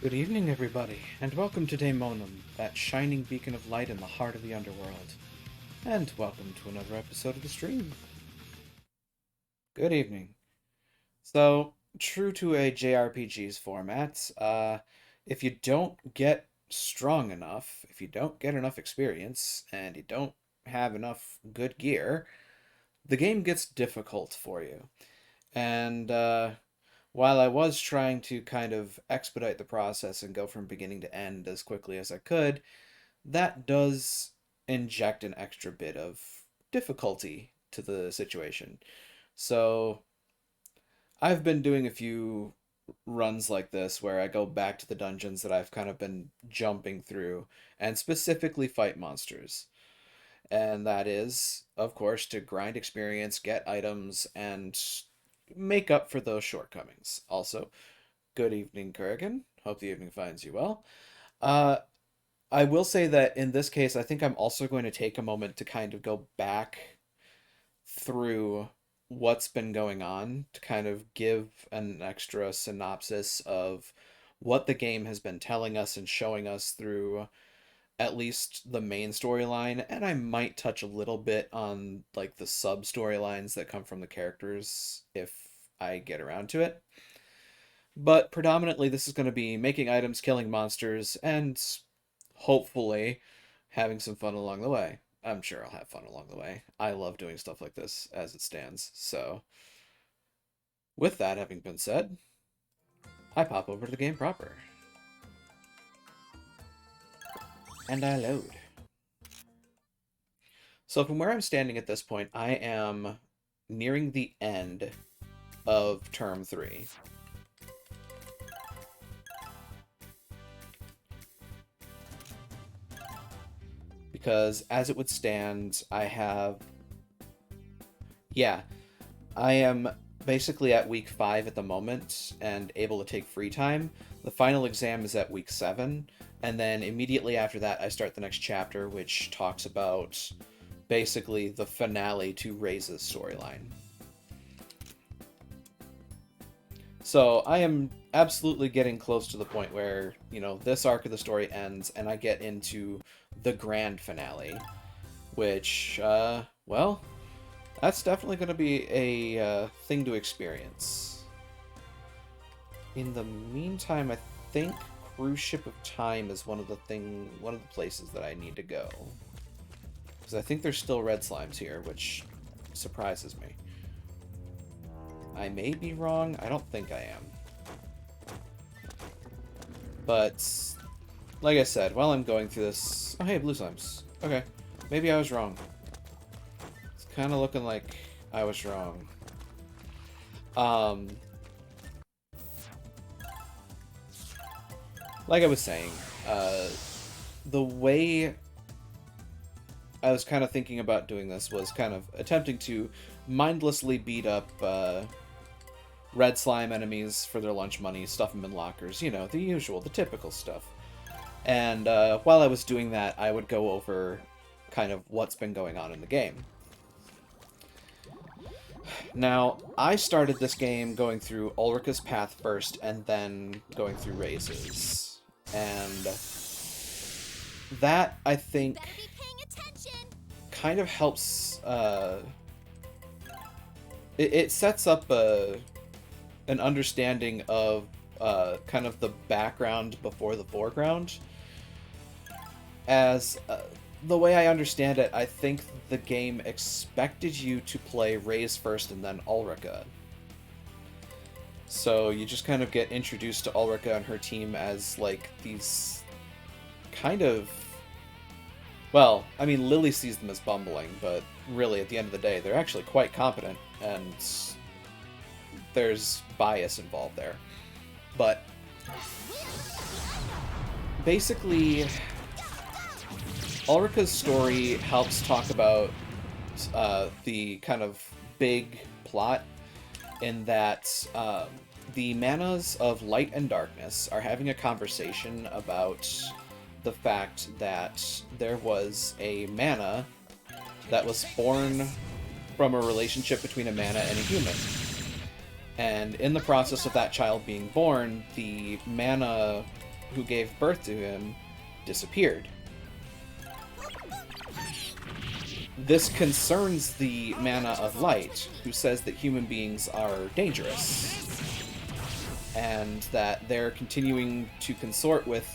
Good evening, everybody, and welcome to Daemonum, that shining beacon of light in the heart of the underworld. And welcome to another episode of the stream. Good evening. So, true to a JRPG's format, if you don't get strong enough, if you don't get enough experience, and you don't have enough good gear, the game gets difficult for you. And while I was trying to kind of expedite the process and go from beginning to end as quickly as I could, that does inject an extra bit of difficulty to the situation. So I've been doing a few runs like this where I go back to the dungeons that I've kind of been jumping through and specifically fight monsters. And that is, of course, to grind experience, get items, and make up for those shortcomings. Also, good evening, Kurgan. Hope the evening finds you well. Uh, I will say that in this case, I think I'm also going to take a moment to kind of go back through what's been going on to kind of give an extra synopsis of what the game has been telling us and showing us through at least the main storyline, and I might touch a little bit on like the sub storylines that come from the characters if I get around to it. But predominantly, this is going to be making items, killing monsters, and hopefully having some fun along the way. I'm sure I'll have fun along the way. I love doing stuff like this as it stands. So, with that having been said, I pop over to the game proper. And I load. So, from where I'm standing at this point, I am nearing the end of term 3. Because as it would stand, I have. Yeah, I am basically at week 5 at the moment and able to take free time. The final exam is at week 7, and then immediately after that, I start the next chapter, which talks about basically the finale to Raise's storyline. So I am absolutely getting close to the point where, this arc of the story ends and I get into the grand finale, which, well, that's definitely going to be a thing to experience. In the meantime, I think Cruise Ship of Time is one of the places that I need to go. Because I think there's still red slimes here, which surprises me. I may be wrong. I don't think I am. But, like I said, while I'm going through this... Oh, hey, blue slimes. Okay. Maybe I was wrong. It's kind of looking like I was wrong. Like I was saying, the way I was kind of thinking about doing this was kind of attempting to mindlessly beat up red slime enemies for their lunch money, stuff them in lockers, the usual, the typical stuff. And while I was doing that, I would go over kind of what's been going on in the game. Now, I started this game going through Ulrika's path first, and then going through Raise's. And that, I think, kind of helps... it sets up an understanding of kind of the background before the foreground. As the way I understand it, I think the game expected you to play Raise first and then Ulrika. So you just kind of get introduced to Ulrika and her team as like these kind of... Well, I mean, Lily sees them as bumbling, but really, at the end of the day, they're actually quite competent, and there's bias involved there. But basically, Ulrika's story helps talk about the kind of big plot in that the manas of light and darkness are having a conversation about the fact that there was a mana that was born from a relationship between a mana and a human. And in the process of that child being born, the mana who gave birth to him, disappeared. This concerns the Mana of Light, who says that human beings are dangerous, and that their continuing to consort with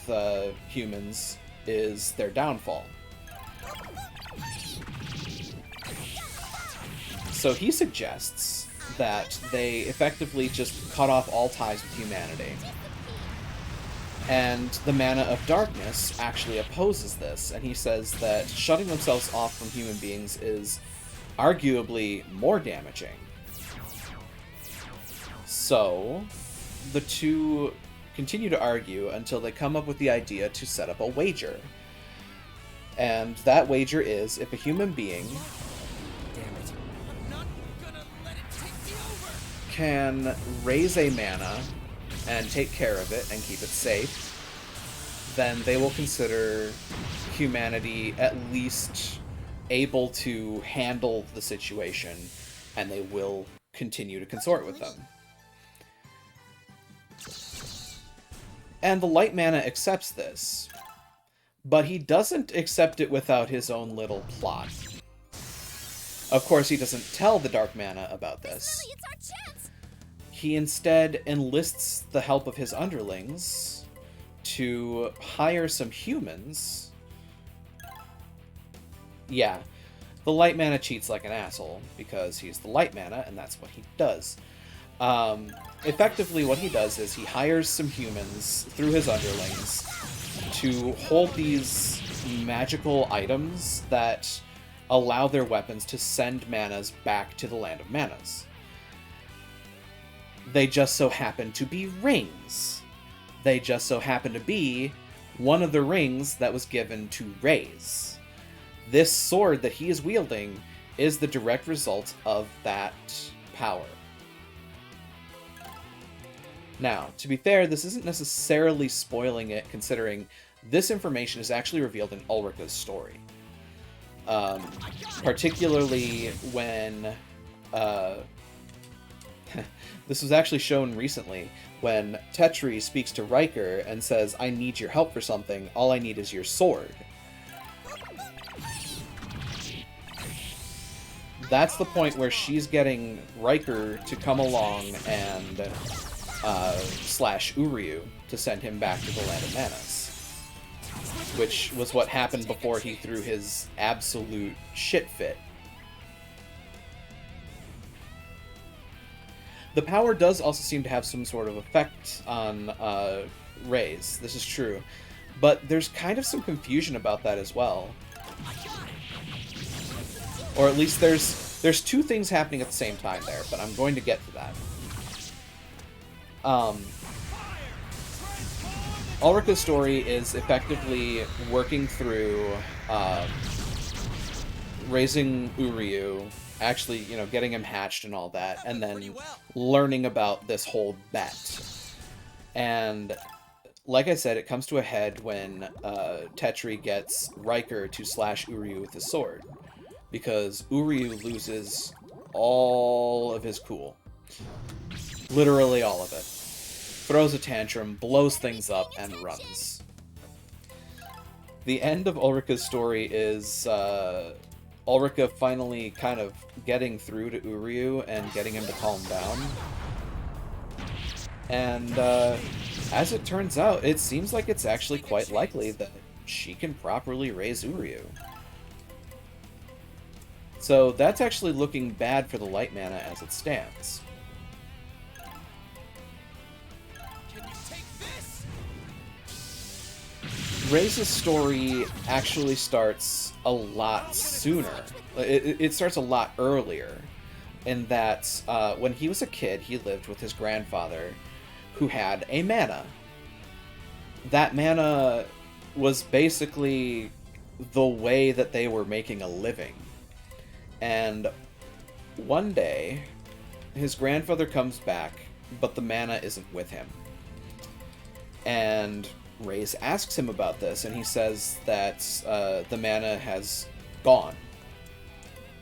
humans is their downfall. So he suggests that they effectively just cut off all ties with humanity. And the Mana of Darkness actually opposes this, and he says that shutting themselves off from human beings is arguably more damaging. So, the two continue to argue until they come up with the idea to set up a wager. And that wager is, if a human being can raise a mana and take care of it and keep it safe, then they will consider humanity at least able to handle the situation, and they will continue to consort with them. And the Light Mana accepts this, but he doesn't accept it without his own little plot. Of course, he doesn't tell the Dark Mana about this. He instead enlists the help of his underlings to hire some humans. Yeah, the Light Mana cheats like an asshole, because he's the Light Mana, and that's what he does. Effectively, what he does is he hires some humans through his underlings to hold these magical items that allow their weapons to send manas back to the Land of Manas. They just so happen to be rings. They just so happen to be one of the rings that was given to Rayse. This sword that he is wielding is the direct result of that power. Now, to be fair, this isn't necessarily spoiling it, considering this information is actually revealed in Ulrika's story. Particularly when... this was actually shown recently, when Tetri speaks to Riker and says, "I need your help for something, all I need is your sword." That's the point where she's getting Riker to come along and slash Uryu to send him back to the Land of Manas. Which was what happened before he threw his absolute shit fit. The power does also seem to have some sort of effect on Rayse, this is true, but there's kind of some confusion about that as well. Or at least there's two things happening at the same time there, but I'm going to get to that. Ulrika's story is effectively working through raising Uryu, actually, you know, getting him hatched and all that, and then learning about this whole bet. And like I said, it comes to a head when Tetri gets Riker to slash Uryu with his sword, because Uryu loses all of his cool. Literally all of it. Throws a tantrum, blows things up, and runs. The end of Ulrika's story is Ulrika finally kind of getting through to Uryu and getting him to calm down. And as it turns out, it seems like it's actually quite likely that she can properly raise Uryu. So that's actually looking bad for the Light Mana as it stands. Rayse's story actually starts a lot sooner. It starts a lot earlier, in that when he was a kid, he lived with his grandfather, who had a mana. That mana was basically the way that they were making a living. And one day, his grandfather comes back, but the mana isn't with him. And Rayse asks him about this, and he says that the mana has gone.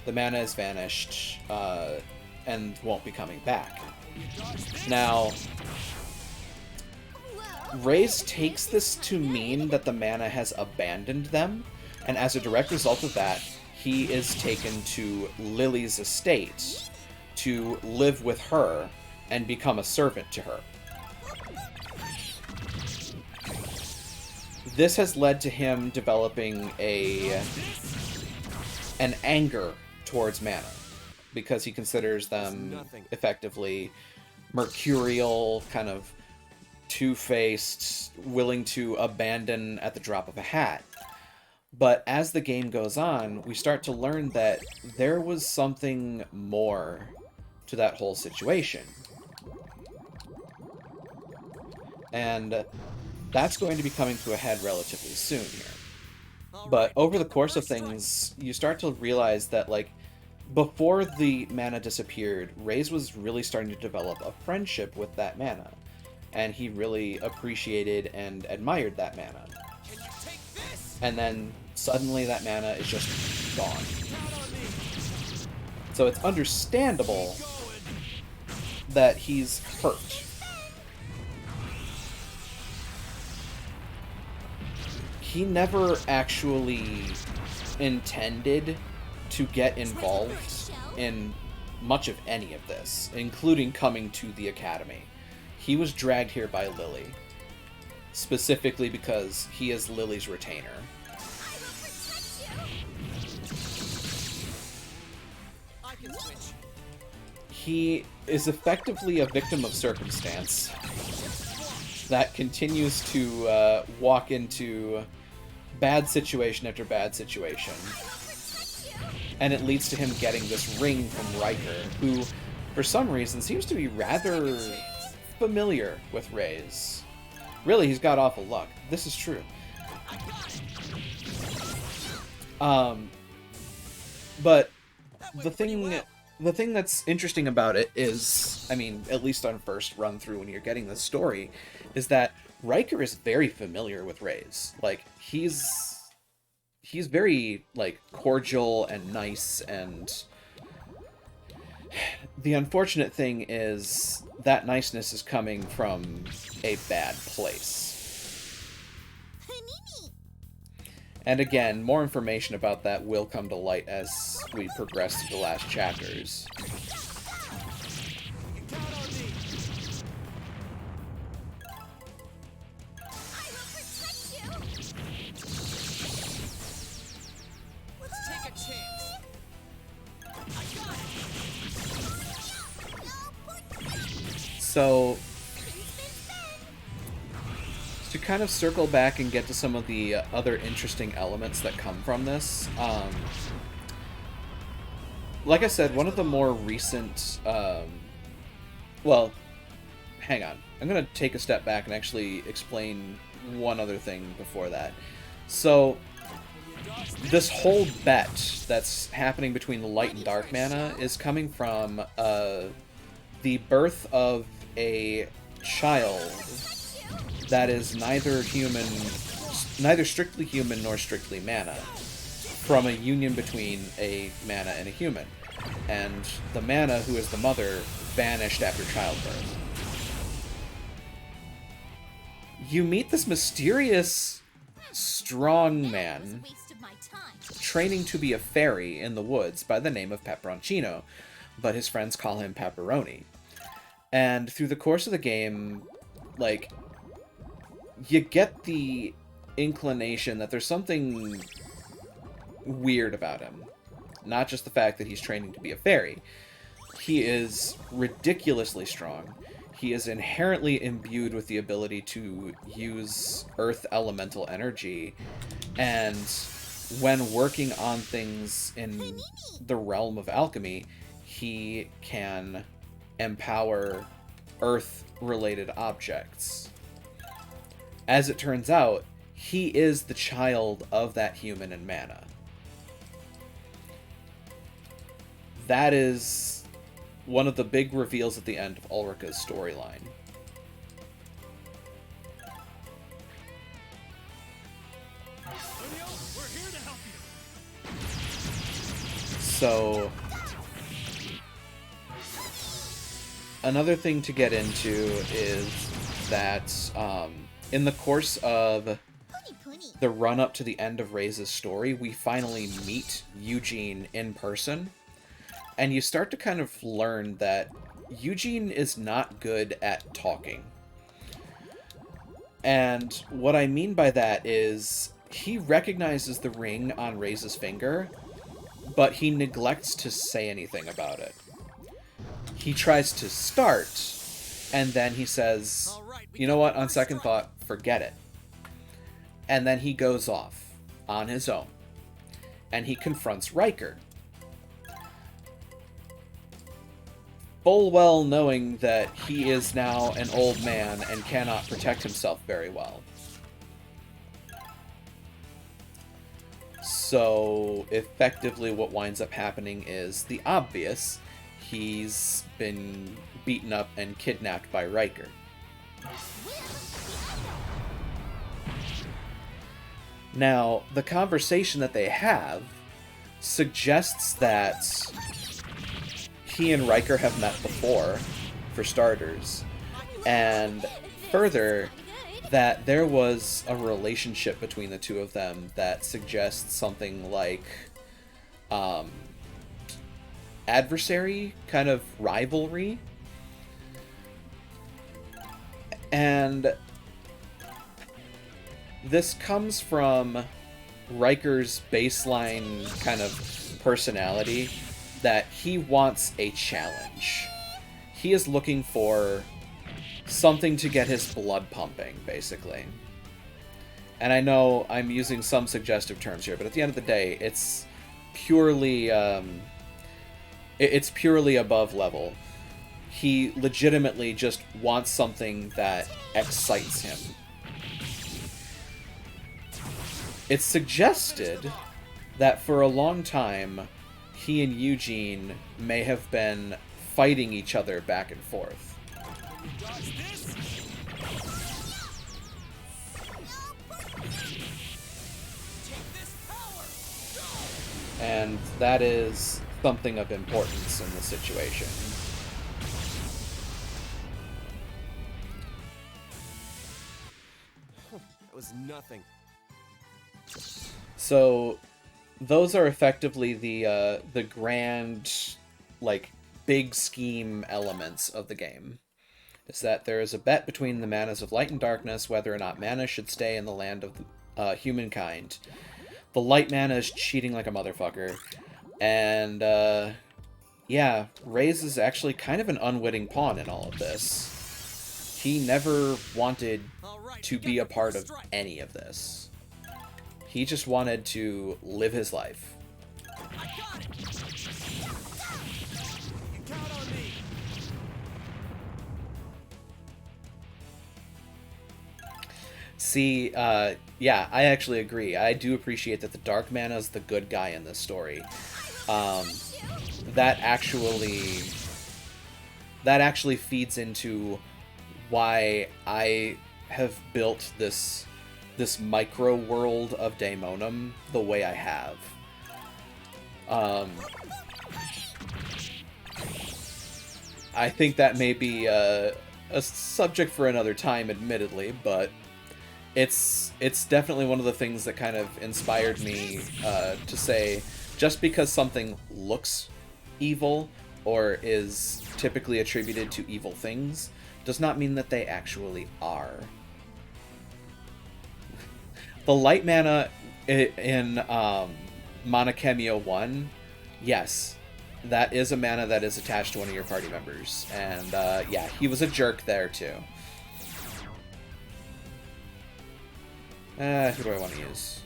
The mana has vanished, and won't be coming back. Now, Reyes takes this to mean that the mana has abandoned them, and as a direct result of that, he is taken to Lily's estate to live with her and become a servant to her. This has led to him developing an anger towards mana, because he considers them effectively mercurial, kind of two-faced, willing to abandon at the drop of a hat. But as the game goes on, we start to learn that there was something more to that whole situation. And that's going to be coming to a head relatively soon here. But over the course of things, you start to realize that, like, before the mana disappeared, Reyes was really starting to develop a friendship with that mana. And he really appreciated and admired that mana. And then suddenly that mana is just gone. So it's understandable that he's hurt. He never actually intended to get involved in much of any of this, including coming to the Academy. He was dragged here by Lily, specifically because he is Lily's retainer. He is effectively a victim of circumstance that continues to walk into bad situation after bad situation. And it leads to him getting this ring from Riker, who, for some reason, seems to be rather familiar with Reyes. Really, he's got awful luck. This is true. But the thing that's interesting about it is, I mean, at least on first run through when you're getting this story, is that Riker is very familiar with Reyes. Like, he's very, like, cordial and nice, and the unfortunate thing is that niceness is coming from a bad place. And again, more information about that will come to light as we progress through the last chapters. So, to kind of circle back and get to some of the other interesting elements that come from this, like I said, one of the more recent, well, hang on. I'm going to take a step back and actually explain one other thing before that. So, this whole bet that's happening between the light and dark mana is coming from the birth of a child that is neither strictly human nor strictly mana, from a union between a mana and a human. And the mana, who is the mother, vanished after childbirth. You meet this mysterious, strong man training to be a fairy in the woods by the name of Peperoncino, but his friends call him Pepperoni. And through the course of the game, like, you get the inclination that there's something weird about him. Not just the fact that he's training to be a fairy. He is ridiculously strong. He is inherently imbued with the ability to use earth elemental energy, and when working on things in the realm of alchemy, he can empower earth-related objects. As it turns out, he is the child of that human and mana. That is one of the big reveals at the end of Ulrika's storyline. So, another thing to get into is that in the course of the run-up to the end of Rei's story, we finally meet Eugene in person, and you start to kind of learn that Eugene is not good at talking. And what I mean by that is he recognizes the ring on Rei's finger, but he neglects to say anything about it. He tries to start, and then he says, you know what, on second thought, forget it. And then he goes off on his own, and he confronts Riker. Full well knowing that he is now an old man and cannot protect himself very well. So, effectively what winds up happening is the obvious. He's been beaten up and kidnapped by Riker. Now, the conversation that they have suggests that he and Riker have met before, for starters, and further, that there was a relationship between the two of them that suggests something like adversary, kind of rivalry. And this comes from Riker's baseline kind of personality, that he wants a challenge. He is looking for something to get his blood pumping, basically. And I know I'm using some suggestive terms here, but at the end of the day, it's purely above level. He legitimately just wants something that excites him. It's suggested that for a long time, he and Eugene may have been fighting each other back and forth. And that is something of importance in the situation. That was nothing. So, those are effectively the grand, like, big scheme elements of the game. Is that there is a bet between the manas of light and darkness whether or not mana should stay in the land of humankind. The light mana is cheating like a motherfucker. And, yeah, Rei's is actually kind of an unwitting pawn in all of this. He never wanted to be a part of any of this. He just wanted to live his life. I got it. You can count on me. See, yeah, I actually agree. I do appreciate that the dark mana is the good guy in this story. That actually feeds into why I have built this micro world of Daemonum the way I have. I think that may be a subject for another time, admittedly, but it's definitely one of the things that kind of inspired me to say, just because something looks evil or is typically attributed to evil things does not mean that they actually are. The light mana in Mana Chemio 1, yes, that is a mana that is attached to one of your party members. And yeah, he was a jerk there too. Who do I want to use?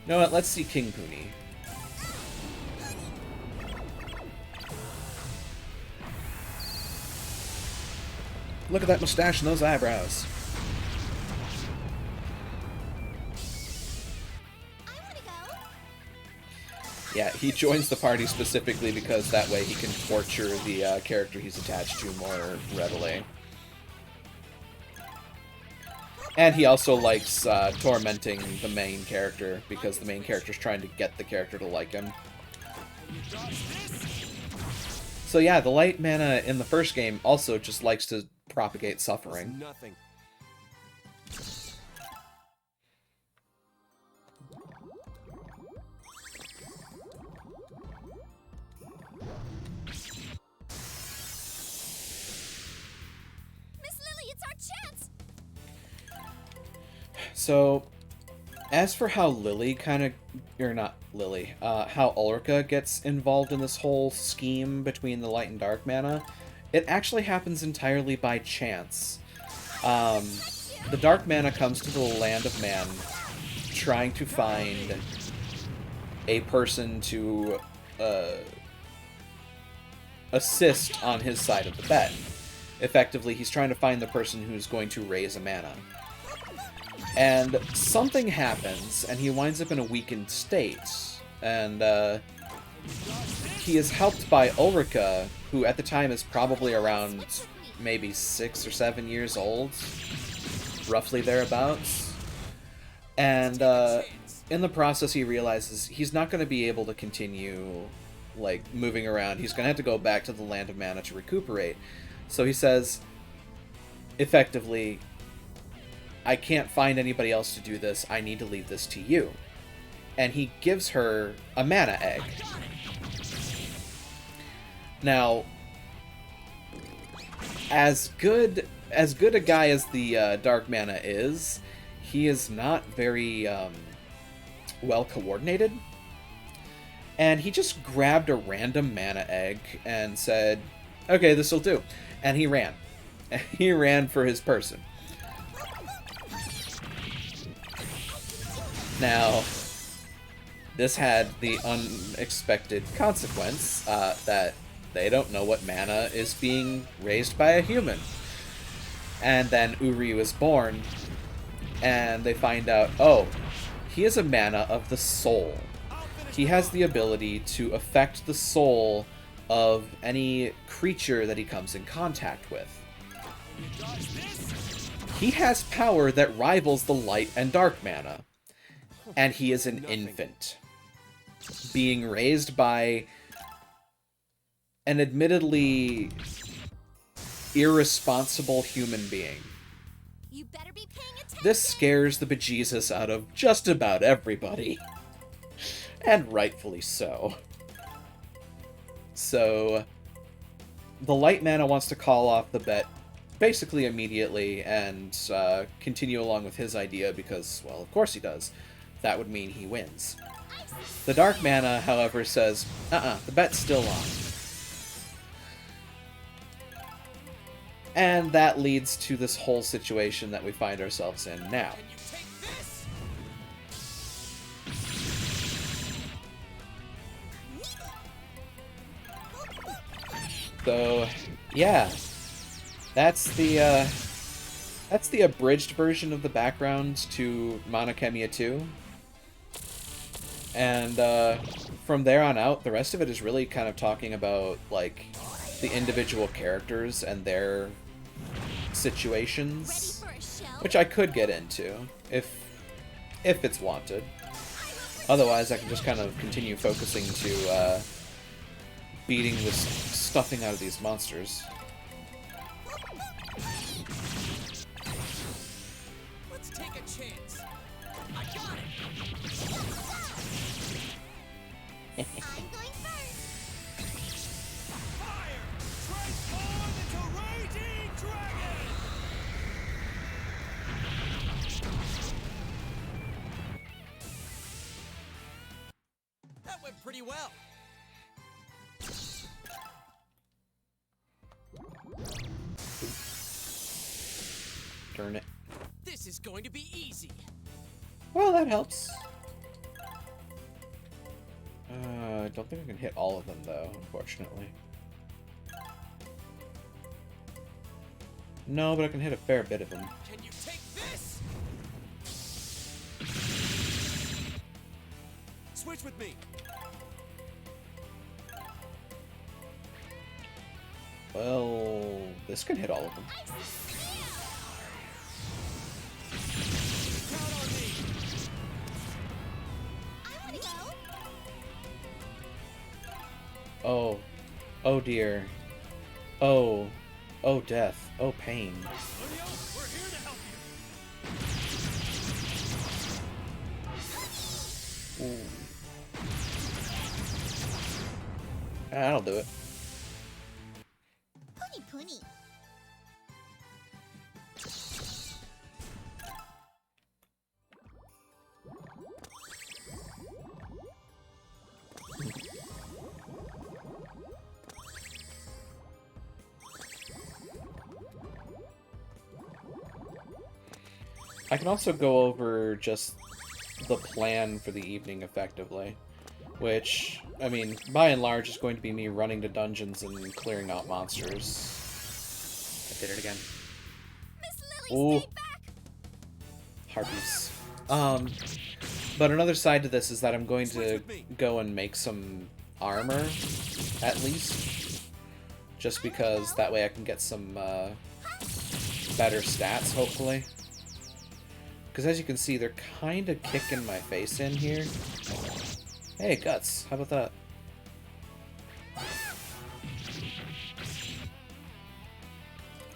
You know what, let's see King Puni. Look at that mustache and those eyebrows. Yeah, he joins the party specifically because that way he can torture the character he's attached to more readily. And he also likes tormenting the main character because the main character's trying to get the character to like him. So yeah, the light mana in the first game also just likes to propagate suffering. Nothing. So, as for how Lily kind of, or not Lily, how Ulrika gets involved in this whole scheme between the light and dark mana, it actually happens entirely by chance. The dark mana comes to the land of man trying to find a person to assist on his side of the bet. Effectively, he's trying to find the person who's going to raise a mana. And something happens, and he winds up in a weakened state. And he is helped by Ulrika, who at the time is probably around maybe 6 or 7 years old, roughly thereabouts. And in the process, he realizes he's not going to be able to continue like moving around. He's going to have to go back to the Land of Mana to recuperate. So he says, effectively, I can't find anybody else to do this. I need to leave this to you. And he gives her a mana egg. Now, as good a guy as the dark mana is, he is not very well coordinated. And he just grabbed a random mana egg and said, okay, this'll do. And he ran. He ran for his person. Now, this had the unexpected consequence that they don't know what mana is being raised by a human. And then Uri was born, and they find out, oh, he is a mana of the soul. He has the ability to affect the soul of any creature that he comes in contact with. He has power that rivals the light and dark mana. And he is an infant, being raised by an admittedly irresponsible human being. You better be paying attention. This scares the bejesus out of just about everybody. And rightfully so. So, the light mana wants to call off the bet basically immediately and continue along with his idea because, well, of course he does. That would mean he wins. The dark mana, however, says, the bet's still on. And that leads to this whole situation that we find ourselves in now. Can you take this? So, yeah. That's the abridged version of the background to Monochemia 2. And from there on out, the rest of it is really kind of talking about, like, the individual characters and their situations, Ready for a show? which I could get into if it's wanted. Otherwise, I can just kind of continue focusing to beating the stuffing out of these monsters. Let's take a chance. I got it. I'm going first. Fire! Transform into raging dragon! That went pretty well. Darn it. This is going to be easy. Well, that helps. I don't think I can hit all of them, though, unfortunately. No, but I can hit a fair bit of them. Can you take this? Switch with me. Well, this can hit all of them. Count on me. I want to go. Oh. Oh dear. Oh. Oh death. Oh pain. Leo, we're here to help you. Ooh. That'll do it. Pony pony. I can also go over just the plan for the evening effectively, which, I mean, by and large is going to be me running to dungeons and clearing out monsters. I did it again. Miss Ooh. Lily, stay back! Harpies. But another side to this is that I'm going to go and make some armor, at least. Just because that way I can get some better stats, hopefully. Because as you can see, they're kind of kicking my face in here. Hey, Guts, how about that?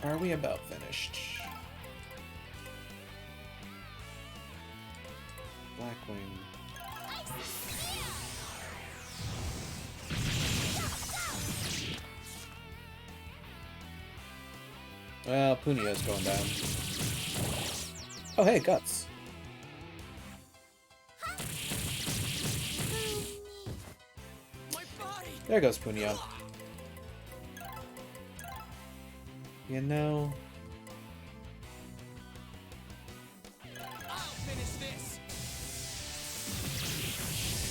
Are we about finished? Blackwing. Well, Punio's going down. Oh, hey, Guts. My body! There goes Punio. You know... I'll finish this!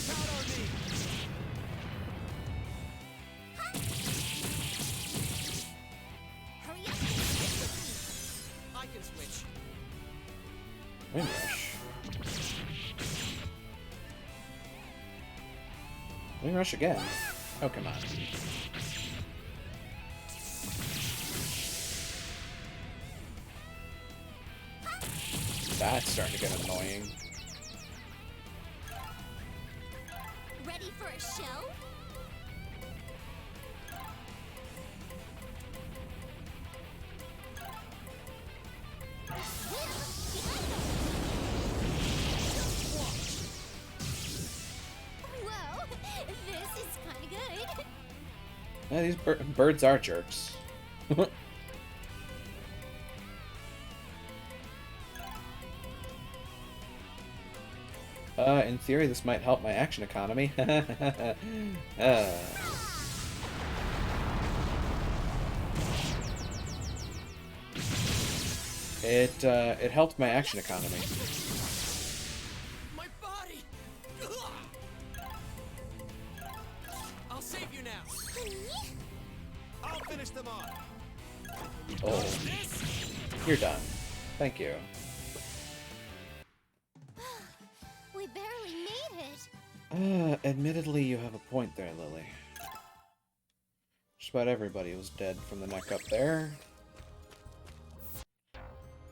Count on me! Hurry up and switch with I can switch. Wind Rush. Wind Rush again. Oh, come on. That's starting to get annoying. me. Ready for a show? Whoa, this is kind of good. Yeah, these birds are jerks. In theory, this might help my action economy. It helped my action economy. My body! I'll save you now. Honey? I'll finish them off. Oh, This? you're done. Thank you. We barely made it. Admittedly, you have a point there, Lily. Just about everybody was dead from the neck up there.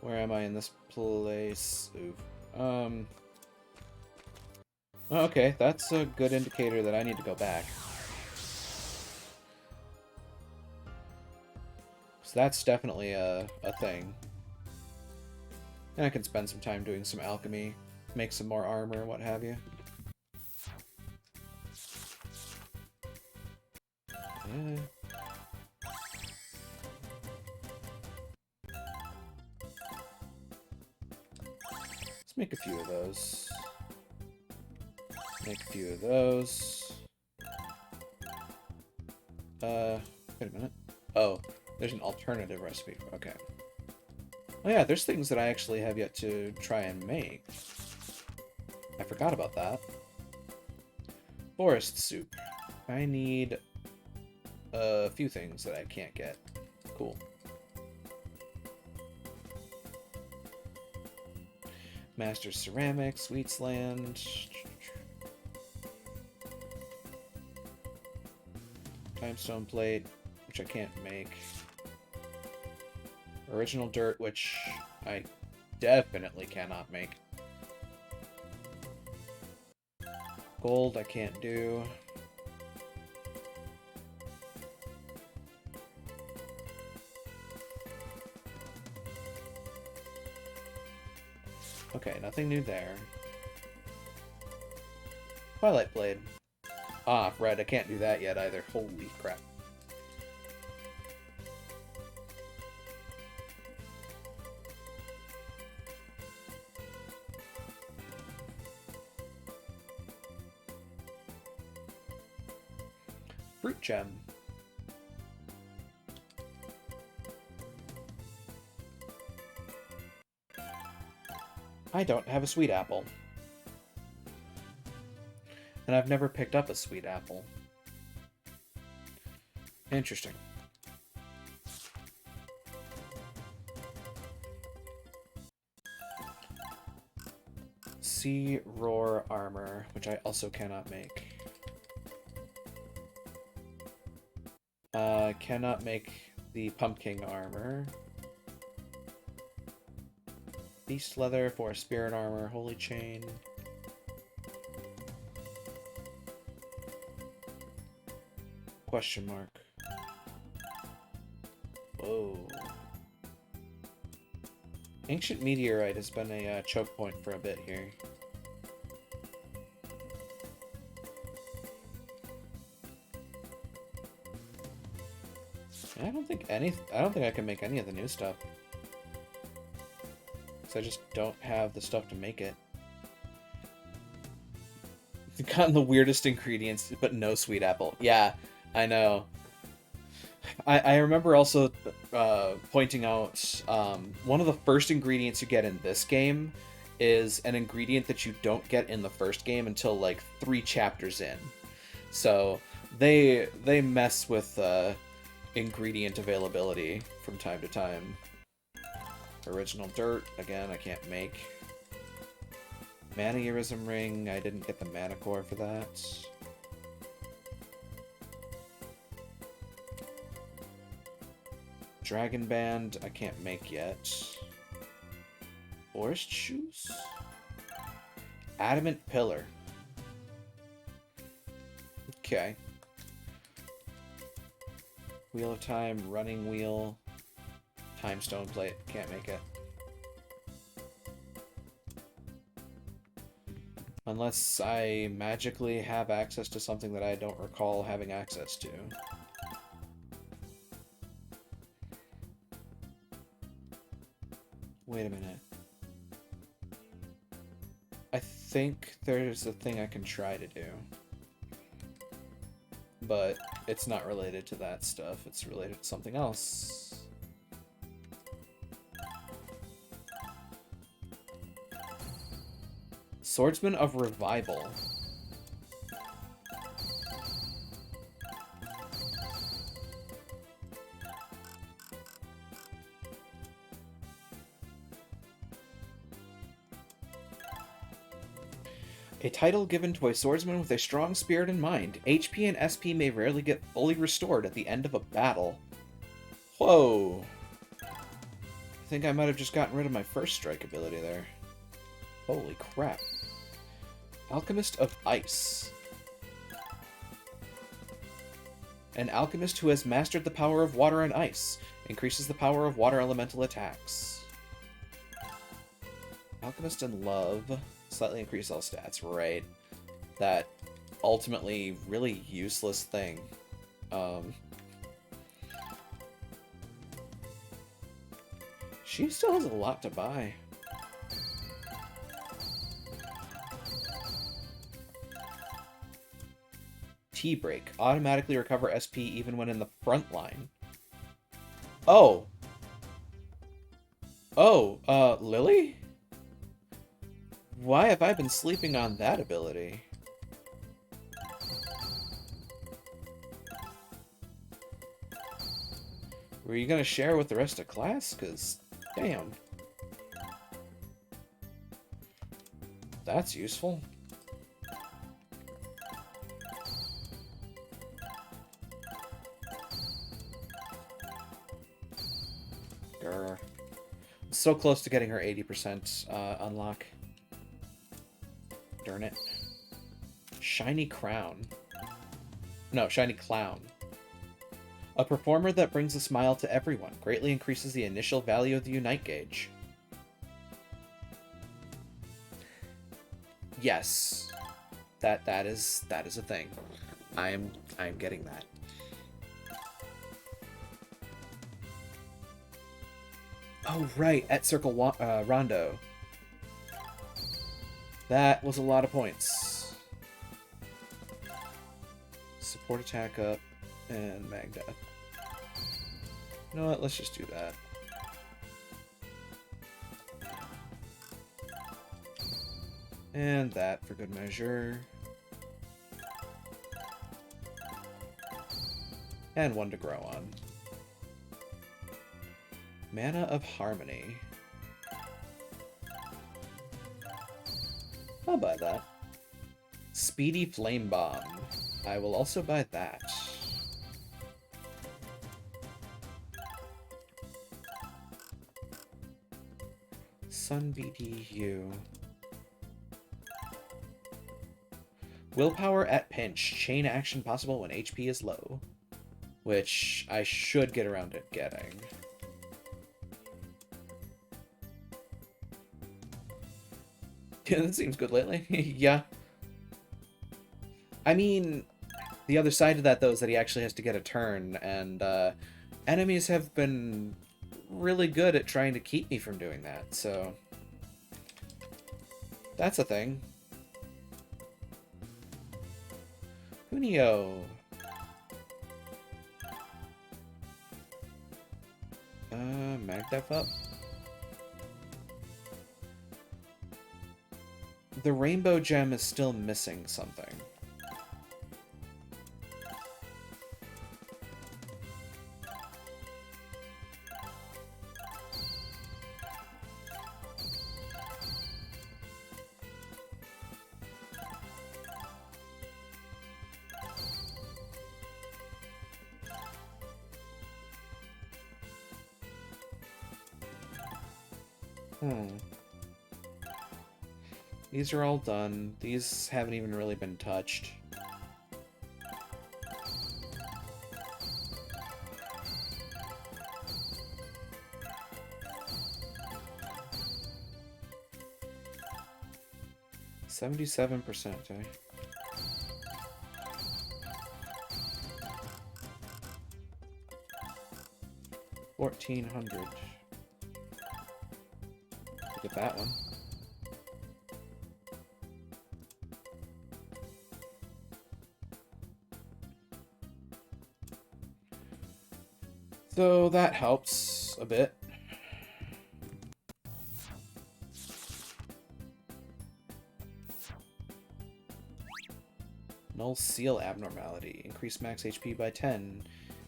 Where am I in this place? Oof. Oh, okay, that's a good indicator that I need to go back. So that's definitely a thing. And I can spend some time doing some alchemy, make some more armor, what have you. Let's make a few of those. Make a few of those. Wait a minute. Oh, there's an alternative recipe. Okay. Oh yeah, there's things that I actually have yet to try and make. I forgot about that. Forest soup. I need a few things that I can't get. Cool. Master Ceramics, Wheatsland. Timestone plate, which I can't make. Original dirt, which I definitely cannot make. Gold, I can't do. Okay, nothing new there. Twilight Blade. Ah, red, I can't do that yet either. Holy crap. Fruit gem. I don't have a sweet apple. And I've never picked up a sweet apple. Interesting. Sea Roar armor, which I also cannot make. Cannot make the pumpkin armor. Beast leather for spirit armor, holy chain. Question mark. Whoa. Ancient meteorite has been a choke point for a bit here. I don't think I can make any of the new stuff. So I just don't have the stuff to make it. I've gotten the weirdest ingredients, but no sweet apple. Yeah, I know. I remember also pointing out one of the first ingredients you get in this game is an ingredient that you don't get in the first game until like 3 chapters in. So they mess with ingredient availability from time to time. Original dirt, again, I can't make. Mannerism ring, I didn't get the mana core for that. Dragon band, I can't make yet. Forest shoes? Adamant pillar. Okay. Wheel of time, running wheel. Time stone plate, can't make it. Unless I magically have access to something that I don't recall having access to. Wait a minute. I think there's a thing I can try to do. But it's not related to that stuff, it's related to something else. Swordsman of Revival. A title given to a swordsman with a strong spirit and mind. HP and SP may rarely get fully restored at the end of a battle. Whoa. I think I might have just gotten rid of my first strike ability there. Holy crap. Alchemist of Ice. An alchemist who has mastered the power of water and ice. Increases the power of water elemental attacks. Alchemist in Love. Slightly increase all stats, right. That ultimately really useless thing. She still has a lot to buy. T-Break. Automatically recover SP even when in the front line. Oh. Oh, Lily? Why have I been sleeping on that ability? Were you gonna share with the rest of class? 'Cause, damn. That's useful. Grr. I'm so close to getting her 80% unlock. Darn it. Shiny Crown. No, Shiny Clown. A performer that brings a smile to everyone. Greatly increases the initial value of the Unite gauge. Yes. That is a thing. I am getting that. Oh right, at Circle Rondo. That was a lot of points. Support attack up and mag death. You know what? Let's just do that. And that for good measure. And one to grow on. Mana of Harmony. I'll buy that. Speedy Flame Bomb. I will also buy that. Sun BDU. Willpower at pinch. Chain action possible when HP is low. Which I should get around to getting. Yeah, that seems good lately. Yeah. I mean, the other side of that, though, is that he actually has to get a turn, and enemies have been really good at trying to keep me from doing that, so... That's a thing. Hunio. Magdef up. The Rainbow Gem is still missing something. These are all done. These haven't even really been touched. %77%, eh? $1,400. Look at that one. So that helps a bit. Null Seal Abnormality. Increase max HP by 10.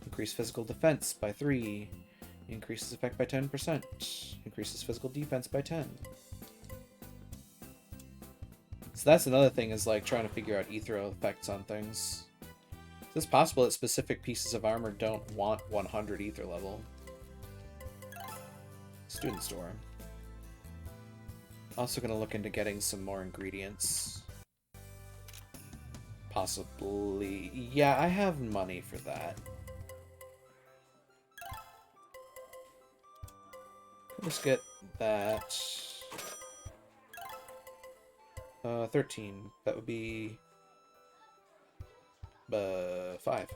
Increase physical defense by 3. Increases effect by 10%. Increases physical defense by 10. So that's another thing, is like trying to figure out ethereal effects on things. Is it possible that specific pieces of armor don't want 100 ether level? Student store. Also gonna look into getting some more ingredients. Possibly. Yeah, I have money for that. Let's get that. 13. That would be 5.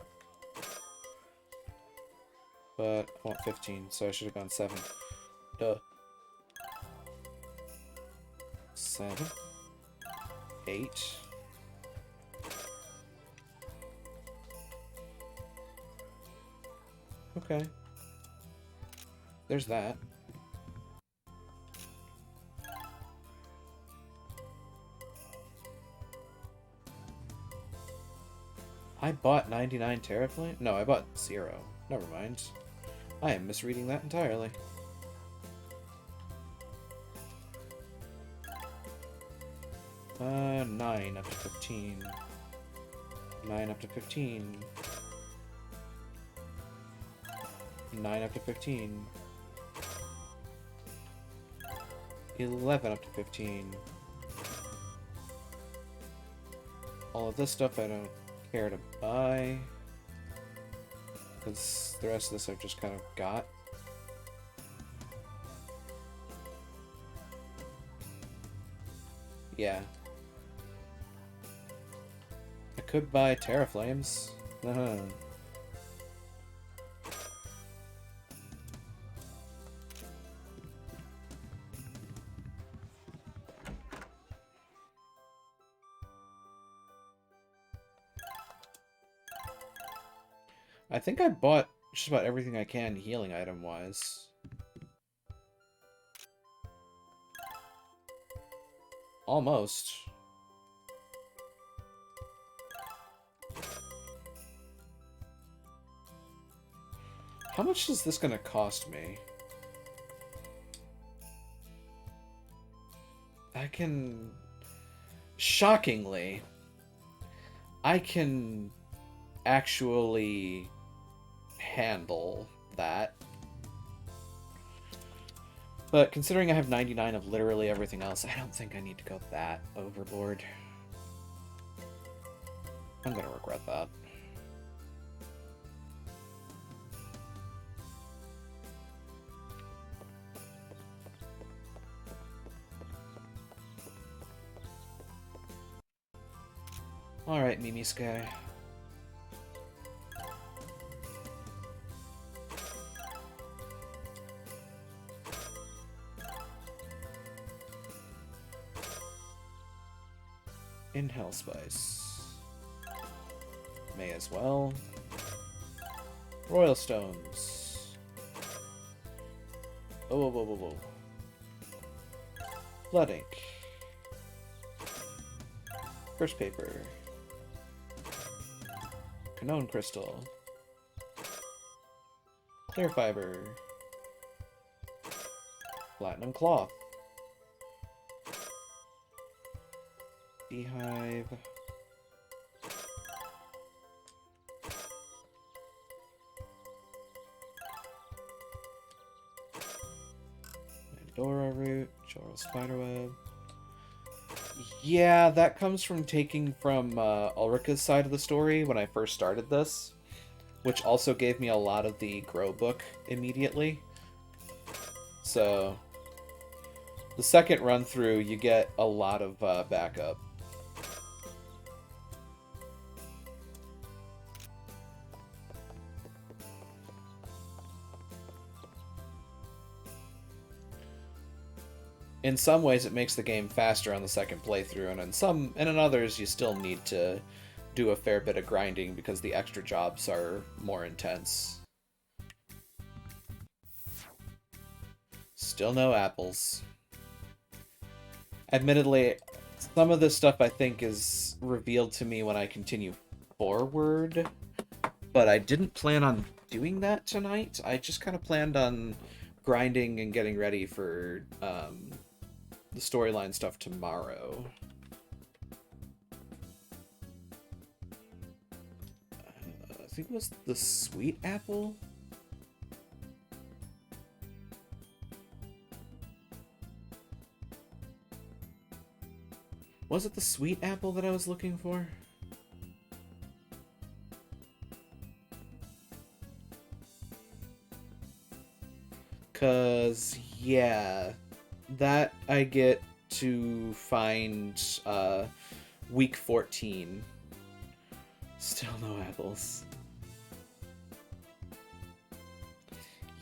But I want 15, so I should have gone 7. Duh. 7. 8. Okay. There's that. I bought 99 Terraflame? No, I bought 0. Never mind. I am misreading that entirely. Uh, 9 up to 15. 9 up to 15. 9 up to 15. 11 up to 15. All of this stuff I don't care to buy, because the rest of this I've just kind of got. Yeah. I could buy Terraflames. I think I bought just about everything I can healing item-wise. Almost. How much is this gonna cost me? I can... Shockingly, I can actually handle that. But considering I have 99 of literally everything else, I don't think I need to go that overboard. I'm gonna regret that. Alright, Mimi Sky. In Hellspice. May as well. Royal Stones. Oh, whoa, whoa, whoa, whoa. Blood Ink. First Paper. Canone Crystal. Clear Fiber. Platinum Cloth. Beehive. Pandora Root. Choral Spiderweb. Yeah, that comes from taking from Ulrika's side of the story when I first started this, which also gave me a lot of the Grow book immediately. So, the second run through, you get a lot of backup. In some ways, it makes the game faster on the second playthrough, and in others, you still need to do a fair bit of grinding because the extra jobs are more intense. Still no apples. Admittedly, some of this stuff I think is revealed to me when I continue forward, but I didn't plan on doing that tonight. I just kind of planned on grinding and getting ready for the storyline stuff tomorrow. I think it was the sweet apple. Was it the sweet apple that I was looking for? Cause yeah, that I get to find week 14. Still no apples.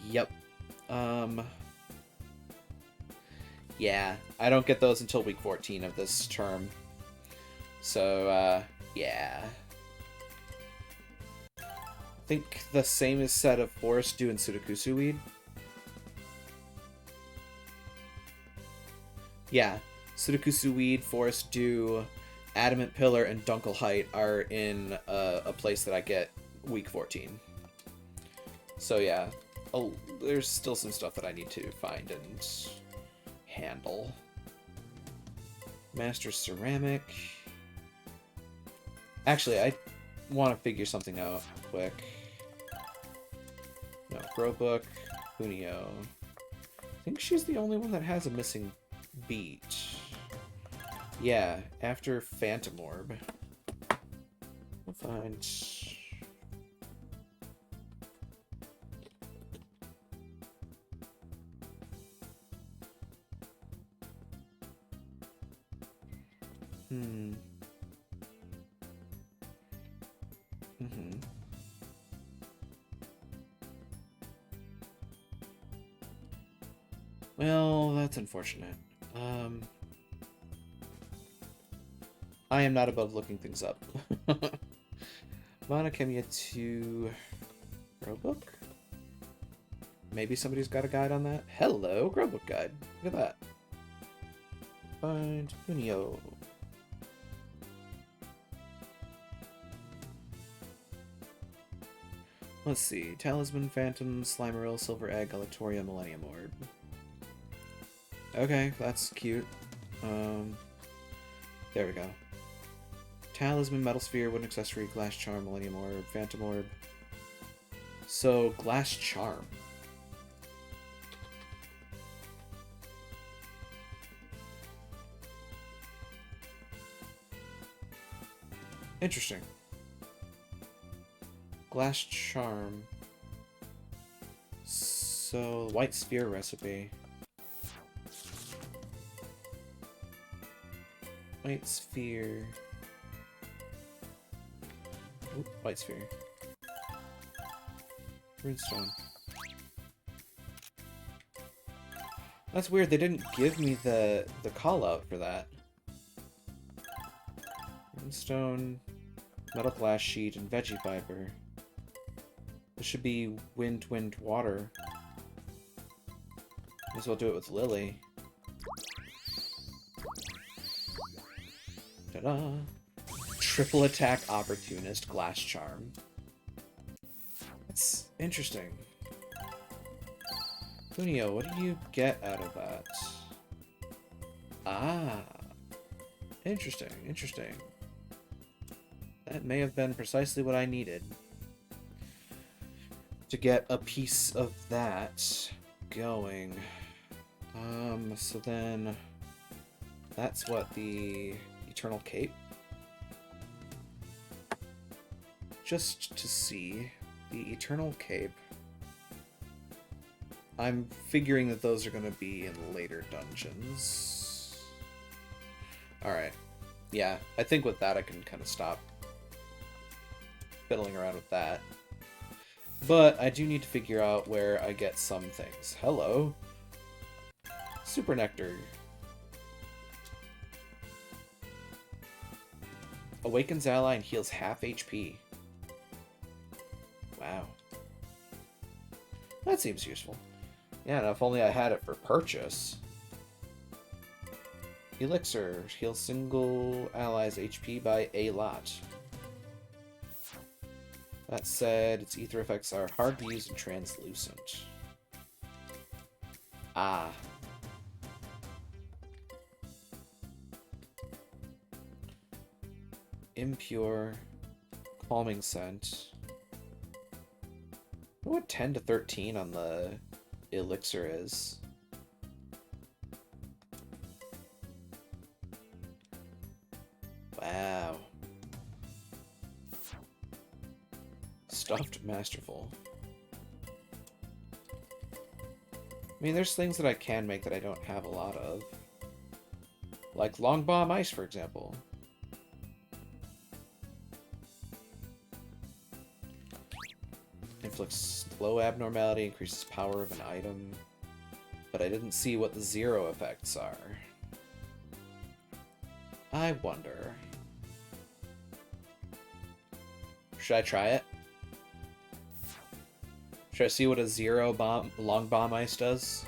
Yep. Yeah, I don't get those until week 14 of this term. So, yeah. I think the same is said of Forest Dew and Sudokusu Weed. Yeah, Sudokusu Weed, Forest Dew, Adamant Pillar, and Dunkelheit are in a place that I get week 14. So yeah, there's still some stuff that I need to find and handle. Master Ceramic. Actually, I want to figure something out quick. No, Grow Book, Kunio. I think she's the only one that has a missing beat. Yeah, after Phantom Orb. We'll find... Well, that's unfortunate. I am not above looking things up. Monokemia 2 Growbook? Maybe somebody's got a guide on that? Hello, Growbook guide. Look at that. find Kunio. Let's see. Talisman, Phantom, Slimeryl, Silver Egg, Electoria, Millennium Orb. Okay, that's cute. There we go. Talisman, Metal Sphere, Wooden Accessory, Glass Charm, Millennium Orb, Phantom Orb. So, Glass Charm. Interesting. Glass Charm. So, White Sphere recipe. White Sphere. Oop, White Sphere. Runestone. That's weird, they didn't give me the call out for that. Runestone, Metal Glass Sheet, and Veggie Fiber. This should be Wind, Wind, Water. Might as well do it with Lily. Ta-da! Triple Attack Opportunist Glass Charm. That's interesting. Kunio, what do you get out of that? Ah. Interesting, interesting. That may have been precisely what I needed. To get a piece of that going. So then... That's what, the Eternal Cape? Just to see, the Eternal Cape, I'm figuring that those are going to be in later dungeons. Alright. Yeah, I think with that I can kind of stop fiddling around with that. But I do need to figure out where I get some things. Hello! Super Nectar. Awakens ally and heals half HP. Wow. That seems useful. Yeah, now if only I had it for purchase. Elixir. Heals single ally's HP by a lot. That said, its ether effects are hard to use and translucent. Ah. Impure. Calming scent. I wonder what 10 to 13 on the elixir is. Wow. Stuffed Masterful. I mean, there's things that I can make that I don't have a lot of. Like Long Bomb Ice, for example. Inflicts low abnormality, increases power of an item. But I didn't see what the zero effects are. I wonder. Should I try it? Should I see what a zero bomb, long bomb ice does?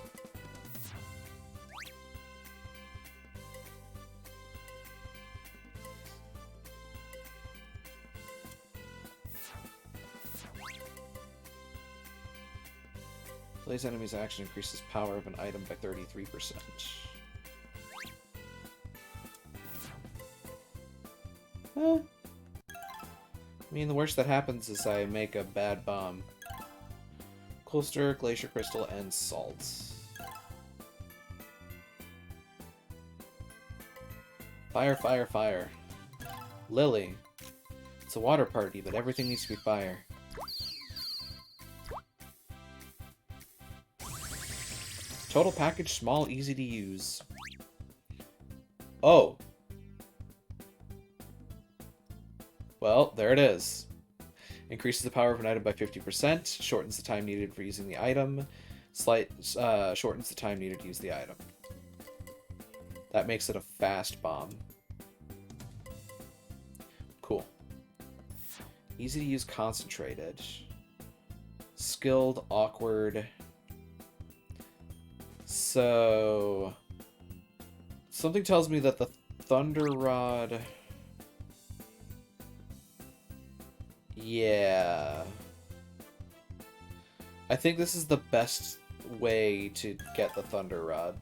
Plays enemy's action increases power of an item by 33%. I mean, the worst that happens is I make a bad bomb. Coolster, Glacier Crystal, and Salt. Fire, fire, fire. Lily. It's a water party, but everything needs to be fire. Total package, small, easy to use. Oh. Well, there it is. Increases the power of an item by 50%, shortens the time needed for using the item, shortens the time needed to use the item. That makes it a fast bomb. Cool. Easy to use, concentrated. Skilled, awkward. So... Something tells me that the Thunder Rod... Yeah. I think this is the best way to get the Thunder Rod.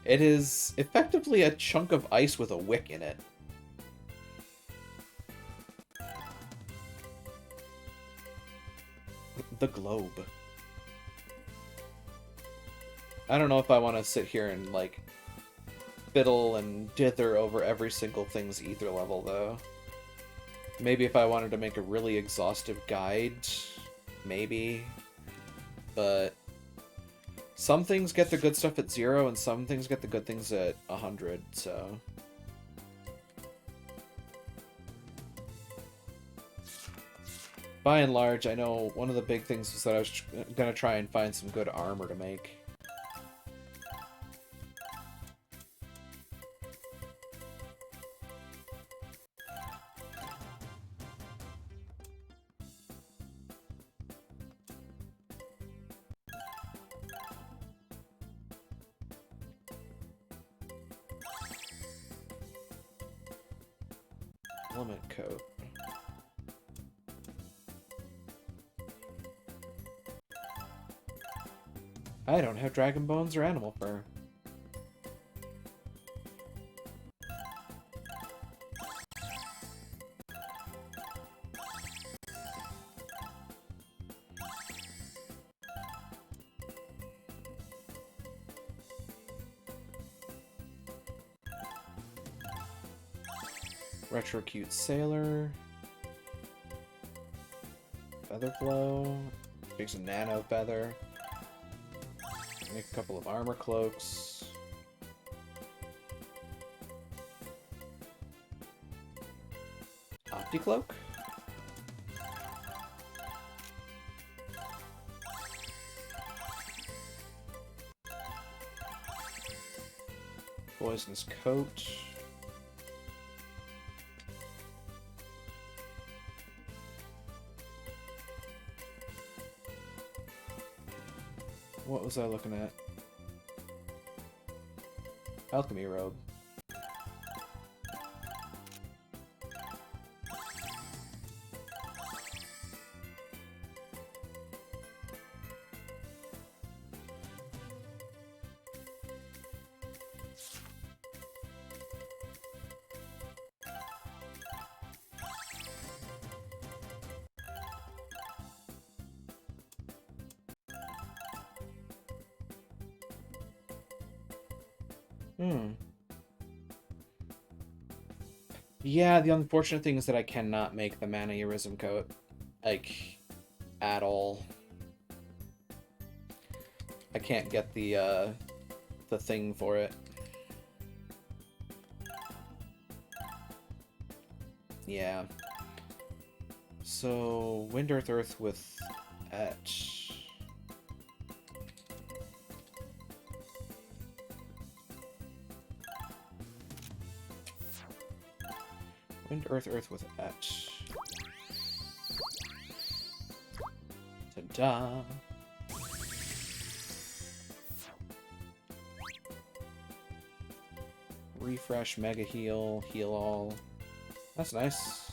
It is effectively a chunk of ice with a wick in it. The globe. I don't know if I want to sit here and, like, fiddle and dither over every single thing's ether level, though. Maybe if I wanted to make a really exhaustive guide, maybe. But some things get the good stuff at 0, and some things get the good things at 100, so... By and large, I know one of the big things was that I was gonna try and find some good armor to make. Element coat. I don't have dragon bones or animal fur. Retro cute sailor. Feather flow. Makes a nano feather. Make a couple of armor cloaks. Opticloak? Poisonous coat. What was I looking at? Alchemy robe. Yeah, the unfortunate thing is that I cannot make the Mana Eurism coat. Like, at all. I can't get the thing for it. Yeah. So, Wind, Earth, Earth with Etch. Wind, Earth, Earth with Etch. Ta-da! Refresh, Mega Heal, Heal All. That's nice.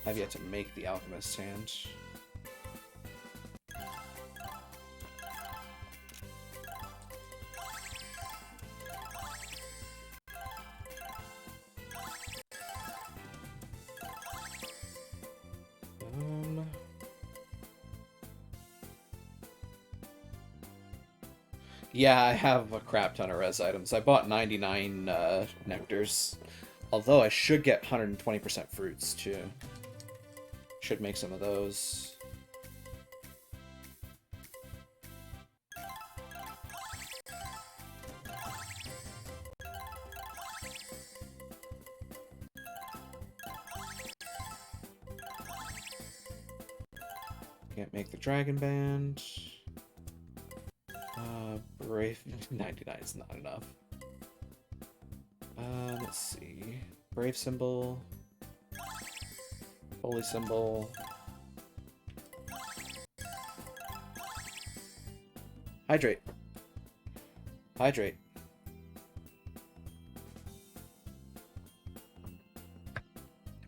I've yet to make the Alchemist's Hand. Yeah, I have a crap ton of res items. I bought 99 nectars. Although I should get 120% fruits, too. Should make some of those. Can't make the Dragon Band. Brave 99 is not enough. Let's see. Brave symbol. Holy symbol. Hydrate. Hydrate.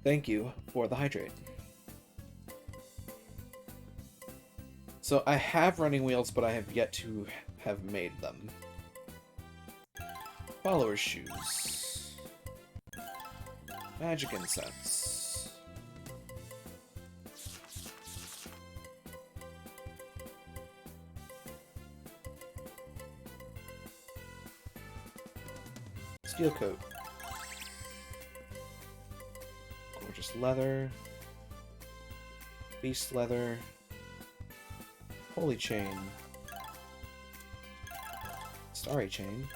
Thank you for the hydrate. So I have running wheels, but I have yet to have made them. Follower's shoes. Magic incense. Steel coat. Gorgeous leather. Beast leather. Holy chain. Starry chain.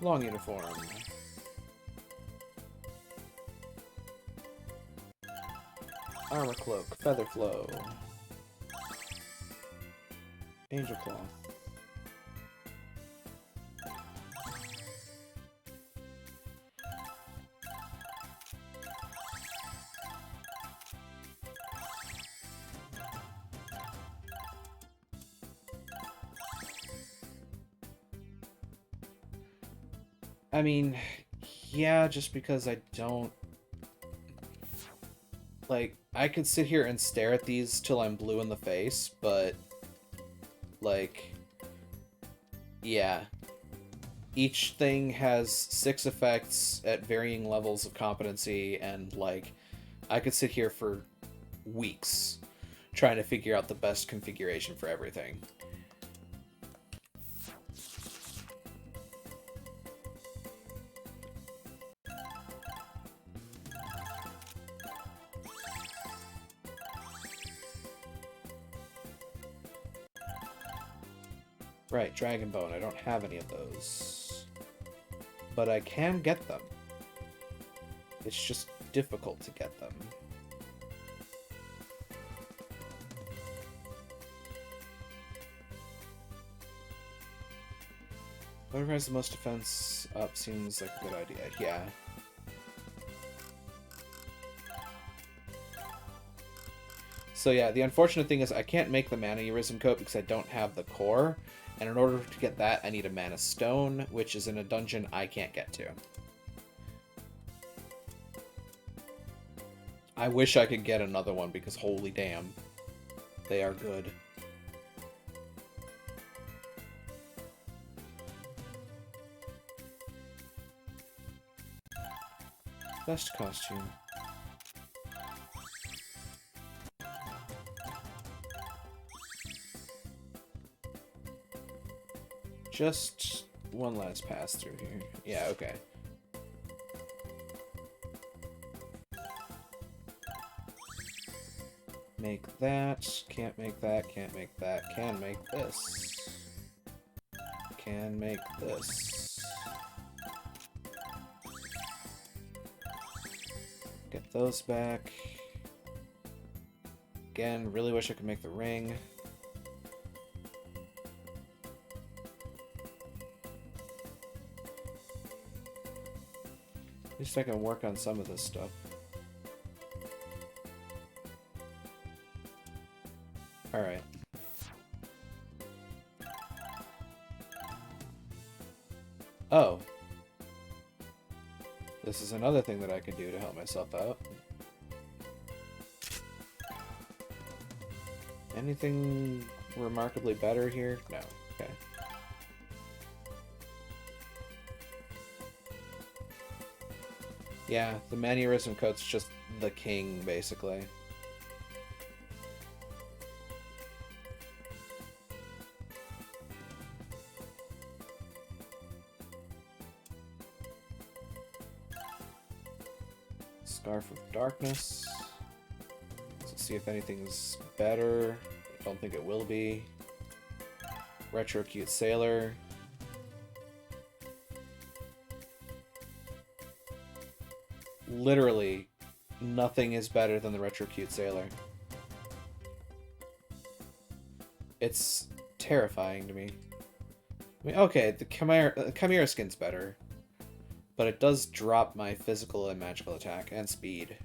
Long uniform. Armor cloak. Feather flow. Angel cloth. I mean, yeah, just because I don't... Like, I could sit here and stare at these till I'm blue in the face, but... Like... Yeah. Each thing has 6 effects at varying levels of competency, and, like, I could sit here for weeks trying to figure out the best configuration for everything. Right, Dragon Bone. I don't have any of those. But I can get them. It's just difficult to get them. Whatever has the most defense up seems like a good idea. Yeah. So yeah, the unfortunate thing is I can't make the Mannerism coat because I don't have the core. And in order to get that, I need a Mana Stone, which is in a dungeon I can't get to. I wish I could get another one because holy damn, they are good. Best costume. Just one last pass through here. Yeah, okay. Make that. Can't make that. Can't make that. Can make this. Can make this. Get those back. Again, really wish I could make the ring. At least I can work on some of this stuff. Alright. Oh. This is another thing that I can do to help myself out. Anything remarkably better here? No. Okay. Yeah, the Mannerism coat's just the king, basically. Scarf of Darkness. Let's see if anything's better. I don't think it will be. Retro Cute Sailor. Literally, nothing is better than the Retro Cute Sailor. It's terrifying to me. I mean, okay, the Chimera skin's better, but it does drop my physical and magical attack and speed.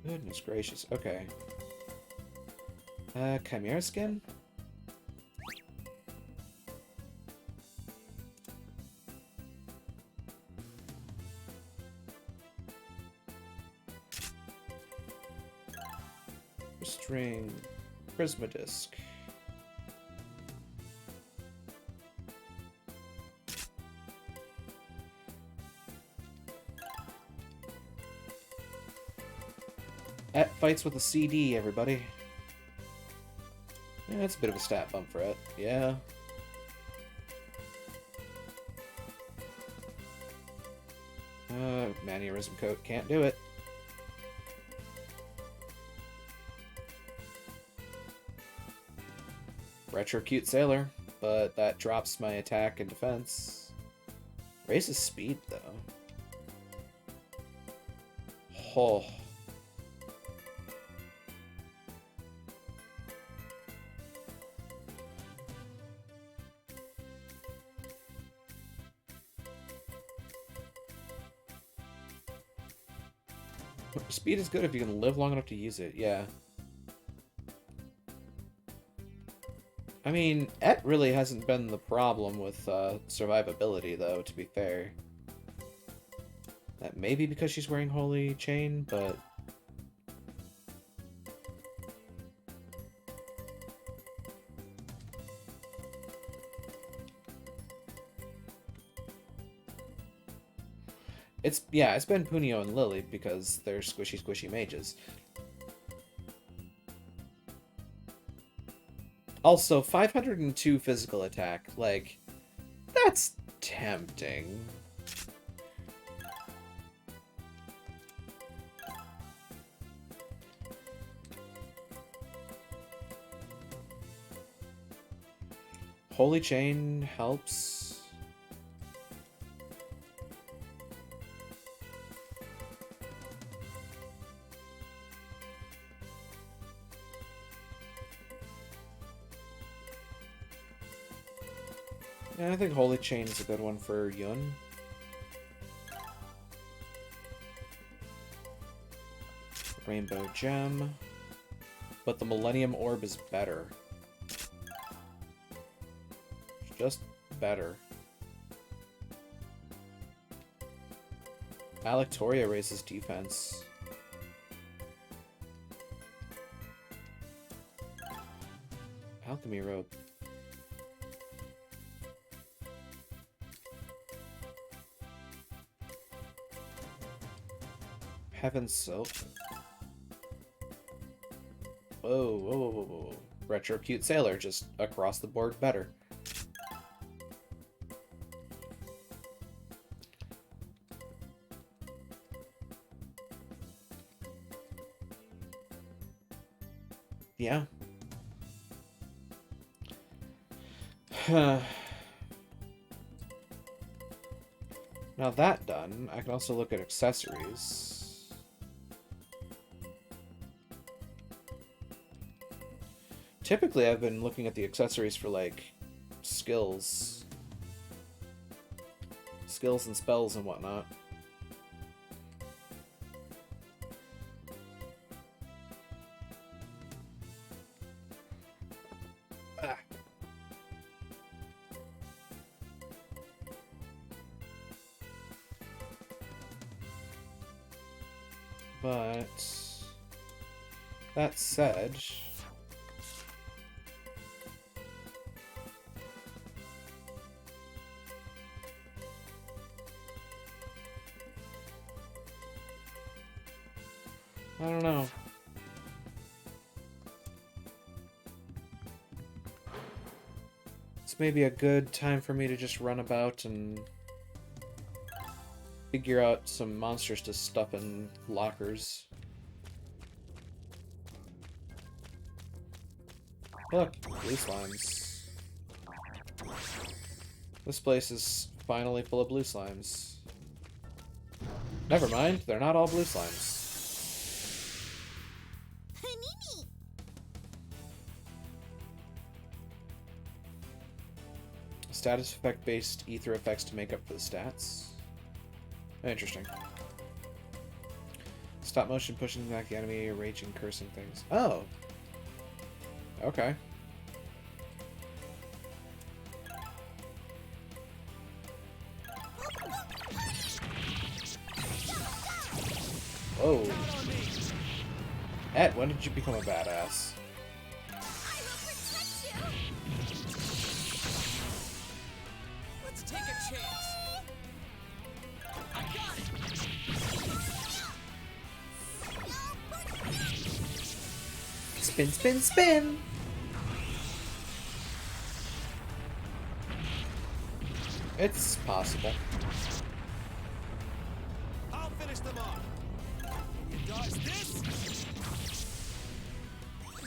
Goodness gracious, okay. Chimera skin? String, Prisma Disc. Et fights with a CD, everybody. Yeah, that's a bit of a stat bump for it. Yeah. Mannerism Coat can't do it. Retro Cute Sailor, but that drops my attack and defense. Raises speed, though. Oh. Speed is good if you can live long enough to use it, yeah. I mean, Et really hasn't been the problem with survivability, though, to be fair. That may be because she's wearing Holy Chain, but... it's been Punio and Lily because they're squishy mages. Also, 502 physical attack, like, that's tempting. Holy Chain helps. Yeah, I think Holy Chain is a good one for Yun. Rainbow Gem. But the Millennium Orb is better. Just better. Alectoria raises defense. Alchemy Robe. Heaven's Silk. Whoa. Retro Cute Sailor, just across the board better. Yeah. Now that done, I can also look at accessories. Typically, I've been looking at the accessories for, like, skills. Skills and spells and whatnot. Ah. But that said, I don't know. It's maybe a good time for me to just run about and figure out some monsters to stuff in lockers. Look, blue slimes. This place is finally full of blue slimes. Never mind, they're not all blue slimes. Panini! Status effect based ether effects to make up for the stats. Interesting. Stop motion pushing back the enemy, raging, cursing things. Oh. Okay. Whoa. Ed, when did you become a badass? I will protect you! Let's take a chance. I got it. Spin, spin, spin! It's possible. I'll finish them off. You dodge this?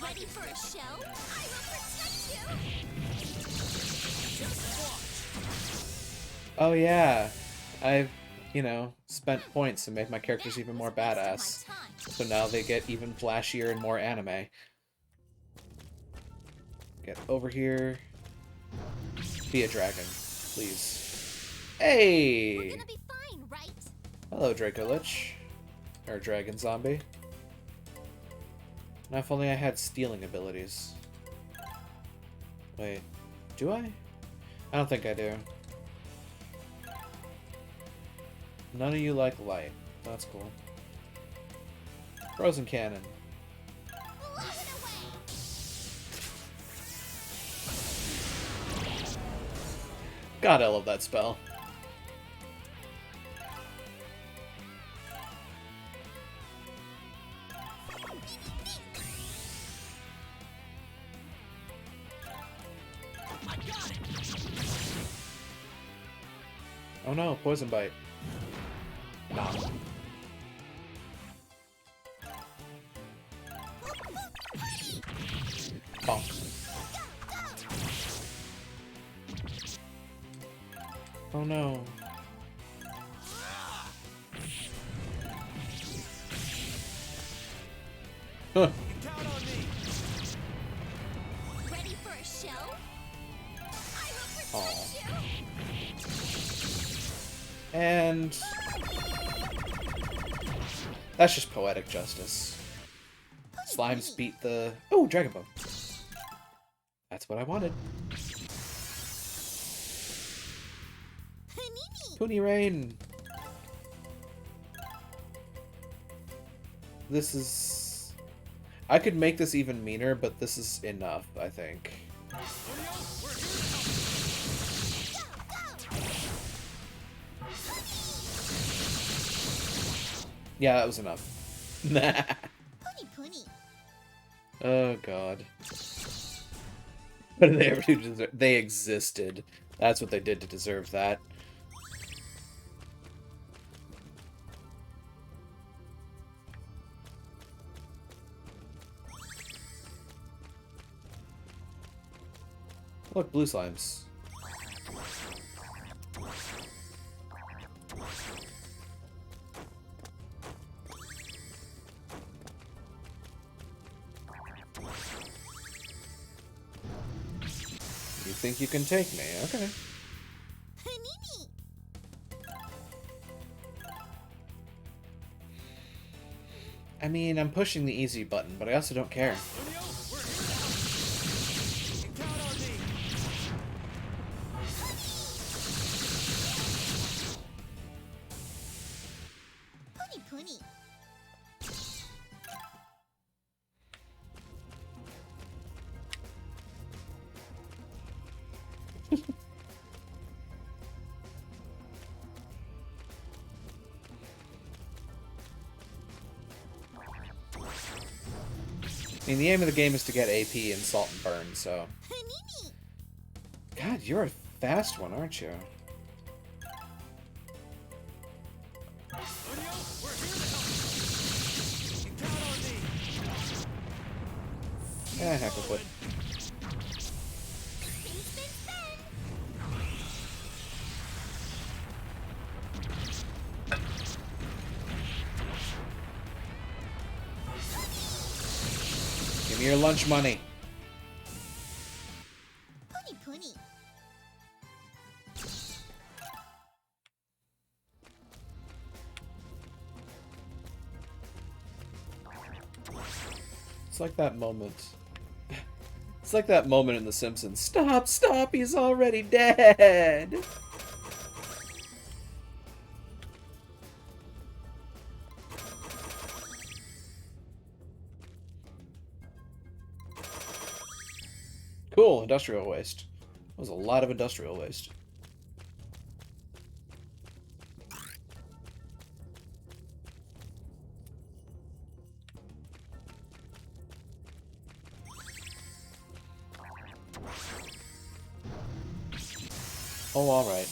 Ready for a show? I will protect you! Just watch. Oh yeah, I've, spent points to make my characters even more badass. So now they get even flashier and more anime. Get over here. Be a dragon, please. We're Hey! gonna be fine, right? Hello, Draco Lich. Or Dragon Zombie. Now if only I had stealing abilities. Wait, do I? I don't think I do. None of you like light. That's cool. Frozen Cannon. Blow it away! God, I love that spell. I got it. Oh no, Poison Bite. Nah. Bonk. Oh no. Huh. You count on me. Ready for a show? I will Aw. protect you! And that's just poetic justice. Slimes beat the... Oh, Dragon Bone. That's what I wanted. Panini! Pony Rain. This is... I could make this even meaner, but this is enough, I think. Yeah, that was enough. Pony pony! Oh, God. What did they ever do to deserve? They existed. That's what they did to deserve that. Look, blue slimes. You think you can take me? Okay. Panini! I mean, I'm pushing the easy button, but I also don't care. Julio, we're here now. You count on me. Pony pony! I mean, the aim of the game is to get AP and Salt and Burn, so... Panini! God, you're a fast one, aren't you? Julio, we're here to help. You count on me. Heck with it. Give me your lunch money. Pony pony. It's like that moment. It's like that moment in The Simpsons. Stop, stop, he's already dead! Cool, industrial waste. That was a lot of industrial waste. Oh, alright.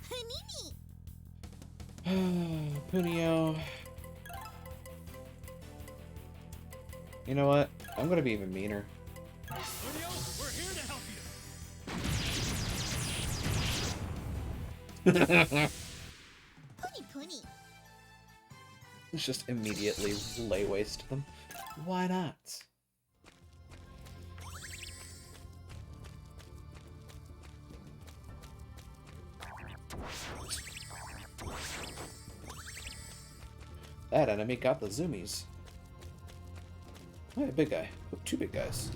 Panini. Punio. You know what? I'm gonna be even meaner. Punio, we're here to help you. Pony pony. Let's just immediately lay waste to them. Why not? That enemy got the zoomies. Oh, a big guy. Oh, two big guys.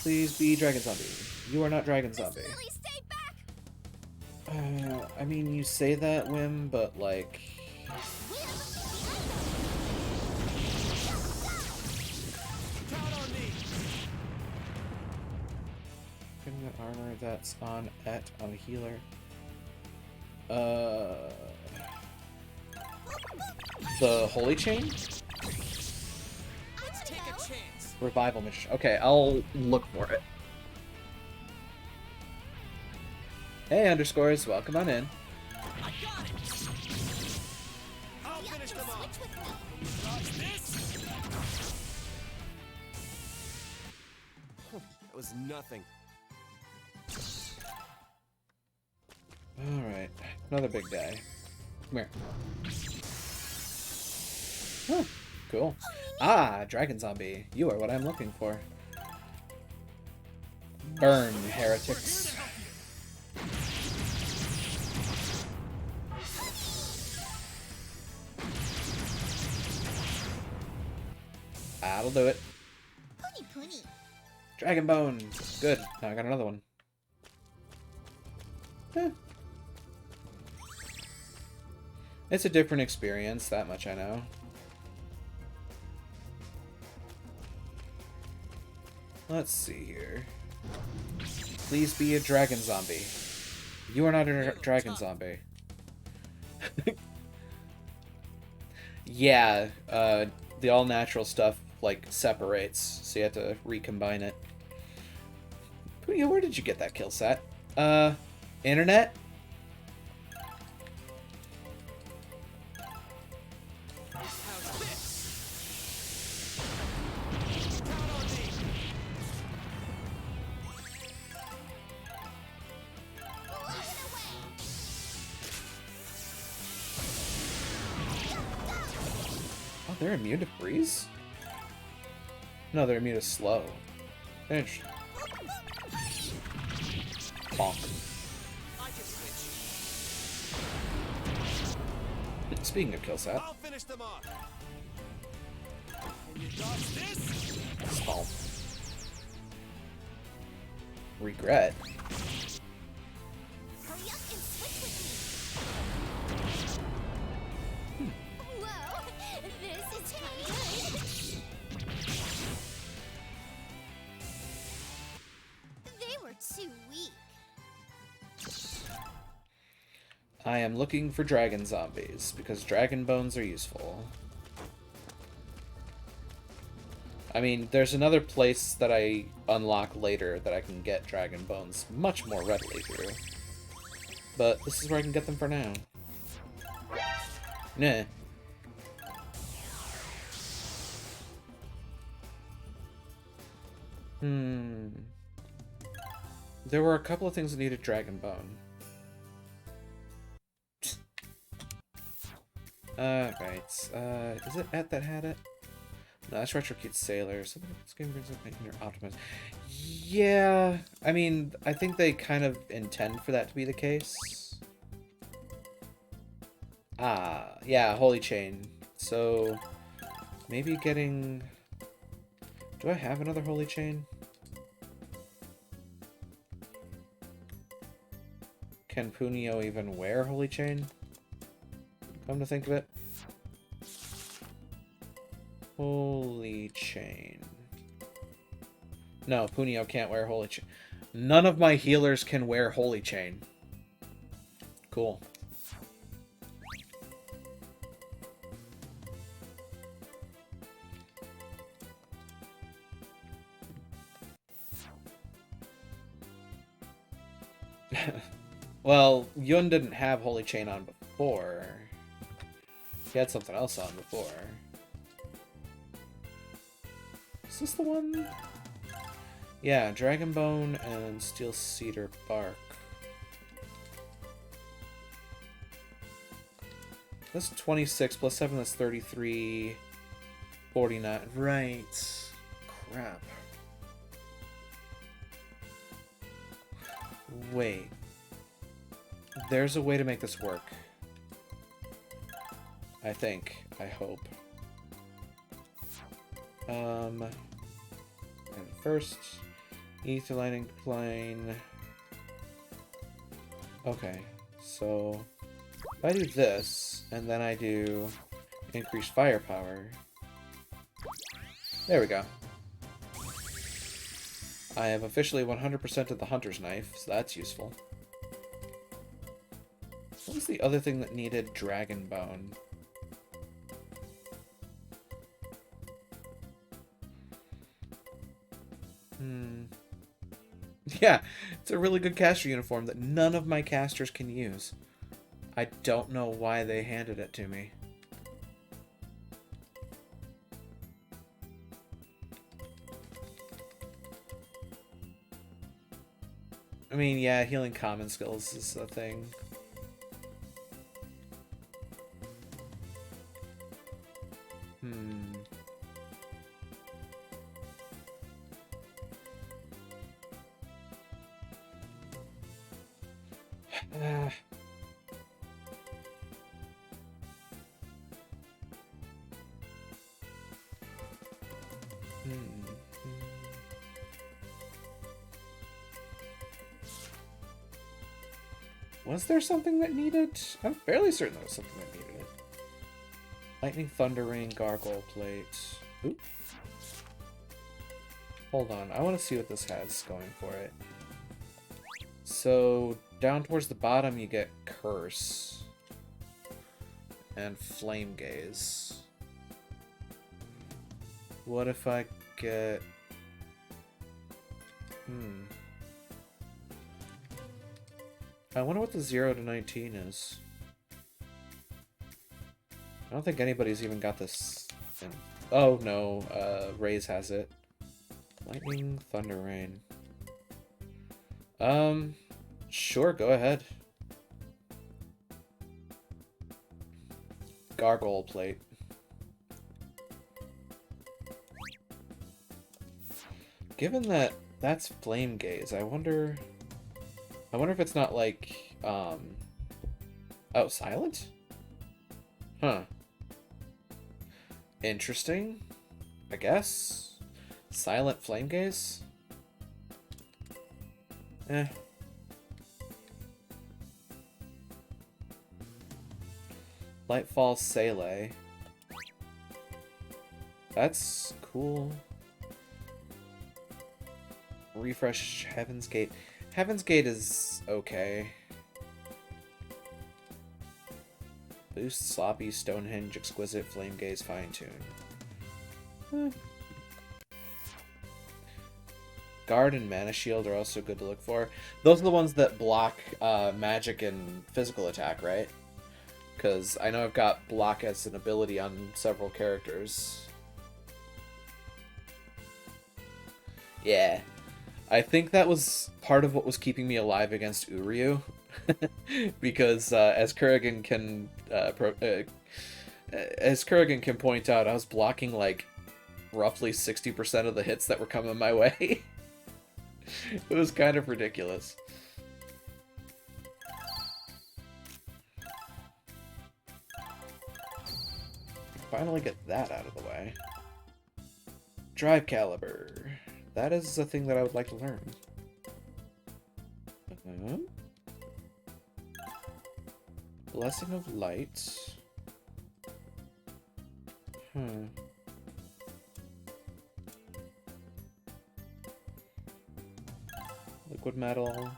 Please be Dragon Zombie. You are not Dragon Zombie. Lily, stay back. I mean, you say that, Wim, but like... Count on me. Getting the armor that's on a healer. The Holy Chain? Let's take a chance. Revival mission. Okay, I'll look for it. Hey, underscores, welcome on in. I got it. I'll You finish can them off. switch with me. Dodge this. That was nothing. Alright, another big guy. Come here. Oh, cool. Ah, Dragon Zombie. You are what I'm looking for. Burn, heretics. That'll do it. Pony pony. Dragon Bone. Good. Now I got another one. Eh. It's a different experience, that much I know. Let's see here. Please be a Dragon Zombie. You are not a Dragon Zombie. Yeah, the all-natural stuff, like, separates, so you have to recombine it. Puyo, where did you get that kill set? Internet? How's this? Count on me. Blast away. Oh, they're immune to freeze? No, they're immune to slow. Interesting. Bonk. I can switch. Speaking of kill set, I'll finish them off. Can you dodge this? Stomp. Regret. Hurry up and switch with me. Whoa, this is tiny good. They were too weak. I am looking for dragon zombies, because dragon bones are useful. I mean, there's another place that I unlock later that I can get dragon bones much more readily through. But this is where I can get them for now. Nah. There were a couple of things that needed dragon bone. Right. Is it Et that had it? No, that's Retrocute Sailor. Something this game brings up inner optimism. Yeah, I mean, I think they kind of intend for that to be the case. Ah, yeah, Holy Chain. So, maybe getting... Do I have another Holy Chain? Can Punio even wear Holy Chain? Come to think of it. Holy Chain. No, Punio can't wear Holy Chain. None of my healers can wear Holy Chain. Cool. Well, Yun didn't have Holy Chain on before. He had something else on before. Is this the one? Yeah, Dragon Bone and Steel Cedar Bark. That's 26 plus 7, that's 33. 49. Right. Crap. Wait. There's a way to make this work. I think. I hope. And first, Ether Lightning Plane. Okay, so if I do this, and then I do increased firepower. There we go. I have officially 100% of the Hunter's Knife, so that's useful. What was the other thing that needed Dragon Bone? Yeah, it's a really good caster uniform that none of my casters can use. I don't know why they handed it to me. I mean, yeah, healing common skills is a thing. Was there something that needed? I'm fairly certain there was something that needed it. Lightning Thunder Ring, Gargoyle Plate. Oop. Hold on, I want to see what this has going for it. So, down towards the bottom you get Curse. And Flame Gaze. What if I get... I wonder what the 0 to 19 is. I don't think anybody's even got this. Oh no, Raze has it. Lightning, Thunder Rain. Sure, go ahead. Gargoyle Plate. Given that that's Flame Gaze, I wonder if it's not like, oh, silent? Huh. Interesting, I guess. Silent Flame Gaze? Eh. Lightfall Sele. That's cool. Refresh Heaven's Gate. Heaven's Gate is okay. Boost, Sloppy, Stonehenge, Exquisite, Flame Gaze, Fine Tune. Guard and Mana Shield are also good to look for. Those are the ones that block magic and physical attack, right? Because I know I've got block as an ability on several characters. Yeah. I think that was part of what was keeping me alive against Uryu. Because as Kurgan can point out, I was blocking like roughly 60% of the hits that were coming my way. It was kind of ridiculous. Finally get that out of the way. Drive Caliber. That is a thing that I would like to learn. Blessing of Light. Liquid Metal.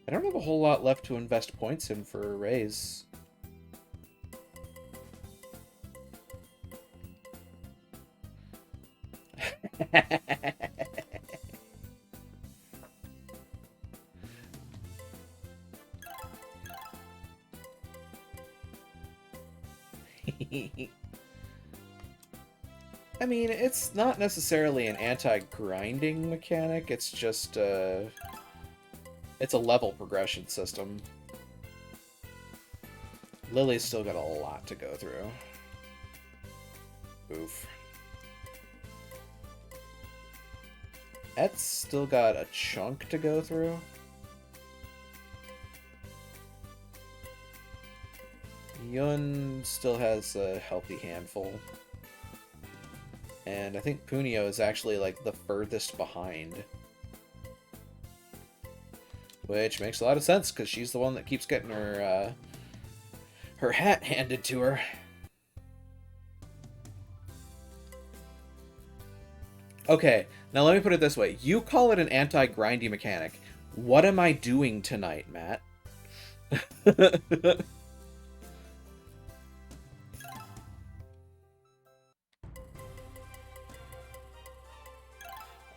I don't have a whole lot left to invest points in for a raise. I mean, it's not necessarily an anti-grinding mechanic, it's just, it's a level progression system. Lily's still got a lot to go through. Oof. Et's still got a chunk to go through. Yun still has a healthy handful. And I think Punio is actually, like, the furthest behind. Which makes a lot of sense, because she's the one that keeps getting her, her hat handed to her. Okay, now let me put it this way. You call it an anti-grindy mechanic. What am I doing tonight, Matt?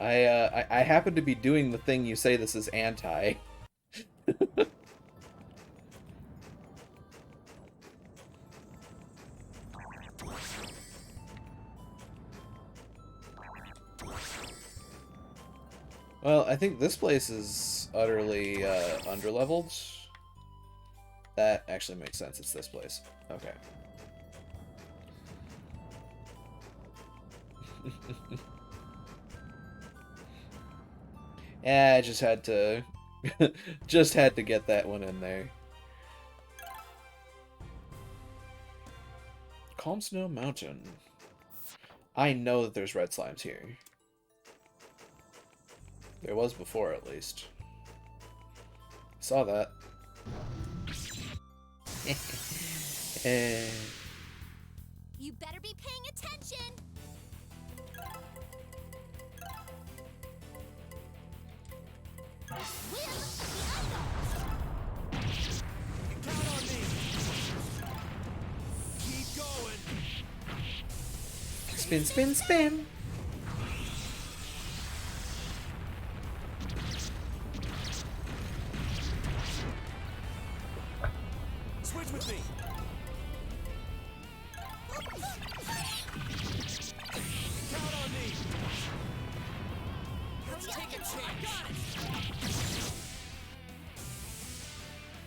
I happen to be doing the thing you say this is anti. Well, I think this place is utterly underleveled. That actually makes sense. It's this place. Okay. Yeah, I just had to just had to get that one in there. Calm Snow Mountain. I know that there's red slimes here. There was before, at least. Saw that. You better be paying attention. Count on me. Keep going. Spin, spin, spin. Switch with me. Count on me. Let's take a chance.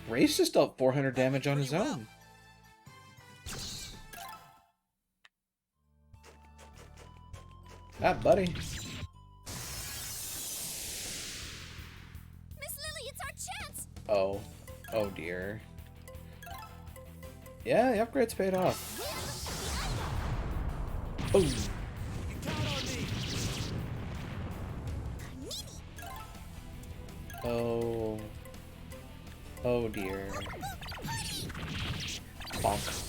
Ray's just dealt 400 damage on his own. Ah, buddy. Miss Lily, it's our chance. Oh. Oh, dear. Yeah, the upgrade's paid off. Oh. You count on me. Oh. Oh, dear. Bonk.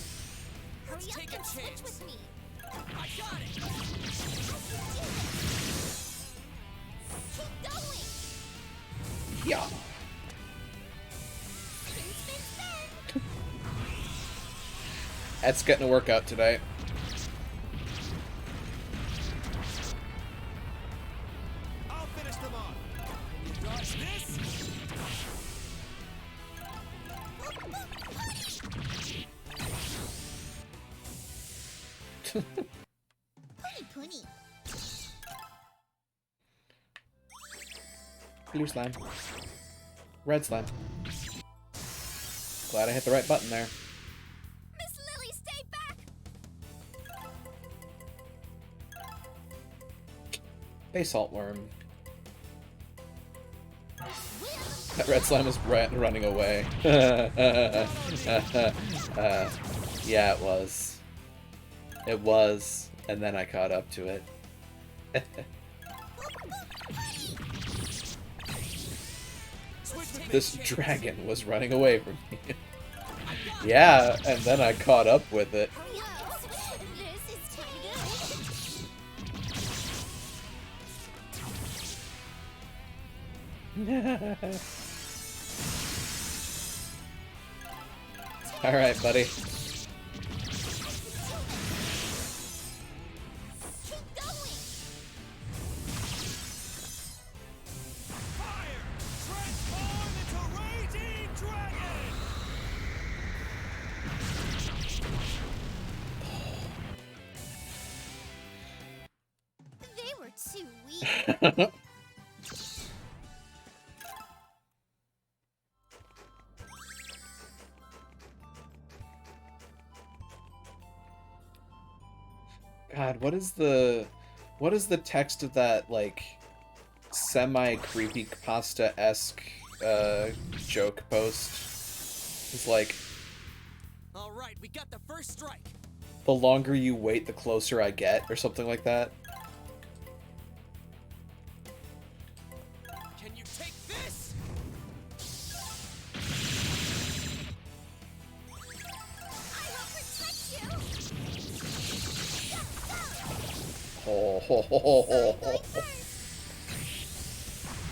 Hurry up take a and switch chance. with me. I got it. Keep going. Yeah. Spin, spin, spin. That's getting a workout today. I'll finish them off. Dodge this. Pony, pony. Blue slime. Red slime. Glad I hit the right button there. Miss Lily, stay back. Hey, Saltworm. That red slime was running away. Yeah, it was. It was, and then I caught up to it. This dragon was running away from me. Yeah, and then I caught up with it. This is kinda good. Alright, buddy. Keep going. Fire! Transform into raging dragon! They were too weak. God, what is the text of that, like, semi-creepy pasta-esque joke post? It's like, All right, we got the first strike. the longer you wait, the closer I get, or something like that. Can you take this? I will protect you. Ho, ho, ho, ho, ho, ho.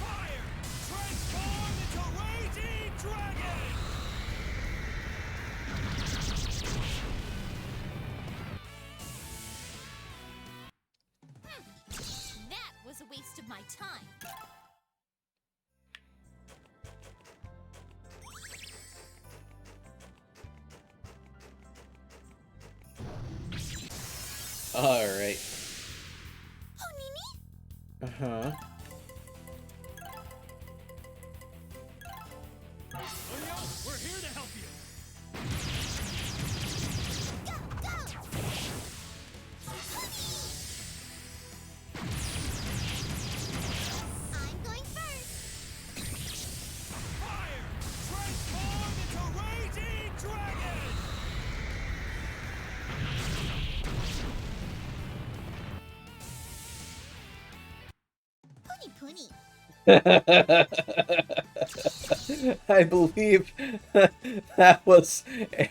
Fire! Transform into raging dragon! That was a waste of my time. Alright. Oh, Nini? Uh-huh. Leo, we're here to help you. Go, go. I'm going first. Fire! Transform into raging dragon! Puni. I believe that was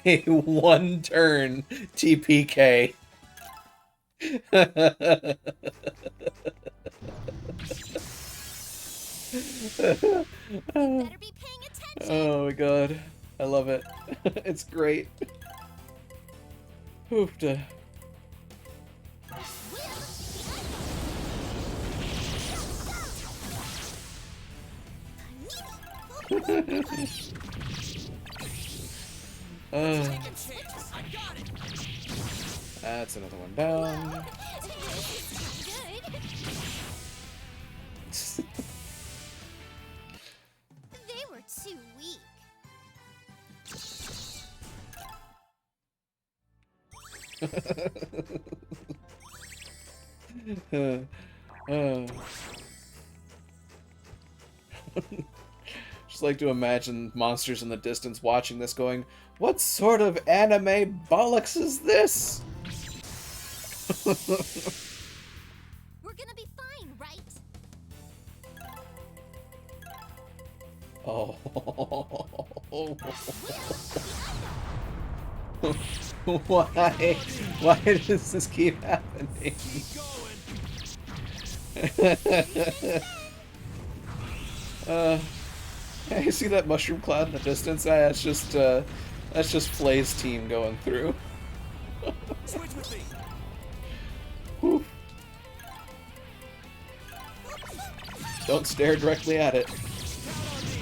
a one-turn TPK. Better be paying attention. Oh my god. I love it. It's great. Hoofda. Take a chance. I got it. That's another one down. Good. They were too weak. Just like to imagine monsters in the distance watching this going, what sort of anime bollocks is this? We're gonna be fine, right? Oh. Why does this keep happening? Keep going. Hey, see that mushroom cloud in the distance? That's just Flay's team going through. Switch with me. Whew. Don't stare directly at it. Count on me.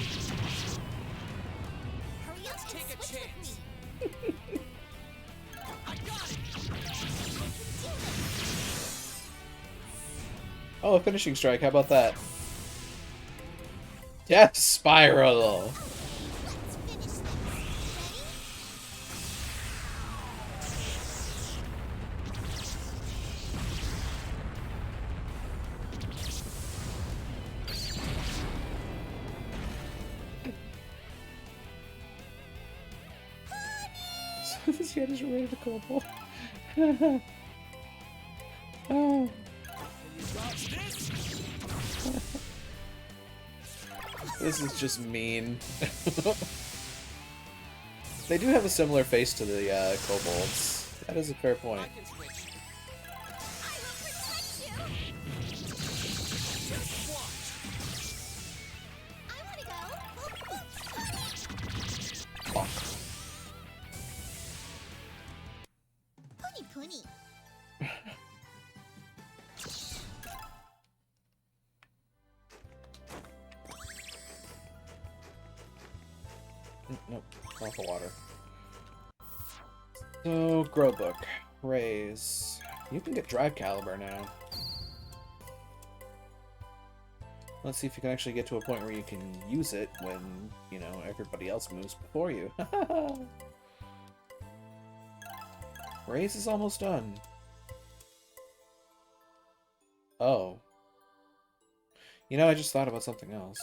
Hurry up and Take a switch chance. with me. I got it. Oh, a finishing strike. How about that? Death Spiral. Let's finish this. Ready? This head is related to Kobold. Oh. This is just mean. They do have a similar face to the kobolds. That is a fair point. I can switch. I will protect you. Just watch. I want to go. Bonk. Pony pony. Nope, off the water. So, Growbook. Raise. You can get Drive Caliber now. Let's see if you can actually get to a point where you can use it when, you know, everybody else moves before you. Raise is almost done. Oh. You know, I just thought about something else.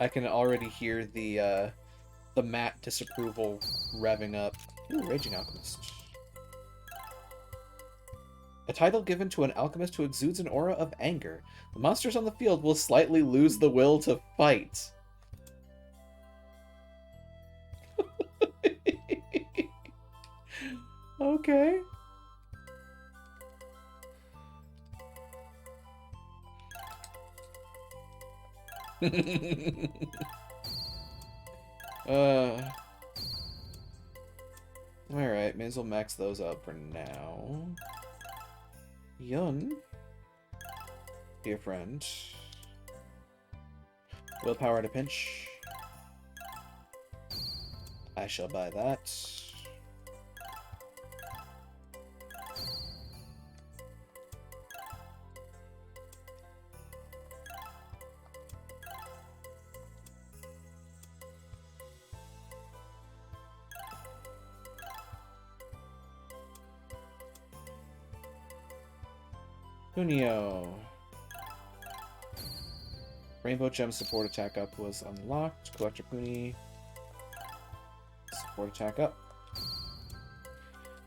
I can already hear the Matt disapproval revving up. Ooh, Raging Alchemist. A title given to an alchemist who exudes an aura of anger. The monsters on the field will slightly lose the will to fight. Okay. Alright, may as well max those out for now. Yun. Dear friend. Willpower at a pinch. I shall buy that. Punio. Rainbow Gem support attack up was unlocked. Collector Puni. Support attack up.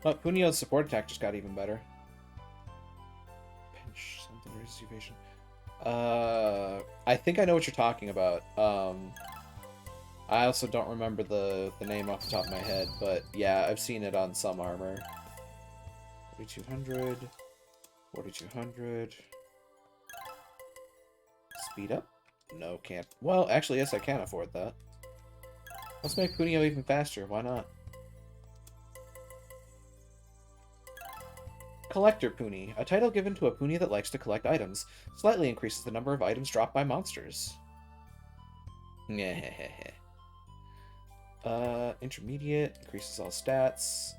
Oh, Punio's support attack just got even better. Pinch something, resist evasion. I think I know what you're talking about. I also don't remember the name off the top of my head, but yeah, I've seen it on some armor. 4200. 4200. Speed up? No, can't. Well, actually, yes, I can afford that. Let's make Punio even faster. Why not? Collector Puni. A title given to a Puni that likes to collect items. Slightly increases the number of items dropped by monsters. Intermediate. Increases all stats.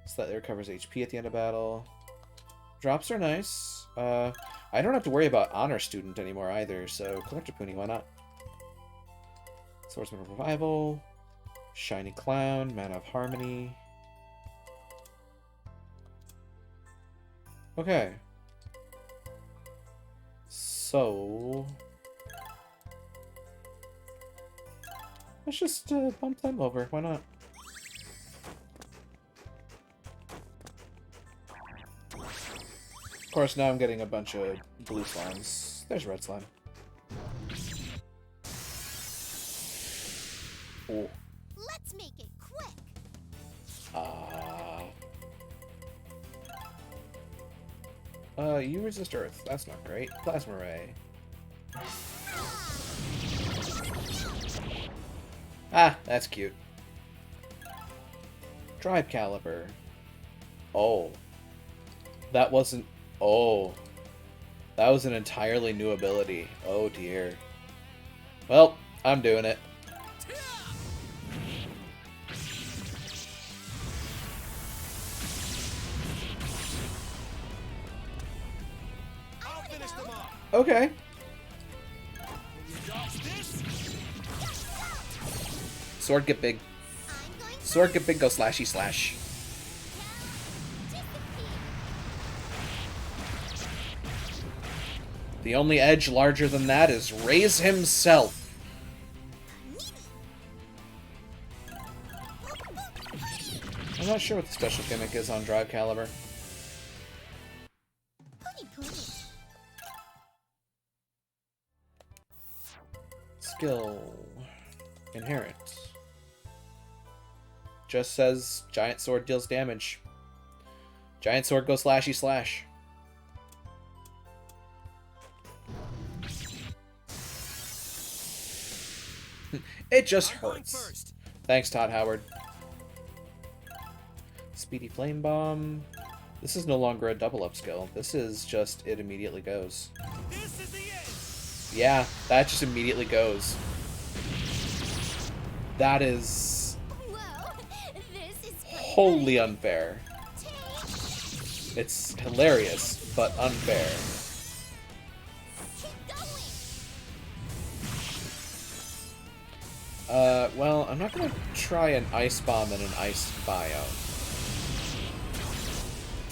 Slightly recovers HP at the end of battle. Drops are nice. I don't have to worry about Honor Student anymore either, so Collector Puni, why not? Swordsman of Revival. Shiny Clown. Mana of Harmony. Okay. So... let's just bump them over. Why not? Of course, now I'm getting a bunch of blue slimes. There's red slime. Oh. Let's make it quick. You resist Earth. That's not great. Plasma Ray. Ah, that's cute. Drive Caliber. Oh. That wasn't... oh. That was an entirely new ability. Oh dear. Well, I'm doing it. I'll finish them off. Okay. Can you dodge this? Sword get big. I'm going to Sword get big, go slashy slash. The only edge larger than that is Raise himself. not sure what the special gimmick is on Drive Caliber. Pony pony. Skill. Inherent. Just says Giant Sword deals damage. Giant Sword goes slashy slash. It just I'm going hurts. first. Thanks, Todd Howard. Speedy Flame Bomb. This is no longer a double up skill. This is just it immediately goes. This is the end. Yeah, that just immediately goes. That is Whoa, this is wholly unfair. Take. It's hilarious, but unfair. Keep going. Well, I'm not gonna try an Ice Bomb in an Ice Biome.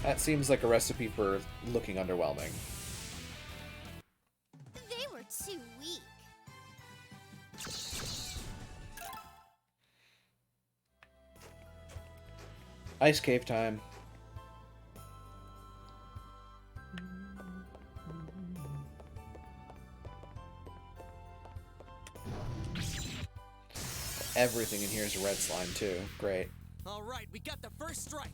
That seems like a recipe for looking underwhelming. They were too weak. Ice Cave time. Everything in here is a red slime too. Great. All right, we got the first strike.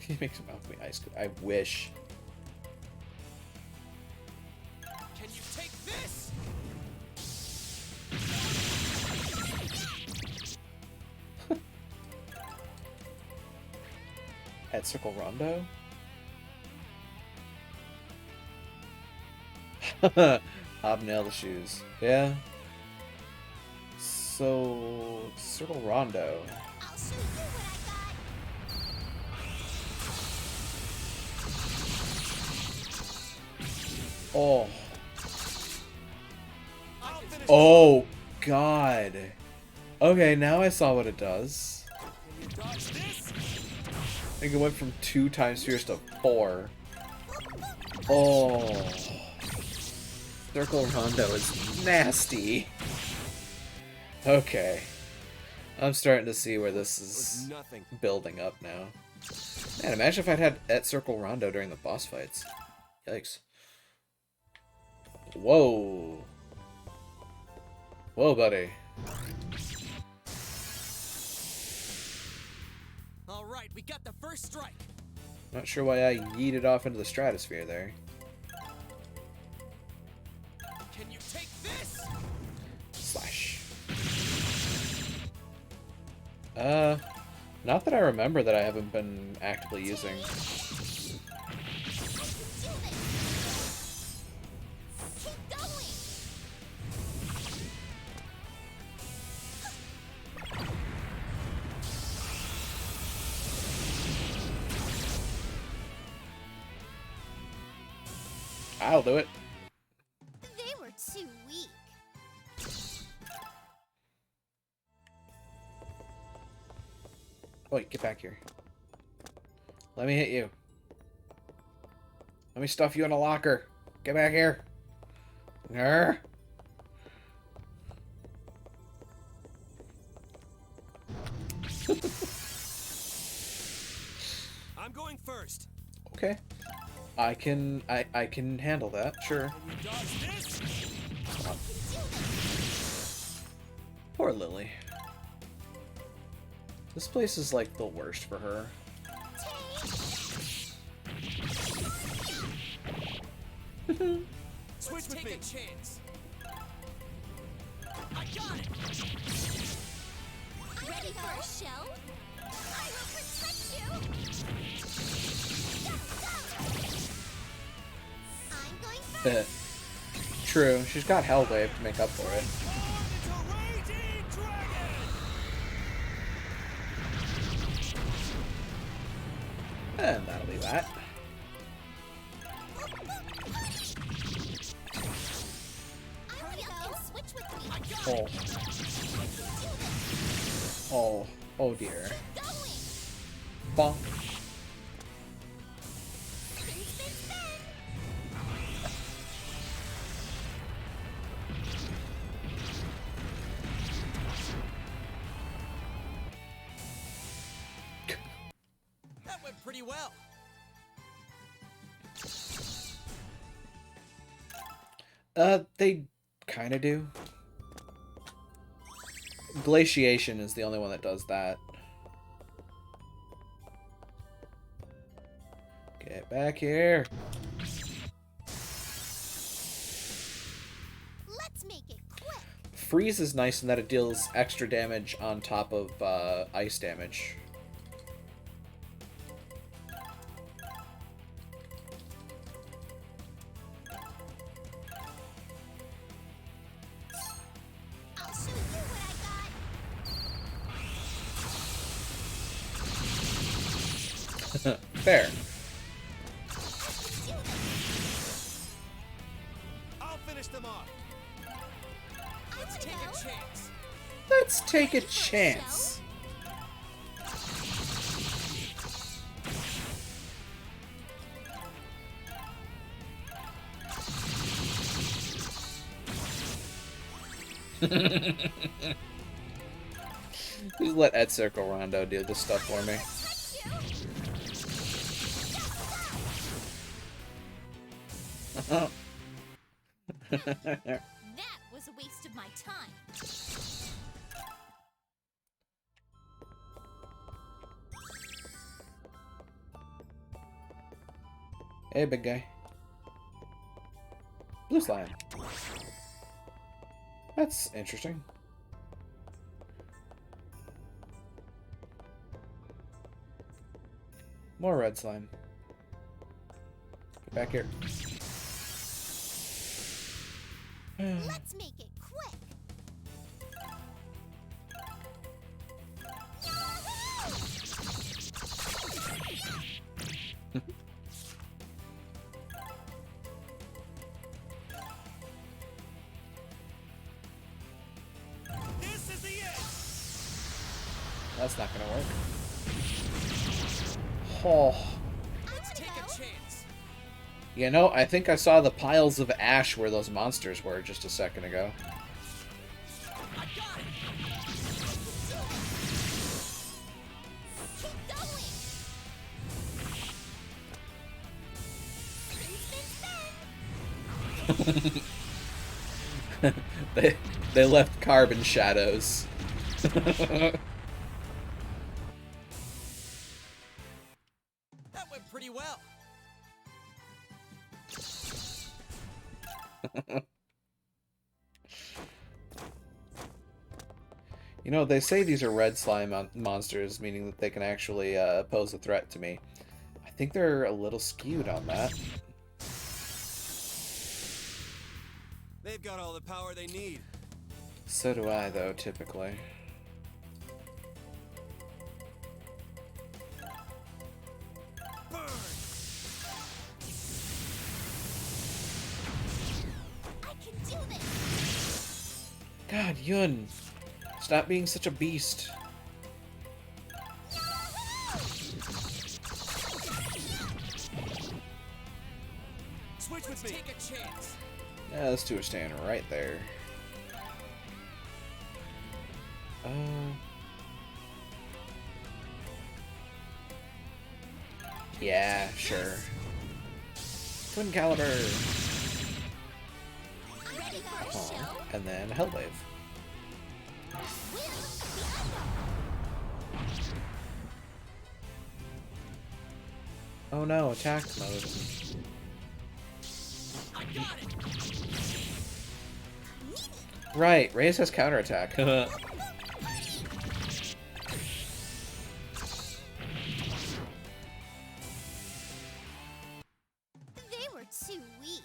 He makes him mouth me ice. I wish. Can you take this? At Circle Rondo? Hobnail shoes. Yeah. So, Circle Rondo. I'll show you what I got. Oh. I'll finish. Oh, God. Okay, now I saw what it does. Can you dodge this? I think it went from 2 time spheres to 4. Oh. Circle Rondo is nasty. Okay. I'm starting to see where this Was is nothing. building up now. Man, imagine if I'd had at Circle Rondo during the boss fights. Yikes. Whoa. Whoa, buddy. All right, we got the first strike. Not sure why I yeeted off into the stratosphere there. Can you take this? Slash. Not that I remember that I haven't been actively using. Keep going. I'll do it. They were too weak. Wait, get back here. Let me hit you. Let me stuff you in a locker. Get back here. Grr. I'm going first. Okay. I can handle that, sure. Can you dodge this? Poor Lily. This place is like the worst for her. Switch with me. Take a chance. I got it. Ready for a show? I will protect you. Go, go. I'm going first. True, she's got Hellwave to make up for it. Form into Raging Dragon. And that'll be that. Hurry up and switch with me. Oh. Oh. Oh dear. Going. Bonk. Spin, spin, spin. That went pretty well. They kind of do. Glaciation is the only one that does that. Get back here. Let's make it quick. Freeze is nice in that it deals extra damage on top of ice damage. I'll show you what I got. Fair. I'll finish them off. Let's take a chance. Let's take a chance. Just let Ed Circle Rondo do this stuff for me. That was a waste of my time. Hey, big guy. Blue slime. That's interesting. More red slime. Get back here. Let's make it quick. This is the end. That's not gonna work. Oh. Let's take a chance. You know, I think I saw the piles of ash where those monsters were just a second ago. I got it. Keep going. Spin, spin. they left carbon shadows. That went pretty well. You know, they say these are red slime monsters, meaning that they can actually pose a threat to me. I think they're a little skewed on that. They've got all the power they need. So do I, though, typically. Burn. I can do this. God, Yun! Stop being such a beast. Switch with me. Take a chance. Yeah, those two are staying right there. Yeah, sure. Twin Caliber! Ready for a show? And then Hellwave. Will Oh no, attack mode. I got it. Right, Reyes has counterattack. They were too weak.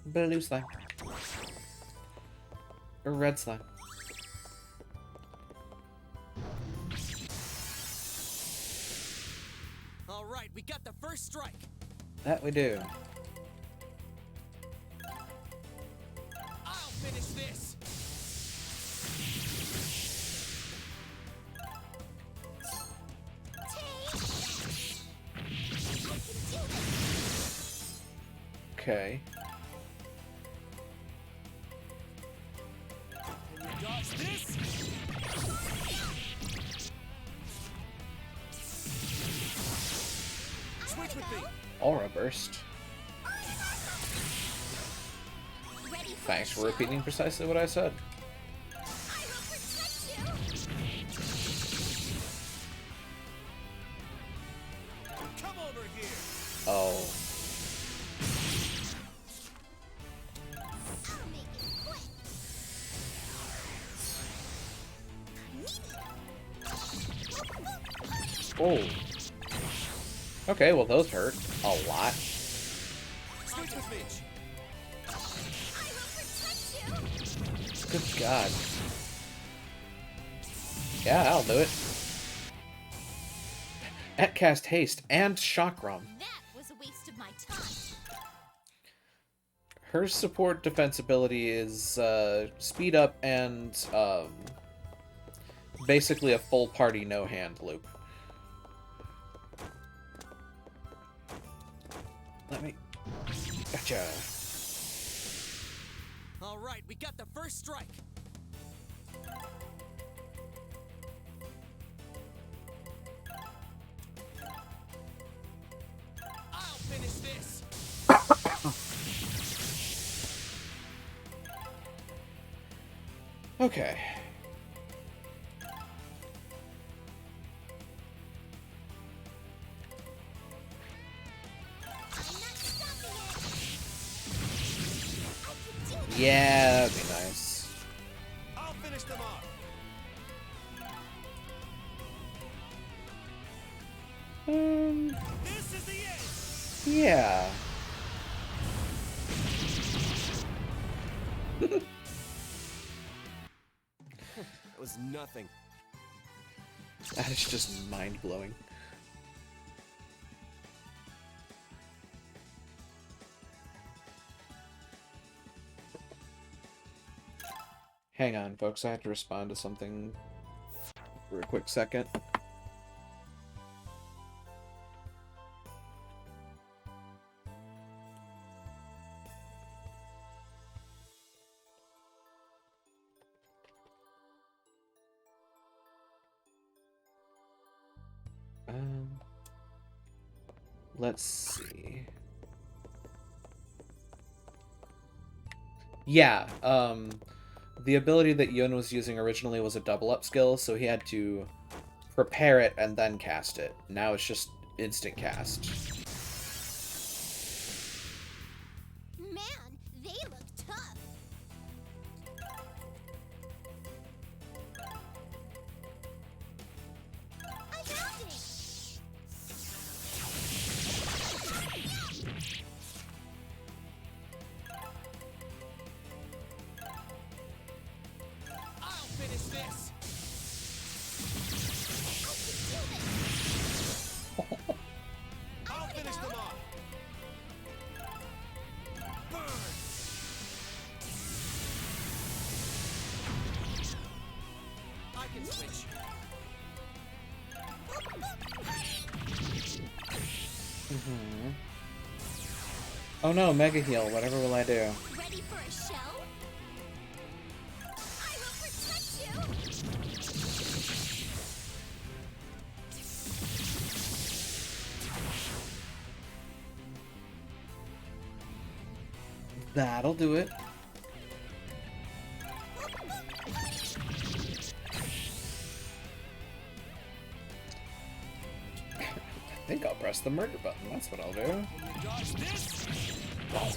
Blue slime. Or red slime. All right, we got the first strike. That we do. I'll finish this. Take. I can Okay. Can you dodge this? Switch with me. Aura Burst. Ready for Thanks a for show? repeating precisely what I said. I will protect you. Come over here. Oh. I'll make it quick. Oh. Okay, well those hurt a lot. Switch with me. I will protect you. Good God. Yeah, I'll do it. At cast haste and chakram. That was a waste of my time. Her support defense ability is speed up and basically a full party no hand loop. Let me. Gotcha. All right, we got the first strike. I'll finish this. Okay. I'm not stopping it. I can do this. Yeah, that'd be nice. I'll finish them off. This is the end. Yeah. It was nothing. That is just mind-blowing. Hang on, folks. I have to respond to something for a quick second. Let's see. Yeah, the ability that Yun was using originally was a double up skill, so he had to prepare it and then cast it. Now it's just instant cast. Man, they look tough. I found it. I'll finish this. I'll finish them off. Burn. I can switch. Oh no, Mega Heal. Whatever will I do? Ready for a show? I will protect you. That'll do it. I think I'll press the murder button. That's what I'll do. Can you dodge this? Just watch.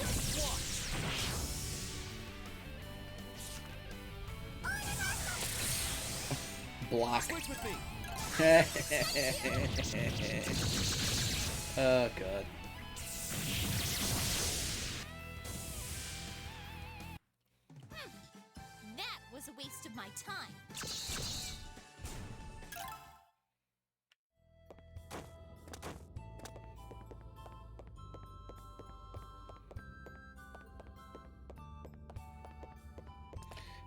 Block. Switch with me. Oh god. That was a waste of my time.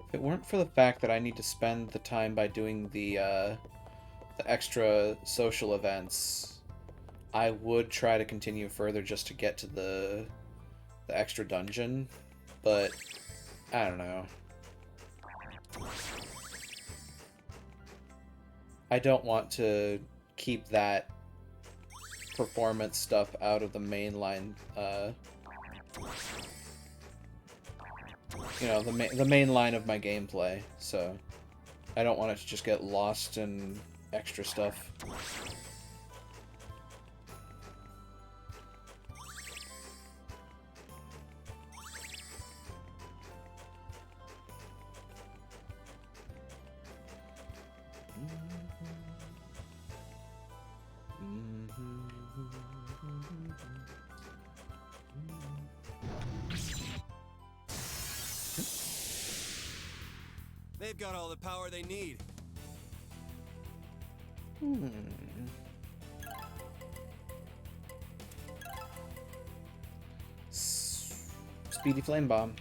If it weren't for the fact that I need to spend the time by doing the extra social events, I would try to continue further just to get to the extra dungeon, but I don't know. I don't want to keep that performance stuff out of the mainline, you know, the main line of my gameplay, so I don't want it to just get lost in extra stuff. They've got all the power they need. Speedy flame bomb.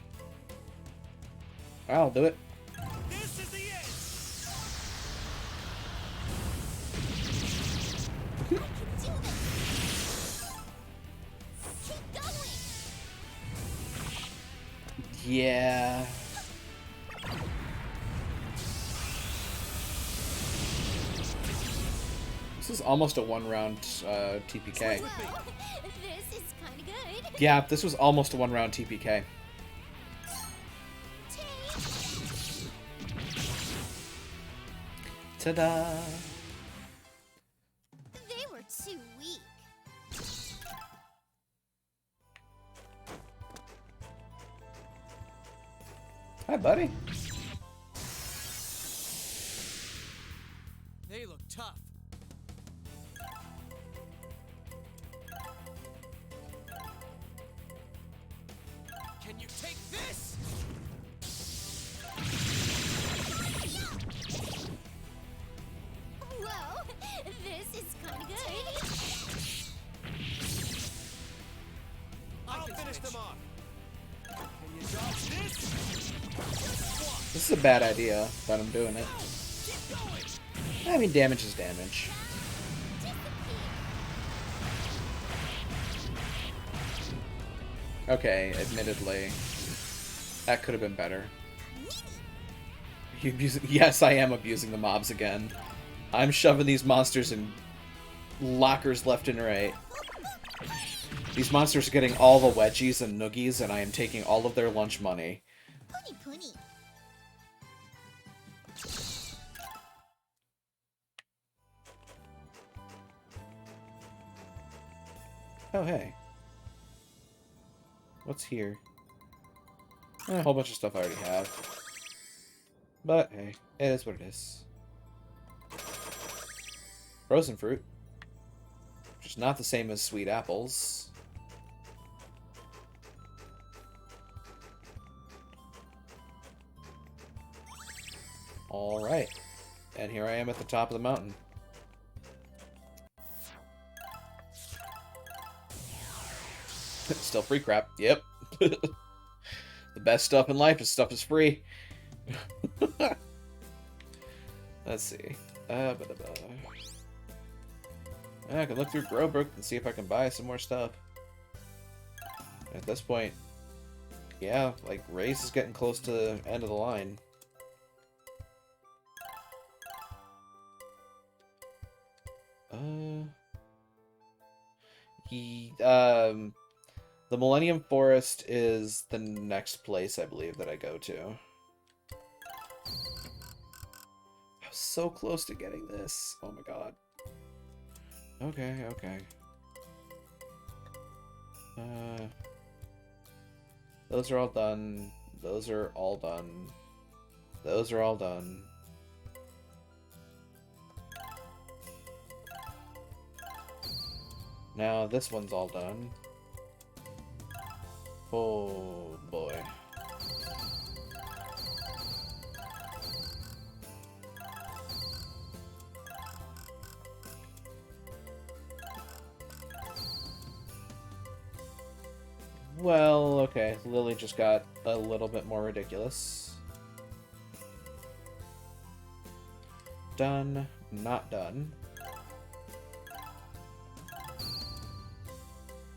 I'll do it. This is the end. I can do this! Keep going! Yeah. This is almost a one-round TPK. Whoa, this is kinda good. Yeah, this was almost a one-round TPK. Ta-da! They were too weak. Hi, buddy. They look tough. Can you take this? Whoa, this is kinda good. I'll finish them off. Can you dodge this? This is a bad idea, but I'm doing it. Keep going. I mean, damage is damage. Okay, admittedly, that could have been better. You abusing? Yes, I am abusing the mobs again. I'm shoving these monsters in lockers left and right. These monsters are getting all the wedgies and noogies, and I am taking all of their lunch money. Puni puni. Oh, hey. What's here? A whole bunch of stuff I already have. But, hey, it is what it is. Frozen fruit. Which is not the same as sweet apples. Alright. And here I am at the top of the mountain. Still free crap. Yep. The best stuff in life is stuff is free. Let's see. I can look through Growbrook and see if I can buy some more stuff. At this point, yeah, like, Race is getting close to the end of the line. The Millennium Forest is the next place, I believe, that I go to. I was so close to getting this. Oh my god. Okay, okay. Those are all done. Those are all done. Those are all done. Now this one's all done. Oh boy. Well, okay. Lily just got a little bit more ridiculous. Done. Not done.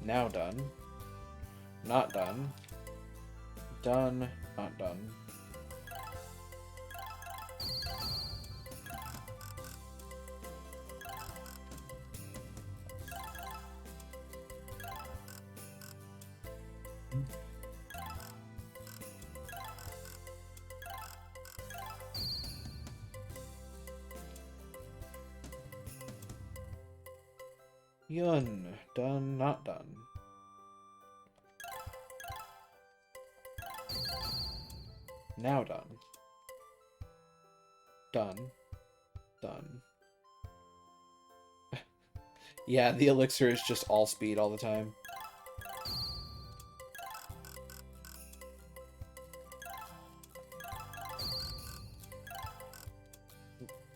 Now done. not done. Done, not done. Yun, done, not done. Now done. Done. Done. Yeah, the elixir is just all speed all the time.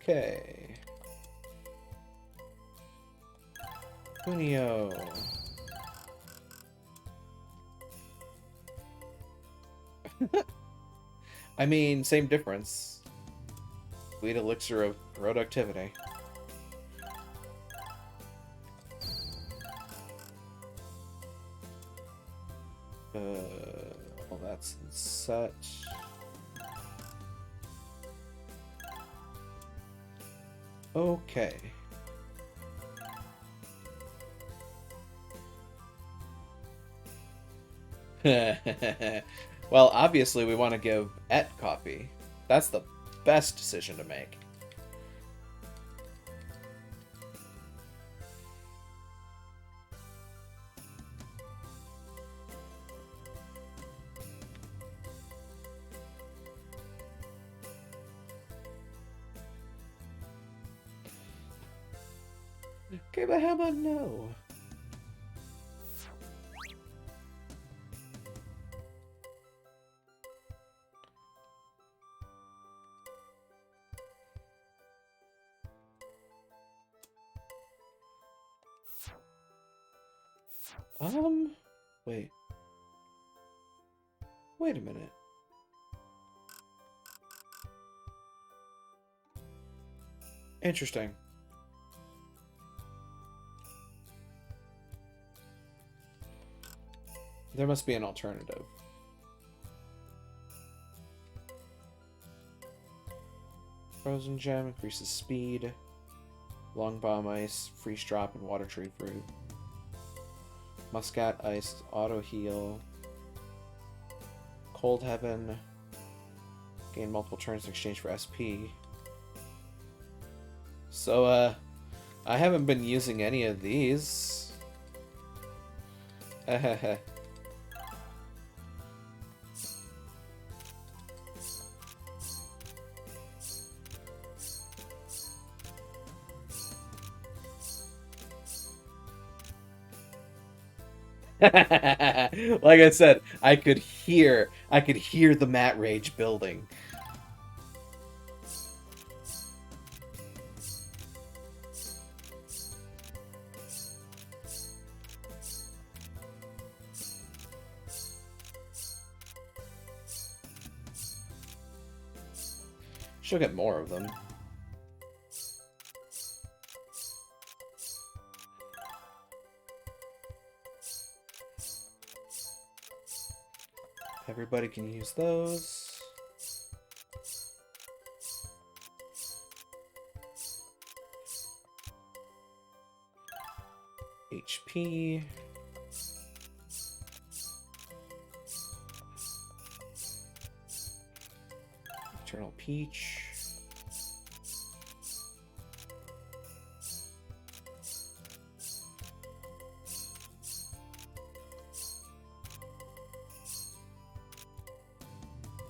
Okay. Kunio. I mean, same difference. Lead elixir of productivity. Well, that's such. Okay. Well, obviously we want to give Et copy. That's the best decision to make. Okay, but how about no? Wait. Wait a minute. Interesting. There must be an alternative. Frozen Gem increases speed. Long Bomb Ice, Freeze Drop, and Water Tree Fruit. Muscat Ice, Auto Heal. Cold Heaven. Gain multiple turns in exchange for SP. So, I haven't been using any of these. Like I said, I could hear the Mat Rage building. She'll get more of them. Everybody can use those. HP. Eternal Peach.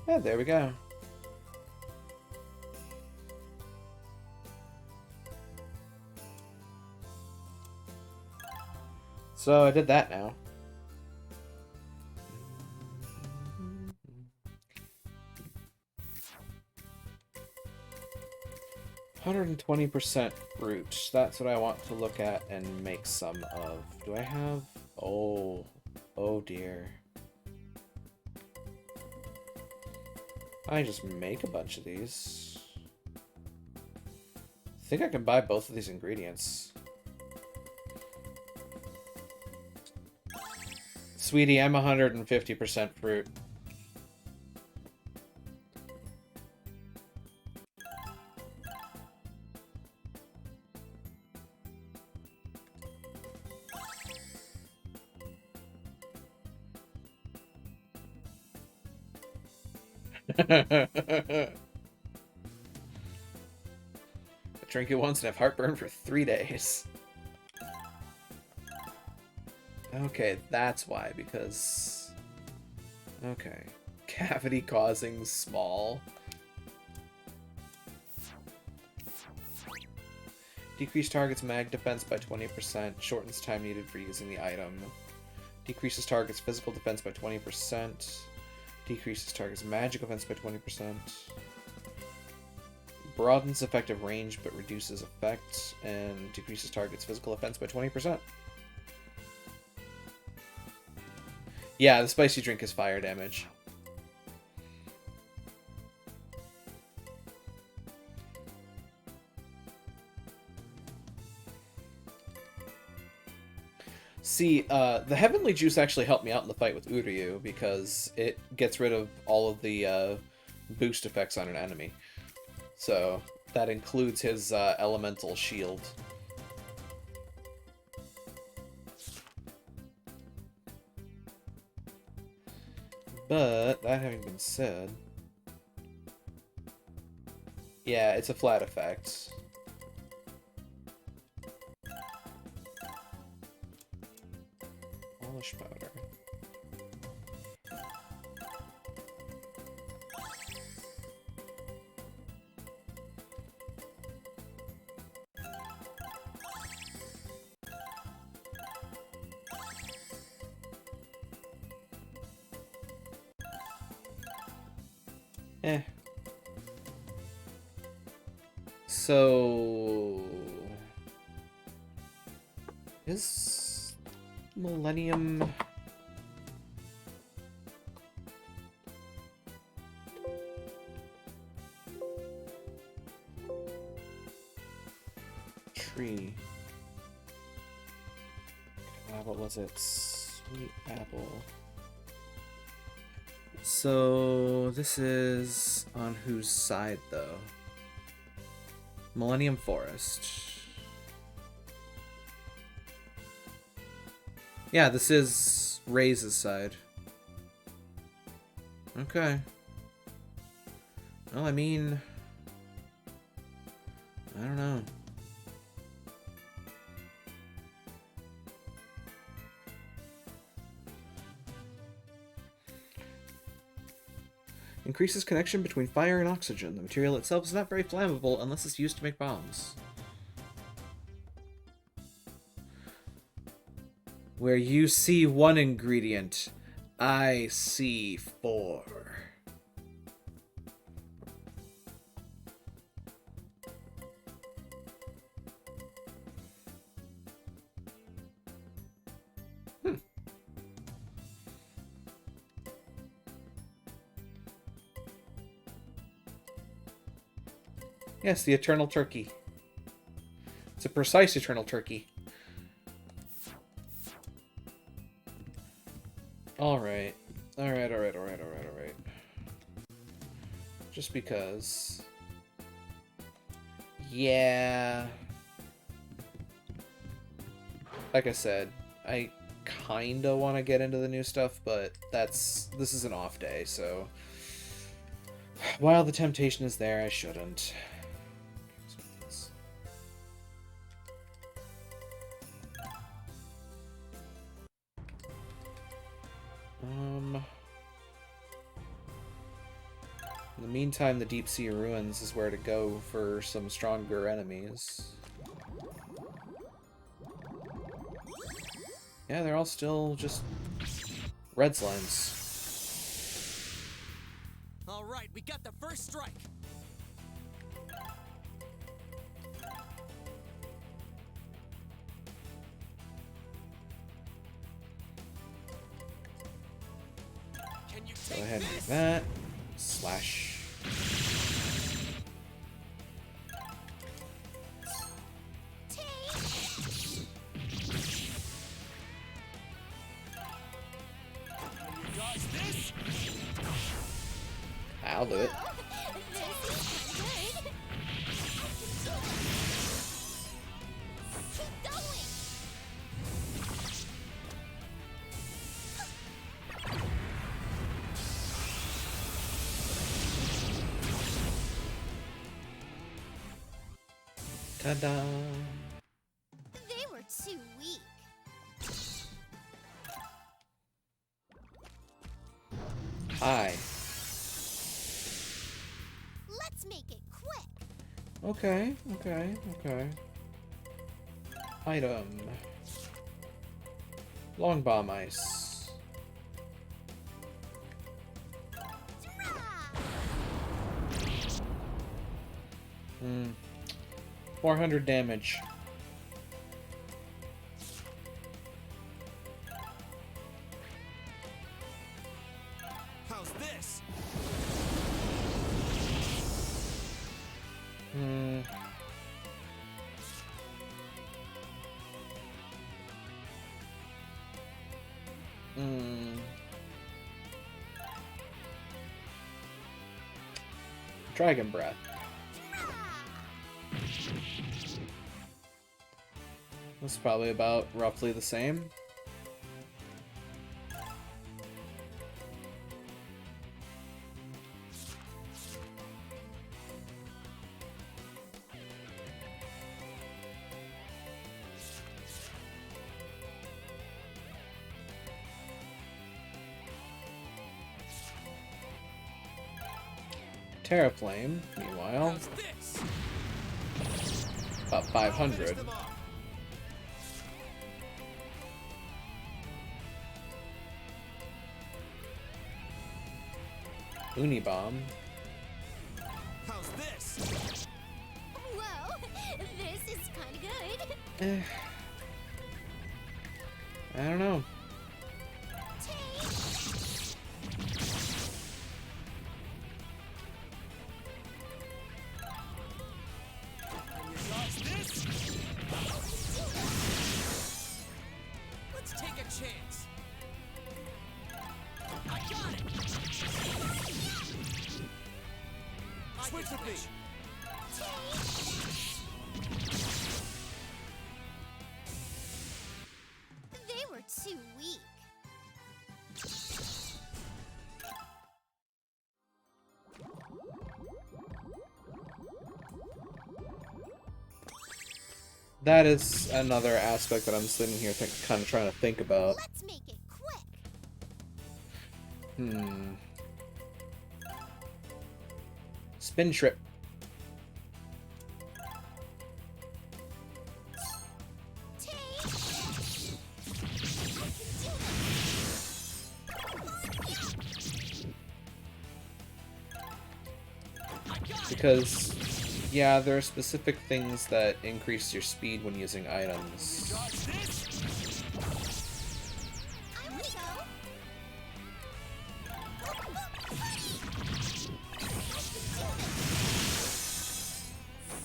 Yeah, there we go. So I did that now. 120% fruit. That's what I want to look at and make some of. Do I have? Oh dear. I just make a bunch of these. I think I can buy both of these ingredients. Sweetie, I'm 150% fruit. Drink it once and have heartburn for 3 days. Okay, that's why, because... Okay. Cavity causing small. Decrease target's mag defense by 20%. Shortens time needed for using the item. Decreases target's physical defense by 20%. Decreases target's magic offense by 20%. Broadens effective range but reduces effect. And decreases target's physical offense by 20%. Yeah, the spicy drink is fire damage. See, the Heavenly Juice actually helped me out in the fight with Uryu, because it gets rid of all of the boost effects on an enemy. So, that includes his elemental shield. But, that having been said... Yeah, it's a flat effect. Polish powder. So... Is Millennium... Tree... what was it? Sweet apple... So, this is on whose side, though? Millennium Forest. Yeah, this is Ray's side. Okay. Well, I mean... I don't know. Increases connection between fire and oxygen. The material itself is not very flammable unless it's used to make bombs. Where you see one ingredient, I see 4. Yes, the Eternal Turkey. It's a precise Eternal Turkey. Alright. Alright. Just because... Yeah... Like I said, I kinda want to get into the new stuff, but this is an off day, so... While the temptation is there, I shouldn't. In the meantime, the Deep Sea Ruins is where to go for some stronger enemies. Yeah, they're all still just red slimes. All right, we got the first strike. Can you Go take ahead and do this? that. Slash. I'll do it. Whoa, this is kinda good. Keep going. Ta-da! They were too weak. Hi. Let's make it quick. Okay, okay, okay. Item. Long bomb ice. Hurrah! 400 damage. How's this? Dragon breath. That's probably about roughly the same. Terraflame, meanwhile, How's this? about 500. Finish them off. Unibomb. How's this? Whoa, this is kinda good. Eh. I don't know. Take. Can you dodge this? Let's take a chance. I got it. Switch with me. They were too weak. That is another aspect that I'm sitting here kind of trying to think about. Let's make it quick. Spin trip. Take. Because, yeah, there are specific things that increase your speed when using items. Dodge this. I wanna go.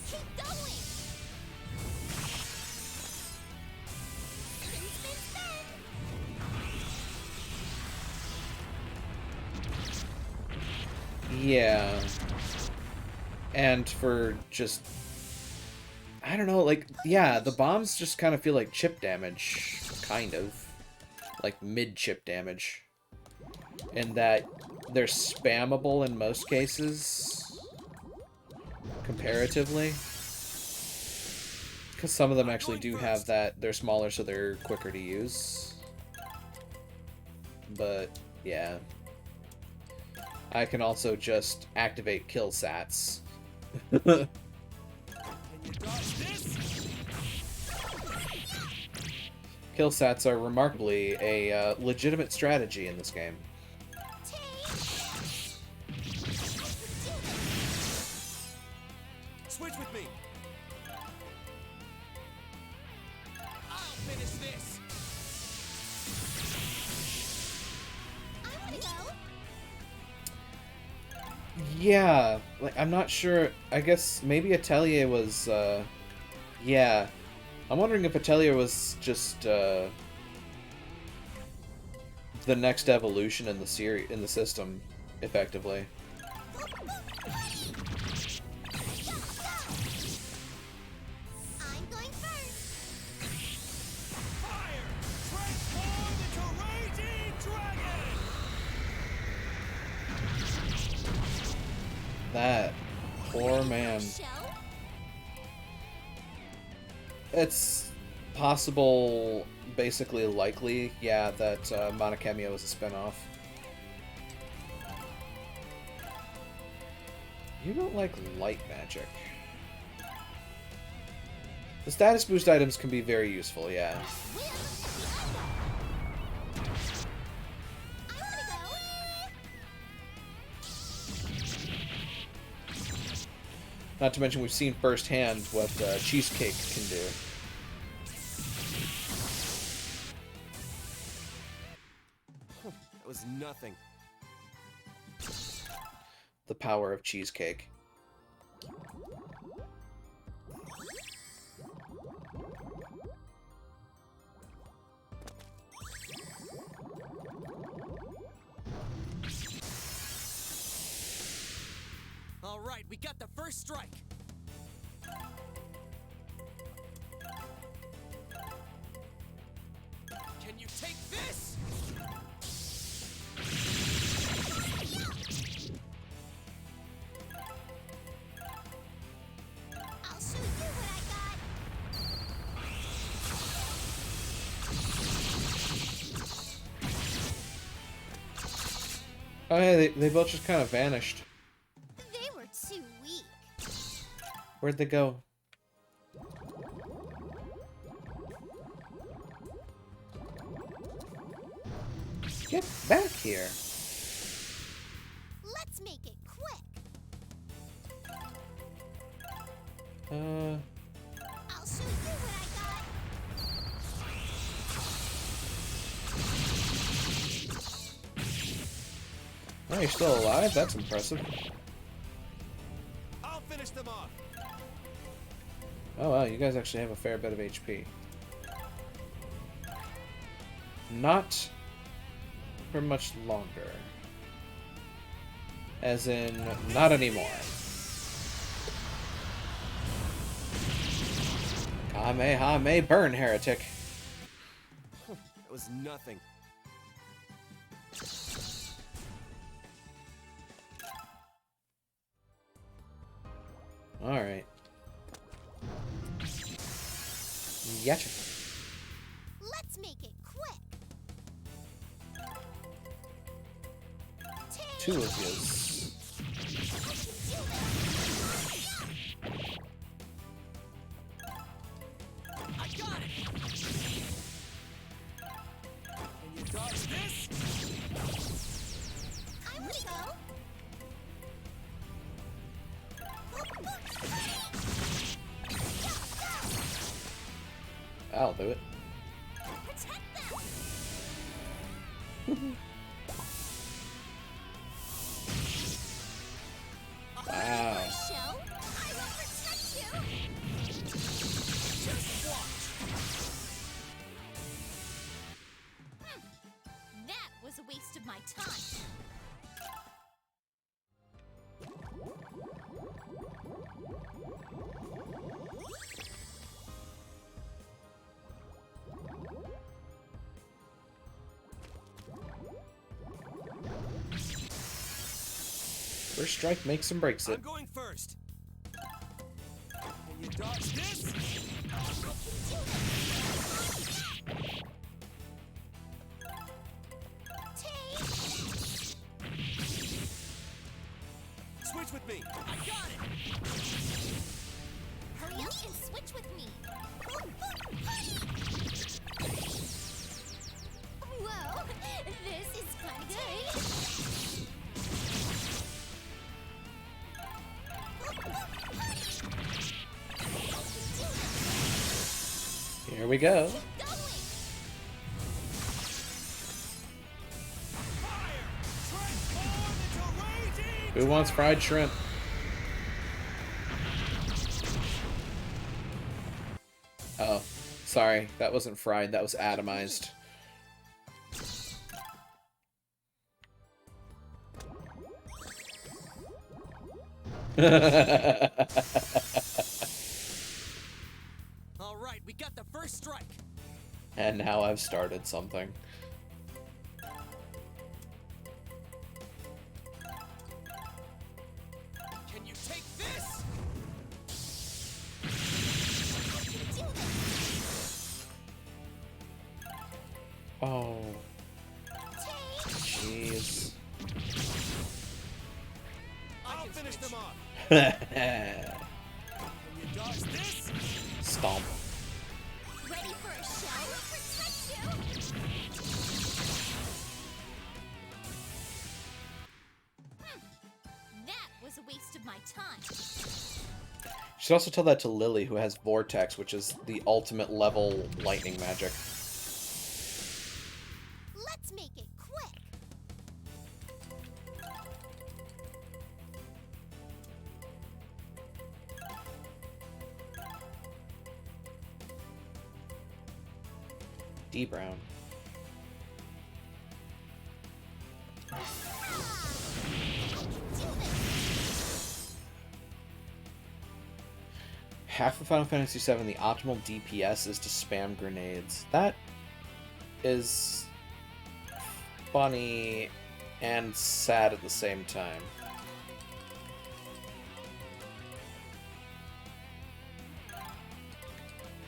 Keep going. Spin, spin, spin. Yeah. And for just... I don't know, like, yeah, the bombs just kind of feel like chip damage. Kind of. Like mid-chip damage. In that they're spammable in most cases. Comparatively. Because some of them actually do have that. They're smaller, so they're quicker to use. But, yeah. I can also just activate kill sats. Can you dodge this? Kill sats are remarkably a legitimate strategy in this game. Switch with me. I'll finish this. I wanna go. Yeah, like, I'm not sure. I guess maybe Atelier was, yeah. I'm wondering if Atelier was just, the next evolution in the system, effectively. I'm going first. Fire! Transform into Raging Dragon! That poor man. Show? It's possible, basically likely, yeah, that Monokemio is a spinoff. You don't like light magic. The status boost items can be very useful, yeah. Win at the end. I wanna go. Not to mention we've seen firsthand what Cheesecake can do. That was nothing. The power of Cheesecake. All right, we got the first strike. Can you take this? I'll show you what I got. Oh yeah, they both just kind of vanished. They were too weak. Where'd they go? Get back here. Let's make it quick. Uh, I'll show you what I got. oh, you're still alive? That's impressive. I'll finish them off. Oh wow, you guys actually have a fair bit of HP. Not for much longer. As in, not anymore. Kamehame burn, heretic. That was nothing. Alright. Gotcha. Let's make it quick. Two of yous. I got it. Can you dodge this? I wanna go. I'll do it. Protect them. Wow. Show. I will protect you. Just watch. That was a waste of my time. First strike makes and breaks it. I'm going first. Can you dodge this? Switch with me. I got it. Hurry up and switch with me. Whoa, this is kind of good. Here we go. Going. Fire! Transform into raging. Who wants fried shrimp? Oh, sorry. That wasn't fried. That was atomized. All right, we got the first strike. And now I've started something. Can you take this? Oh. Jeez. I'll finish them off. Stomp. Can you dodge this? Ready for a show? Protect you! That was a waste of my time. You should also tell that to Lily, who has Vortex, which is the ultimate level lightning magic. Let's make it quick. D Brown. Half of Final Fantasy VII, the optimal DPS is to spam grenades. That is funny and sad at the same time.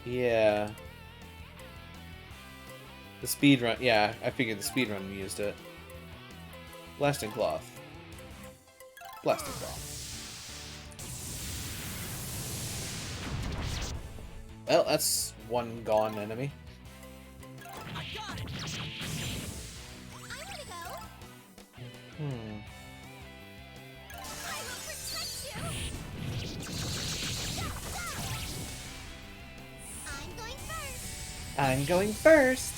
Yeah. The speedrun, yeah, I figured the speedrun used it. Blasting Cloth. Blasting Cloth. Well, that's one gone enemy. I got it. I wanna go. I will protect you. I'm going first. I'm going first.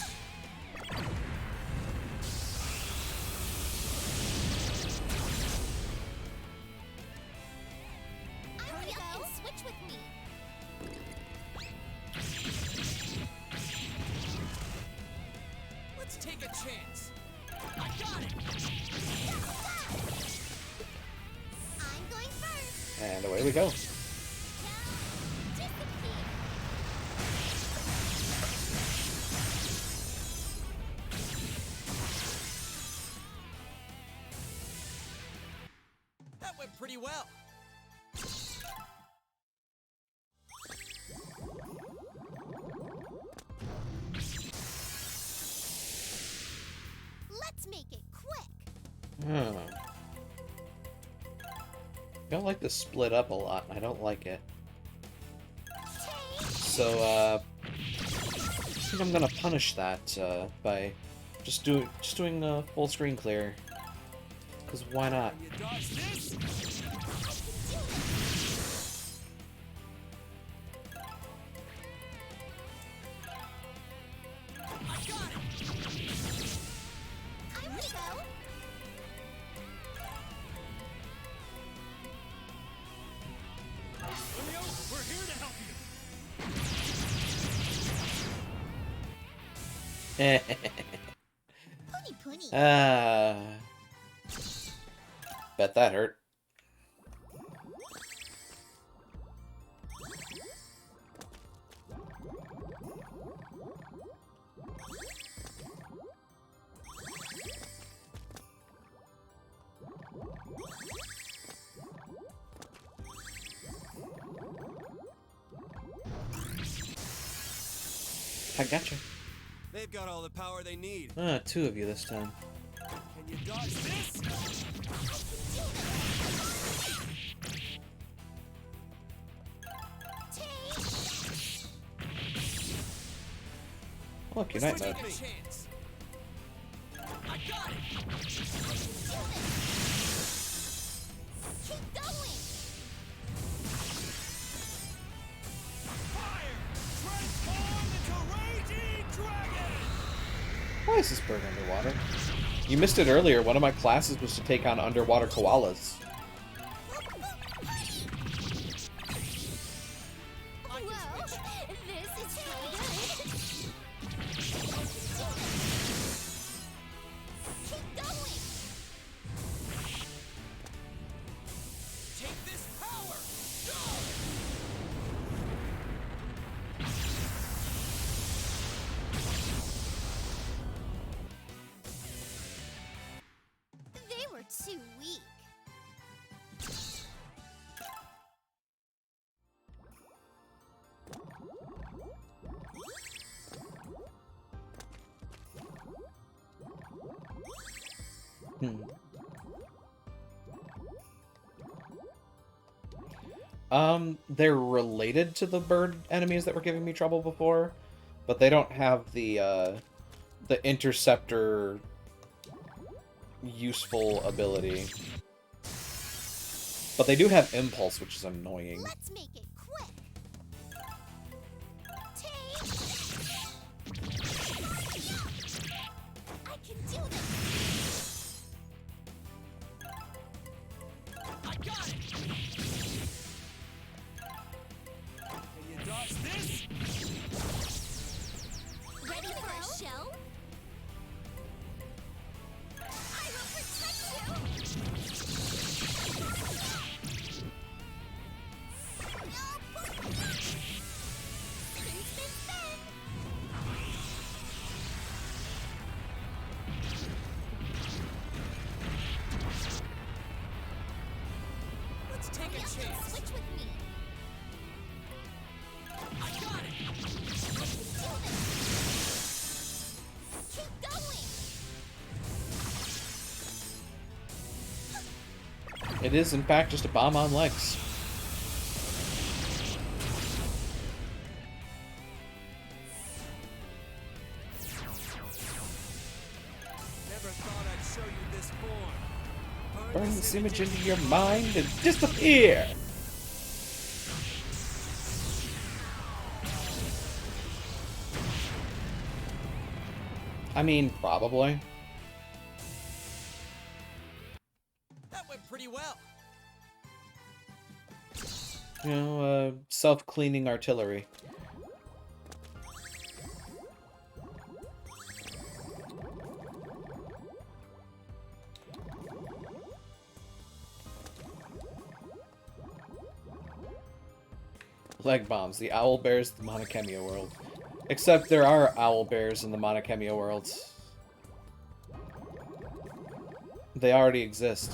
Hurry up and switch with me. Let's take a chance. I got it. I'm going first. And away we go. Now, disappear. That went pretty well. Let's make it quick. Huh. I don't like this split up a lot. I don't like it. So, I think I'm gonna punish that by just doing a full screen clear. Cause why not? Can you dodge this? I got it. I wanna go. Leo, we're here to help you. Pony. Bet that hurt. I gotcha. They've got all the power they need. Two of you this time. Can you dodge this? Look, Let's Unite take mode. a chance. I got it. Keep going. Fire! Transform into raging dragon! Why is this bird underwater? You missed it earlier. One of my classes was to take on underwater koalas. Whoa, this is pretty good. Keep going. Take this power! too weak. They're related to the bird enemies that were giving me trouble before, but they don't have the interceptor useful ability. But they do have impulse, which is annoying. Let's make it quick. Take. I can do this. I got it! Can you dodge this? Ready for a show? I will protect you. Spin, spin, spin. Let's take a You can chance. switch with me. I got it! I can do this. Keep going. It is, in fact, just a bomb on legs. Never thought I'd show you this form. Burn this image into your mind and disappear! I mean, probably. That went pretty well. You know, self-cleaning artillery. Leg bombs, the owl bears, the Monokemia world. Except there are owl bears in the Monokemia world. They already exist.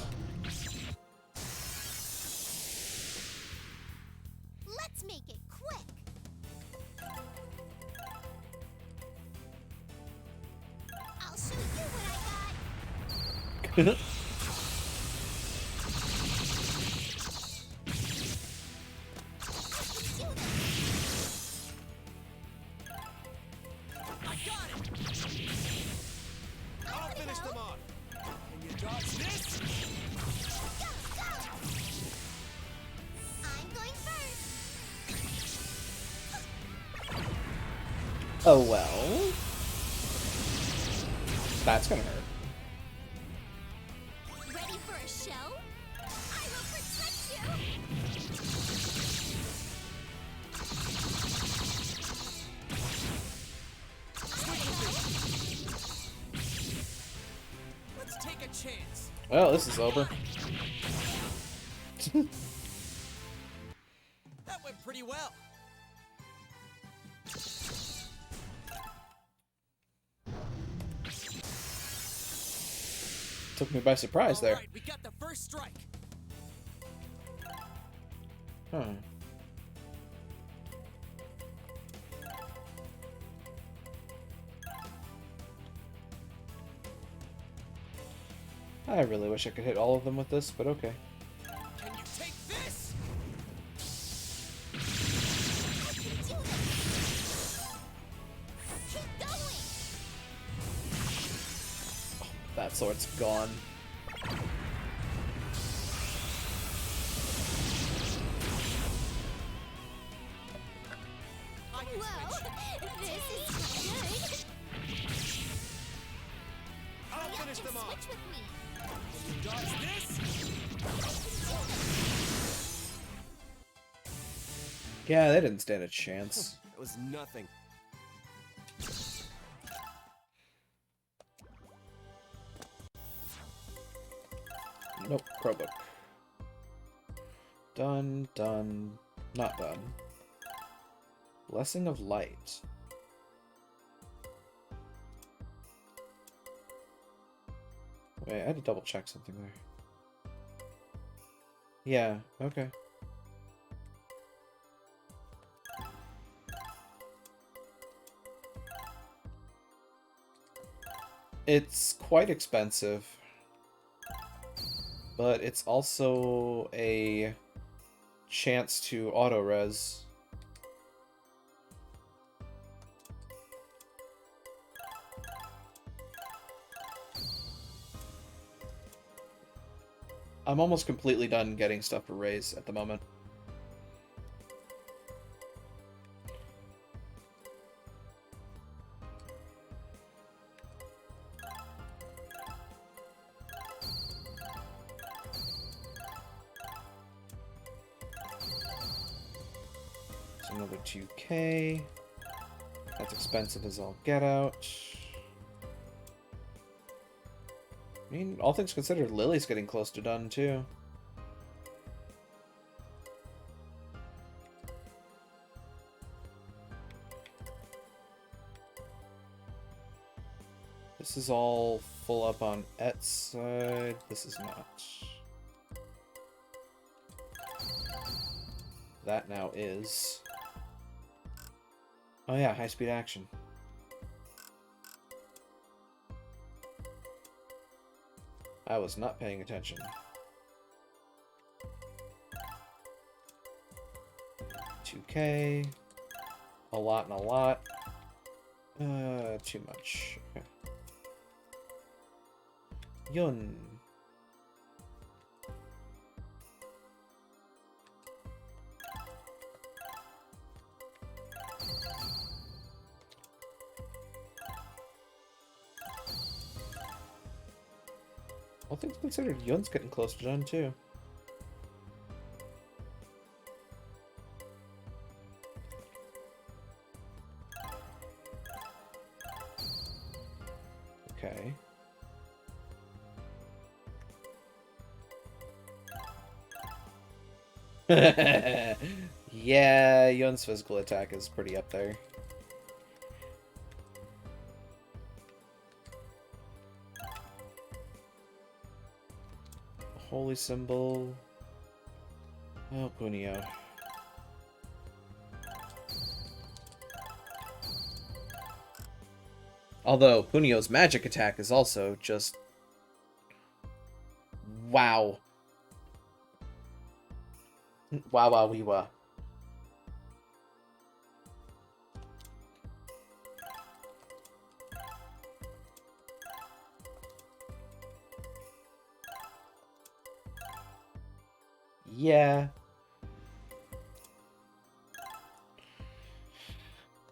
Let's make it quick. I'll show you what I got. I can do this. I got it! I'll finish them off. Can you dodge this? Go, go. I'm going first. Oh well. That's gonna hurt. Ready for a show? I will protect you. Let's take a chance. Well, this is over. That went pretty well. Took me by surprise there. Alright, we got the first strike. Huh. I really wish I could hit all of them with this, but okay. Can you take this? I can do this. Keep going. That sword's gone. I can Whoa, switch. this is good. I'll You finish can them off. switch with me. Can you dodge this? I can do this. Yeah, they didn't stand a chance. That was nothing. Nope, Crowbook. Done, done, not done. Blessing of Light. Wait, I had to double check something there. Yeah, okay. It's quite expensive, but it's also a chance to auto-res. I'm almost completely done getting stuff for raise at the moment. So another 2K. That's expensive as all get out. I mean, all things considered, Lily's getting close to done, too. This is all full up on Et's side. This is not. That now is. Oh yeah, high-speed action. I was not paying attention. 2K. A lot and a lot. Too much. Okay. Yun. All things considered, Yun's getting close to done too. Okay. Yeah, Yun's physical attack is pretty up there. Holy symbol. Oh, Punio. Although Punio's magic attack is also just wow. Wow, wow, wee, wah. Yeah.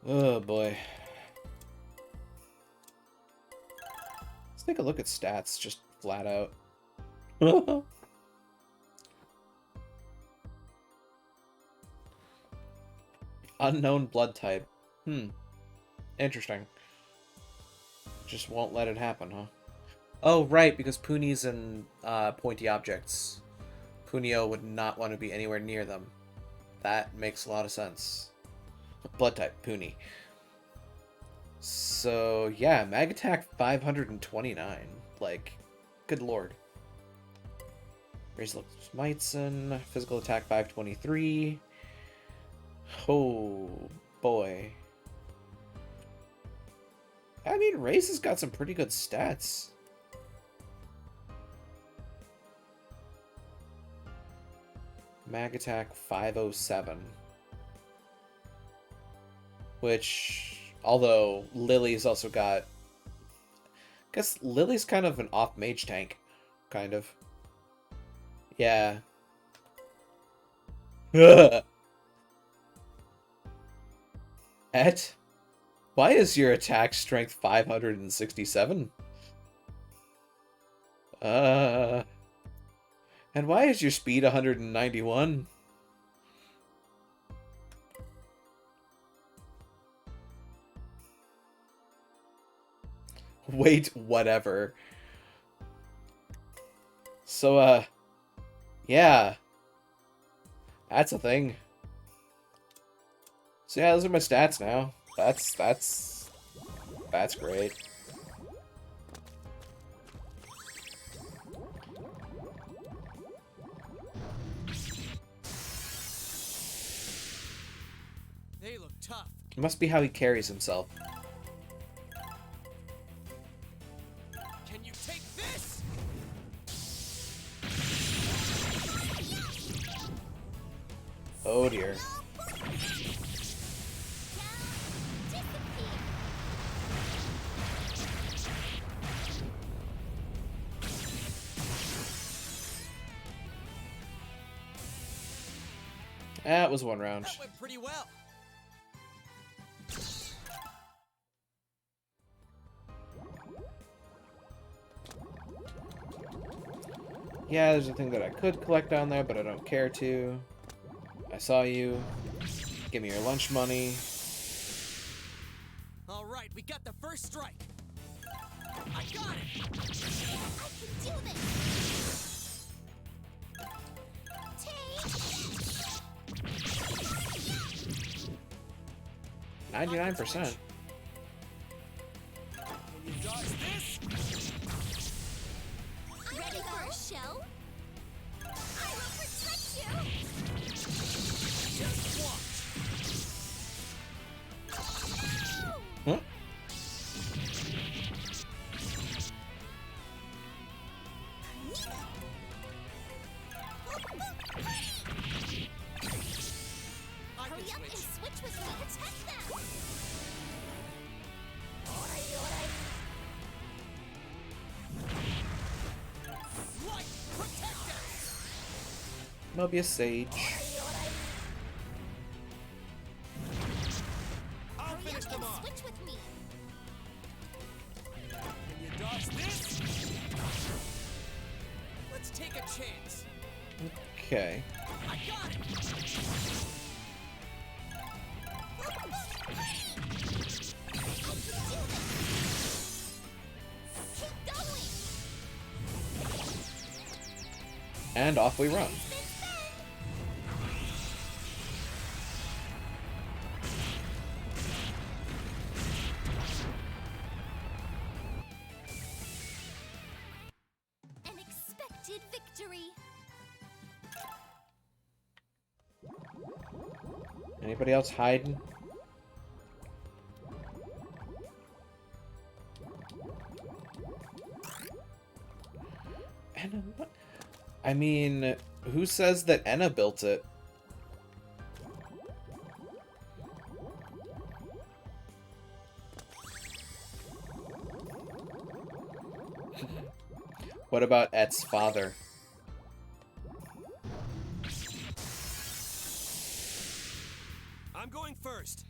Oh boy. Let's take a look at stats, just flat out. Unknown blood type. Interesting. Just won't let it happen, huh? Oh, right, because Puni's in pointy objects. Punio would not want to be anywhere near them. That makes a lot of sense. Blood type, Puni. So, yeah, Mag Attack 529. Like, good lord. Razor Smiteson, Physical Attack 523. Oh, boy. I mean, Raze has got some pretty good stats. Mag Attack 507. Which, although Lily's also got... I guess Lily's kind of an off mage tank. Kind of. Yeah. Et? Why is your attack strength 567? And why is your speed 191? Wait, whatever. So, yeah. That's a thing. So yeah, those are my stats now. That's great. tough. It must be how he carries himself. Can you take this? Oh dear. That was one round. That went pretty well. Yeah, there's a thing that I could collect down there, but I don't care to. I saw you. Give me your lunch money. All right, we got the first strike. I got it. I can do this. Take. 99%. Can you dodge this? Ready for a shell? I will protect you. Just watch. Huh? I Hurry can up and switch. switch with me. Attack them. Light, protect us. Mobius Sage. I'll Hurry finish up them and off. switch with me. Can you dodge this? Let's take a chance. Okay. I got it. Keep going. And off we run. An expected victory. Anybody else hiding? Enna, what? I mean, who says that Enna built it? What about Et's father? I'm going first.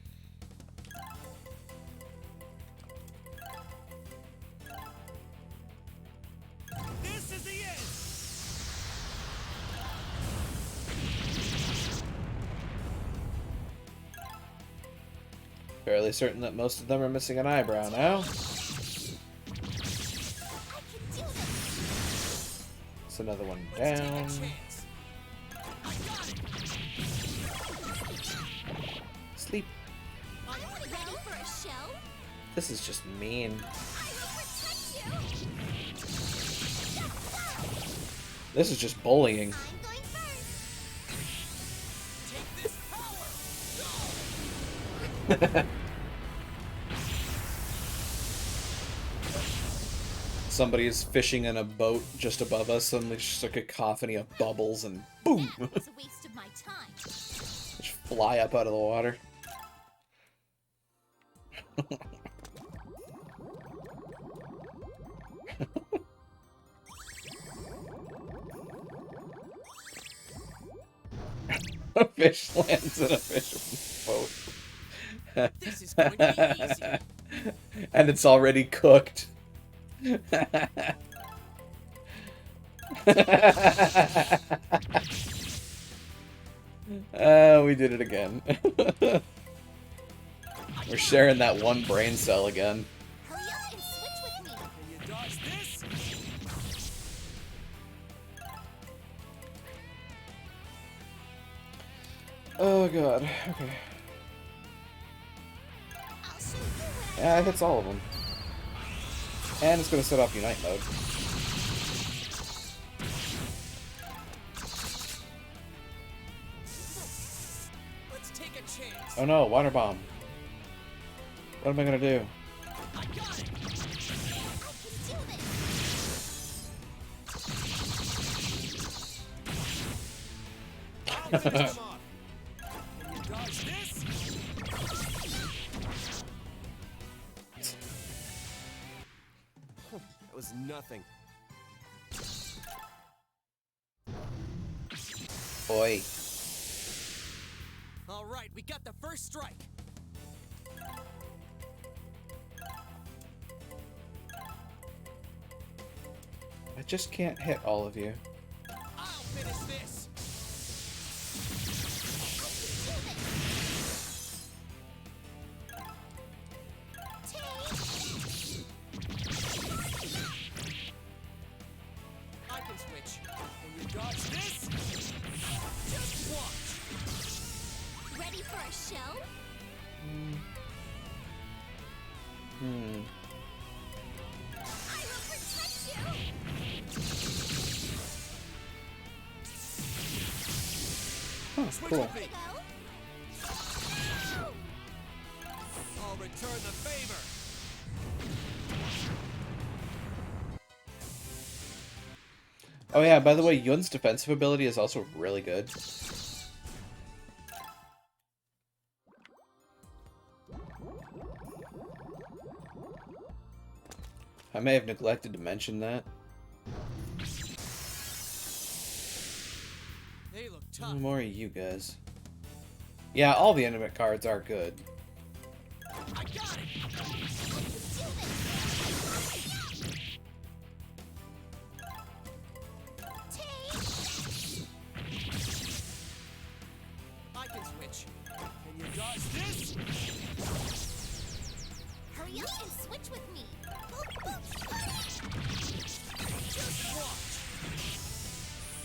This is the end. Fairly certain that most of them are missing an eyebrow now. I can do this. That's another one Let's down. take a chance. I got it. Sleep. Are you ready for a shell? This is just mean. I will protect you. This is just bullying. I'm going first. Take this power. Go. Somebody is fishing in a boat just above us, and there's just a cacophony of bubbles, and boom! That was a waste of my time. Just fly up out of the water. A fish lands in a fisherman's boat. This is going to be easy. And it's already cooked. We did it again. We're sharing that one brain cell again. Hurry up and switch with me. Can you dodge this? Oh god. Okay. I'll show you what Yeah, it hits all of them. And it's gonna set off Unite mode. Let's take a chance. Oh no, water bomb. What am I gonna do? I got it. I can do this. I'll finish them off. Can you dodge this? That was nothing. Boy. All right, we got the first strike. I just can't hit all of you. I'll finish this. I can switch. Can you dodge this? Just watch. Ready for a show? Hmm. I will protect you. Huh, Switch cool. with me. Go. I'll return the favor. Oh yeah, by the way, Yun's defensive ability is also really good. I may have neglected to mention that. They look No tough. more of you guys. Yeah, all the intimate cards are good. I got it. I can switch. Can you dodge this? Hurry up and switch with me. Just watch.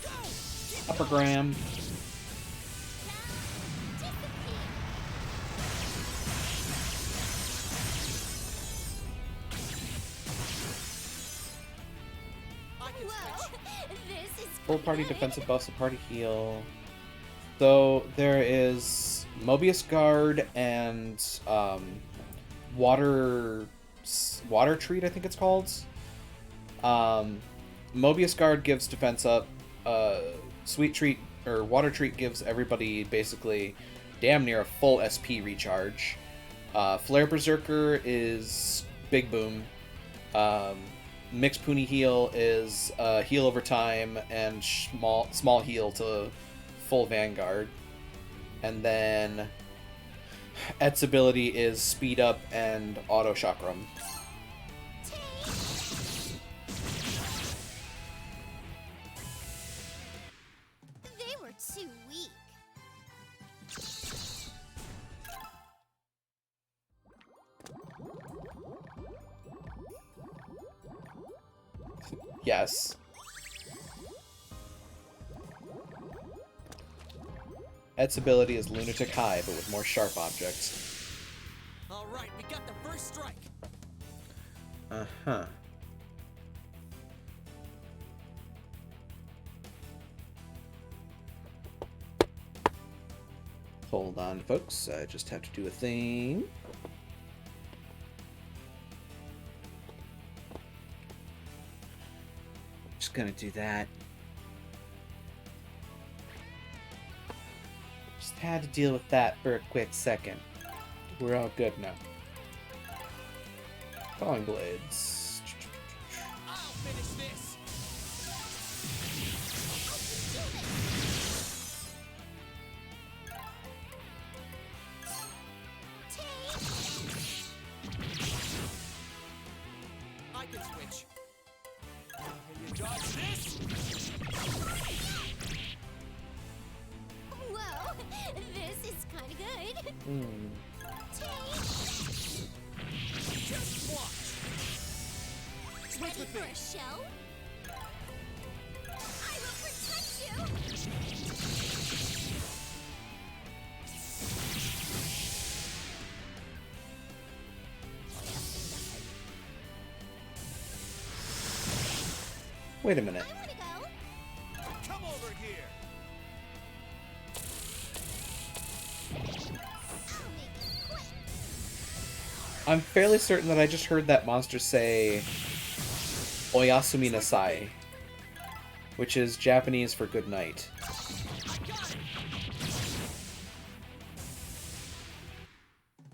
Go. Upper Graham. I can Whoa, switch. this is Full party defensive buffs, a party heal. So there is Mobius Guard and water treat, I think it's called. Mobius Guard gives defense up. Sweet treat or water treat gives everybody basically damn near a full SP recharge. Flare Berserker is big boom. Mixed Puni heal is heal over time and small heal to full Vanguard. And then Et's ability is speed up and auto chakram. They were too weak. Yes. Et's ability is Lunatic High, but with more sharp objects. All right, we got the first strike. Uh-huh. Hold on, folks. I just have to do a thing. Just gonna do that. Just had to deal with that for a quick second. We're all good now. Falling Blades. I'll finish this. I can switch. Can you dodge this? Whoa, this is kind of good. Hmm. Just watch. Switch Ready with for me. a show? I will protect you. Wait a minute. I want to go. Come over here. I'm fairly certain that I just heard that monster say Oyasumi Nasai, which is Japanese for good night.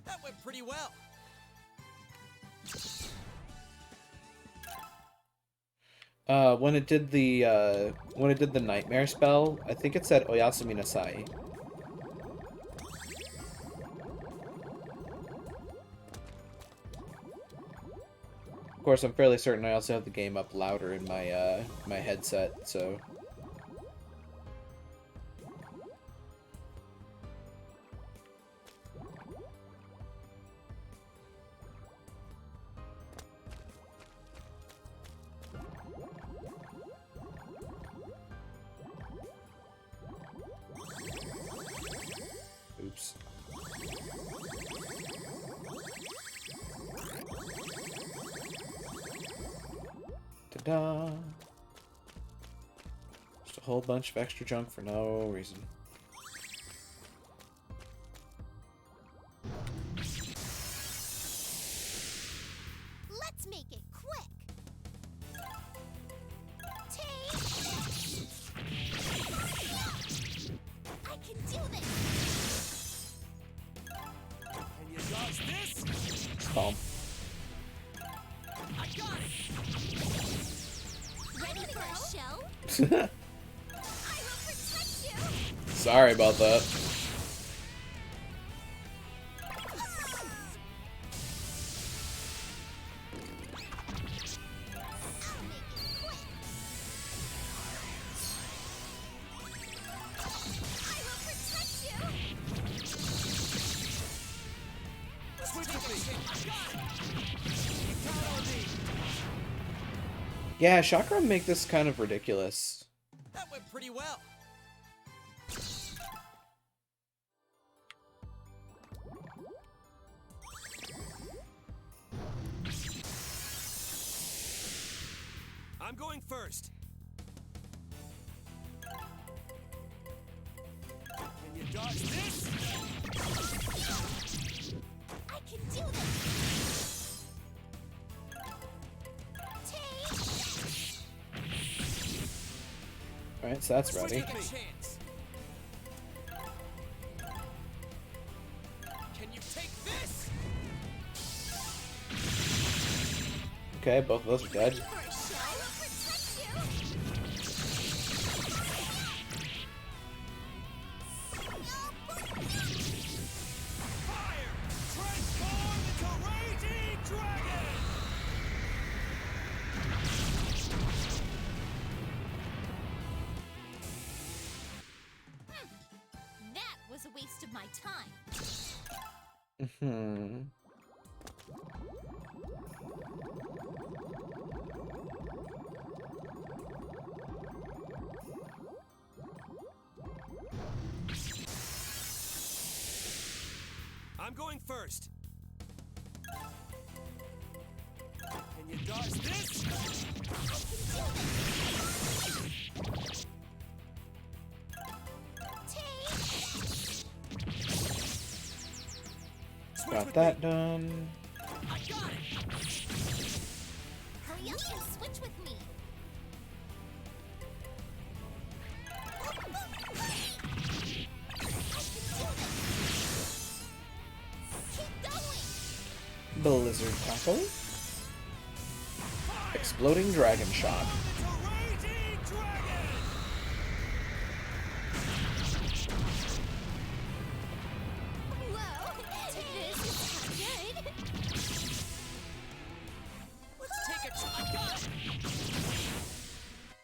That went pretty well. When it did the nightmare spell, I think it said Oyasumi Nasai. Of course, I'm fairly certain I also have the game up louder in my my headset, so. Oops. Ta-da! Just a whole bunch of extra junk for no reason. Let's make it quick. Take. I can do this. Can you dodge this? It's calm. I got it. Ready for a show? I will protect you. Sorry about that. I'll make it quick. I will protect you. Switch with me. I got it. Count on me. Yeah, Chakra make this kind of ridiculous. That went pretty well. I'm going first. Can you dodge this? I can do this. Take. Alright, so that's Switch ready. with me. Chance. Can you take this? Okay, both of those are dead. For a show? I will protect you. Fire! Transform into Raging Dragon! That was a waste of my time. Hmm. I'm going first. Can you dodge this? Take. Switch Got with that me. done. I got it. Hurry up and switch with me. Keep going. Blizzard Tackle. Exploding Dragon Shot. Into Raging Dragon! Whoa, this is good. Let's take a I got it.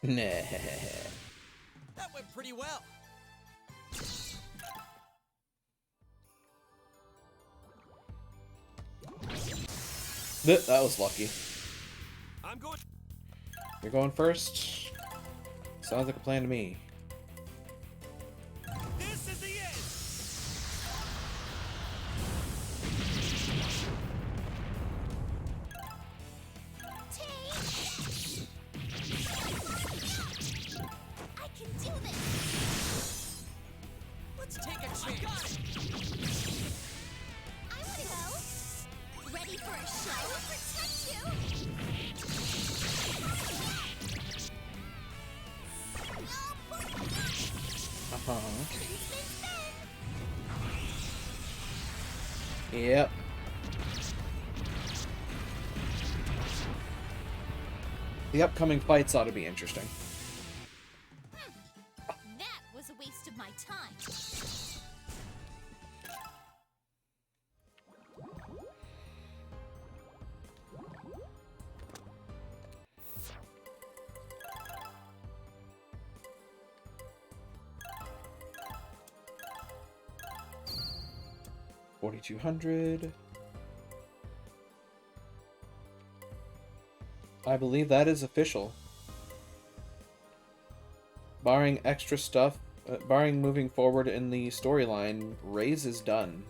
Nah. That went pretty well. That was lucky. I'm going. You're going first? Sounds like a plan to me. This is the end. Take. I can do this. Let's take a chance. I want to go. Ready Uh-huh. Yep. The upcoming fights ought to be interesting. That was a waste of my time. $4,200. I believe that is official. Barring extra stuff, barring moving forward in the storyline, Raise is done.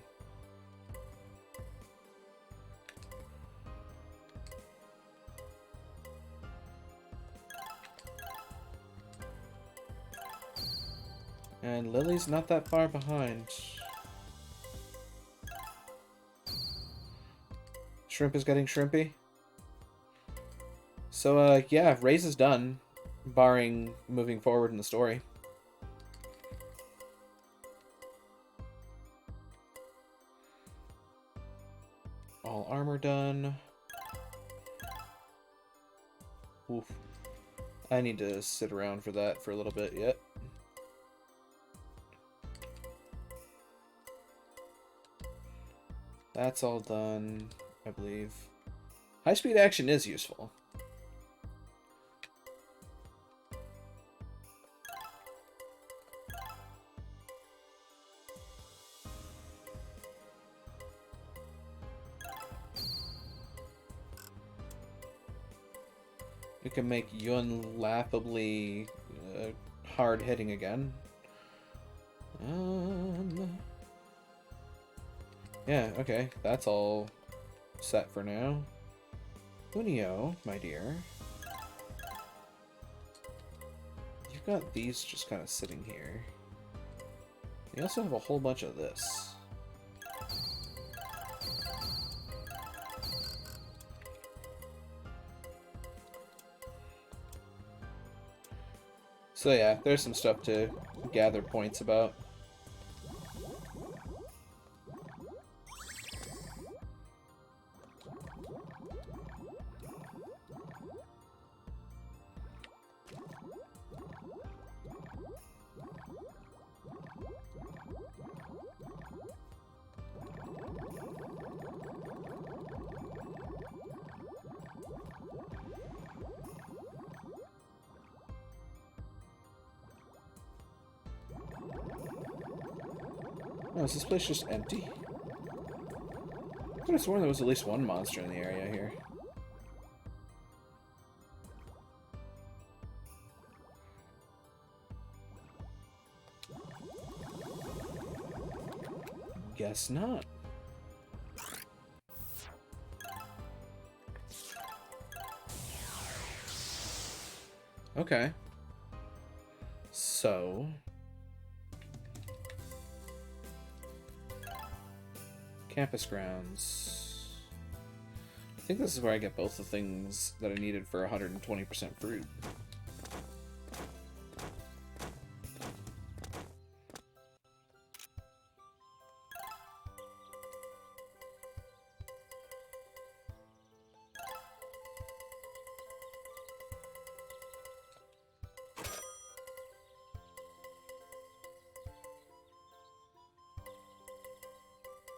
And Lily's not that far behind. Shrimp is getting shrimpy. So, yeah, Raise is done, barring moving forward in the story. All armor done. Oof. I need to sit around for that for a little bit yet. That's all done, I believe. High-speed action is useful. We can make Yun laughably hard-hitting again. Yeah, okay. That's all set for now. Unio, my dear. You've got these just kind of sitting here. You also have a whole bunch of this. So yeah, there's some stuff to gather points about. Oh, is this place just empty? I could have sworn there was at least one monster in the area here. Guess not. Okay. So... Campus grounds. I think this is where I get both the things that I needed for 120% fruit.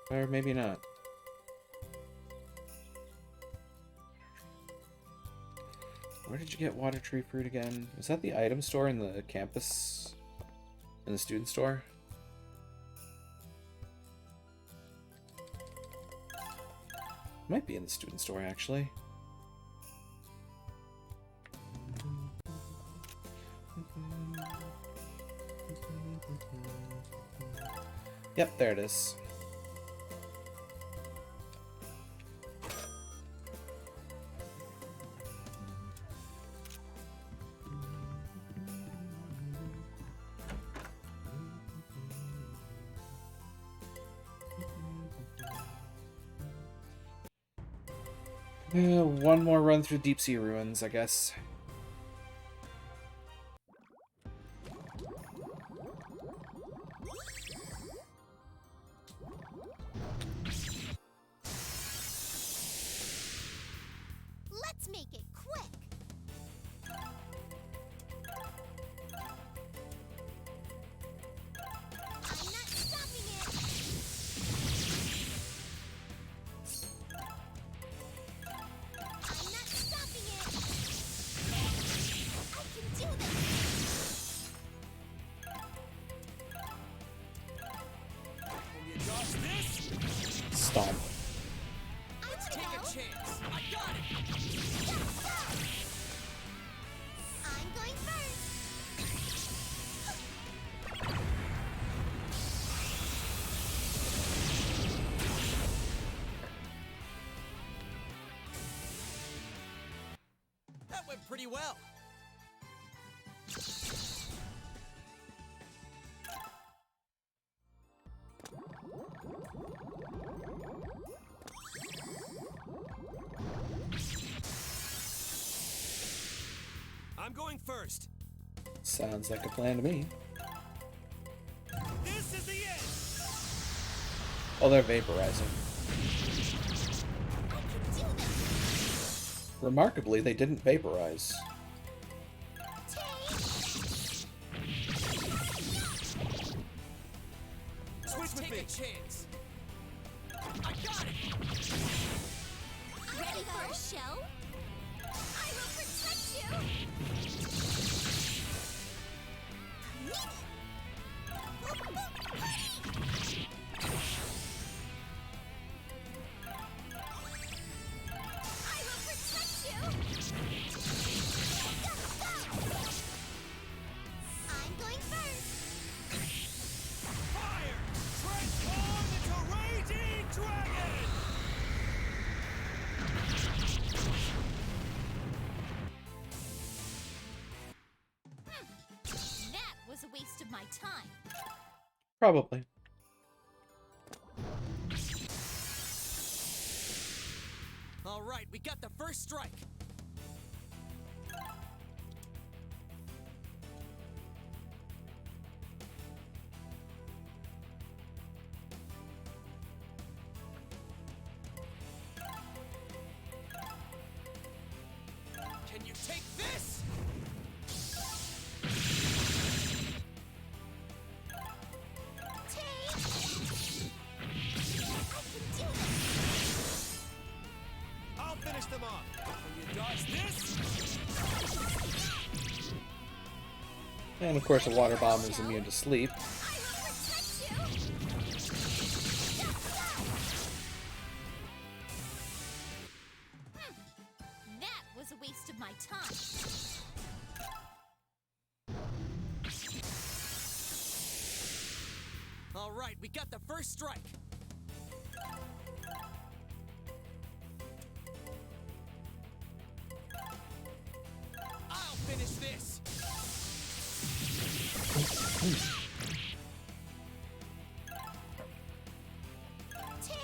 Or maybe not. Where did you get water tree fruit again? Was that the item store in the campus? In the student store? Might be in the student store, actually. Yep, there it is. One more run through Deep Sea Ruins, I guess. Let's make it quick. I'm not stopping it. I'm not stopping it. I can do this. Can you dodge this? Stomp. Let's Take a chance. I got it. I'm going first. That went pretty well. I'm going first. Sounds like a plan to me. This is the end. Oh, they're vaporizing. I can do this. Remarkably, they didn't vaporize. Switch with me. Take a chance. I got it. Ready for a show? I will protect you. I will protect you. Go, go. I'm going first. Fire! Transform into Raging Dragon! That was a waste of my time. Probably. All right, we got the first strike. Can you take this? Take. I can do this. I'll finish them off. Can you dodge this? And of course, a water bomb is immune to sleep. I will protect you. Go, go. That was a waste of my time. All right, we got the first strike. I'll finish this. Take.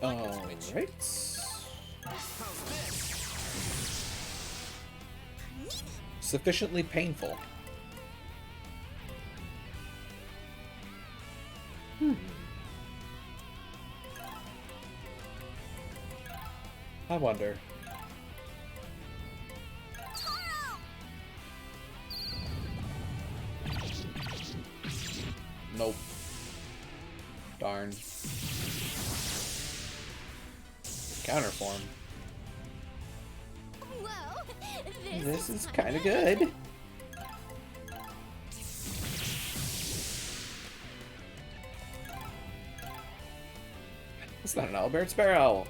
Alright. How's this? Sufficiently painful. I wonder. Taro! Nope. Darn. Counterform. Whoa! This is kind of good. It's not an owlbear, it's a bear owl.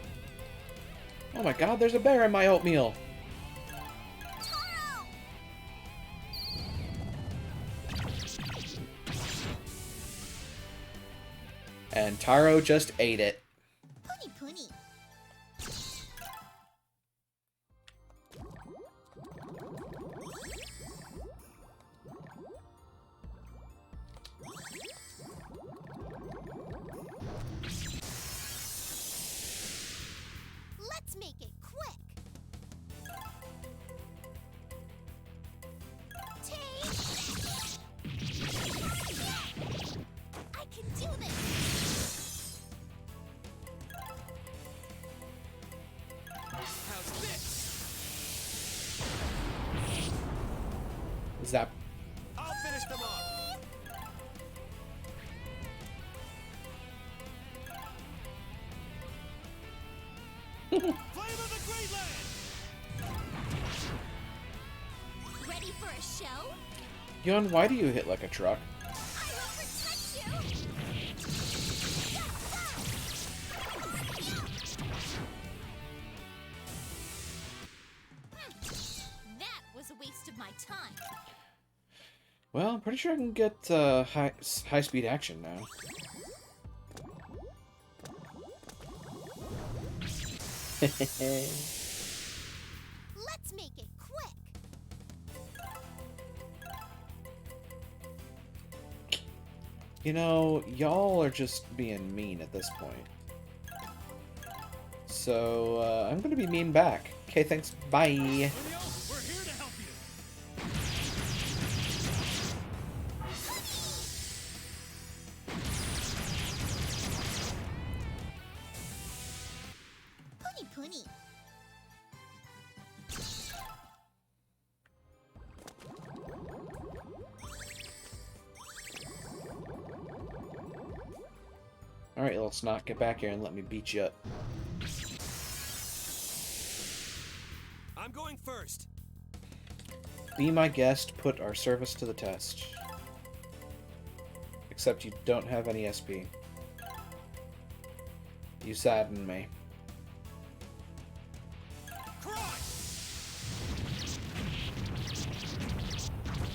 Oh my god, there's a bear in my oatmeal. Taro! And Taro just ate it. Puni puni. Let's make it quick. Take. I can do this. Zap. I'll finish them off. Flame of the Great Land. Ready for a show? Yun, why do you hit like a truck? I will protect you! That was a waste of my time. Well, I'm pretty sure I can get high speed action now. Let's make it quick. You know, y'all are just being mean at this point. So, I'm gonna be mean back. Okay, thanks. Bye. Leo, we're here to help you. Puni puni. Alright, let's not get back here and let me beat you up. I'm going first. Be my guest, put our service to the test. Except you don't have any SP. You sadden me. Cry.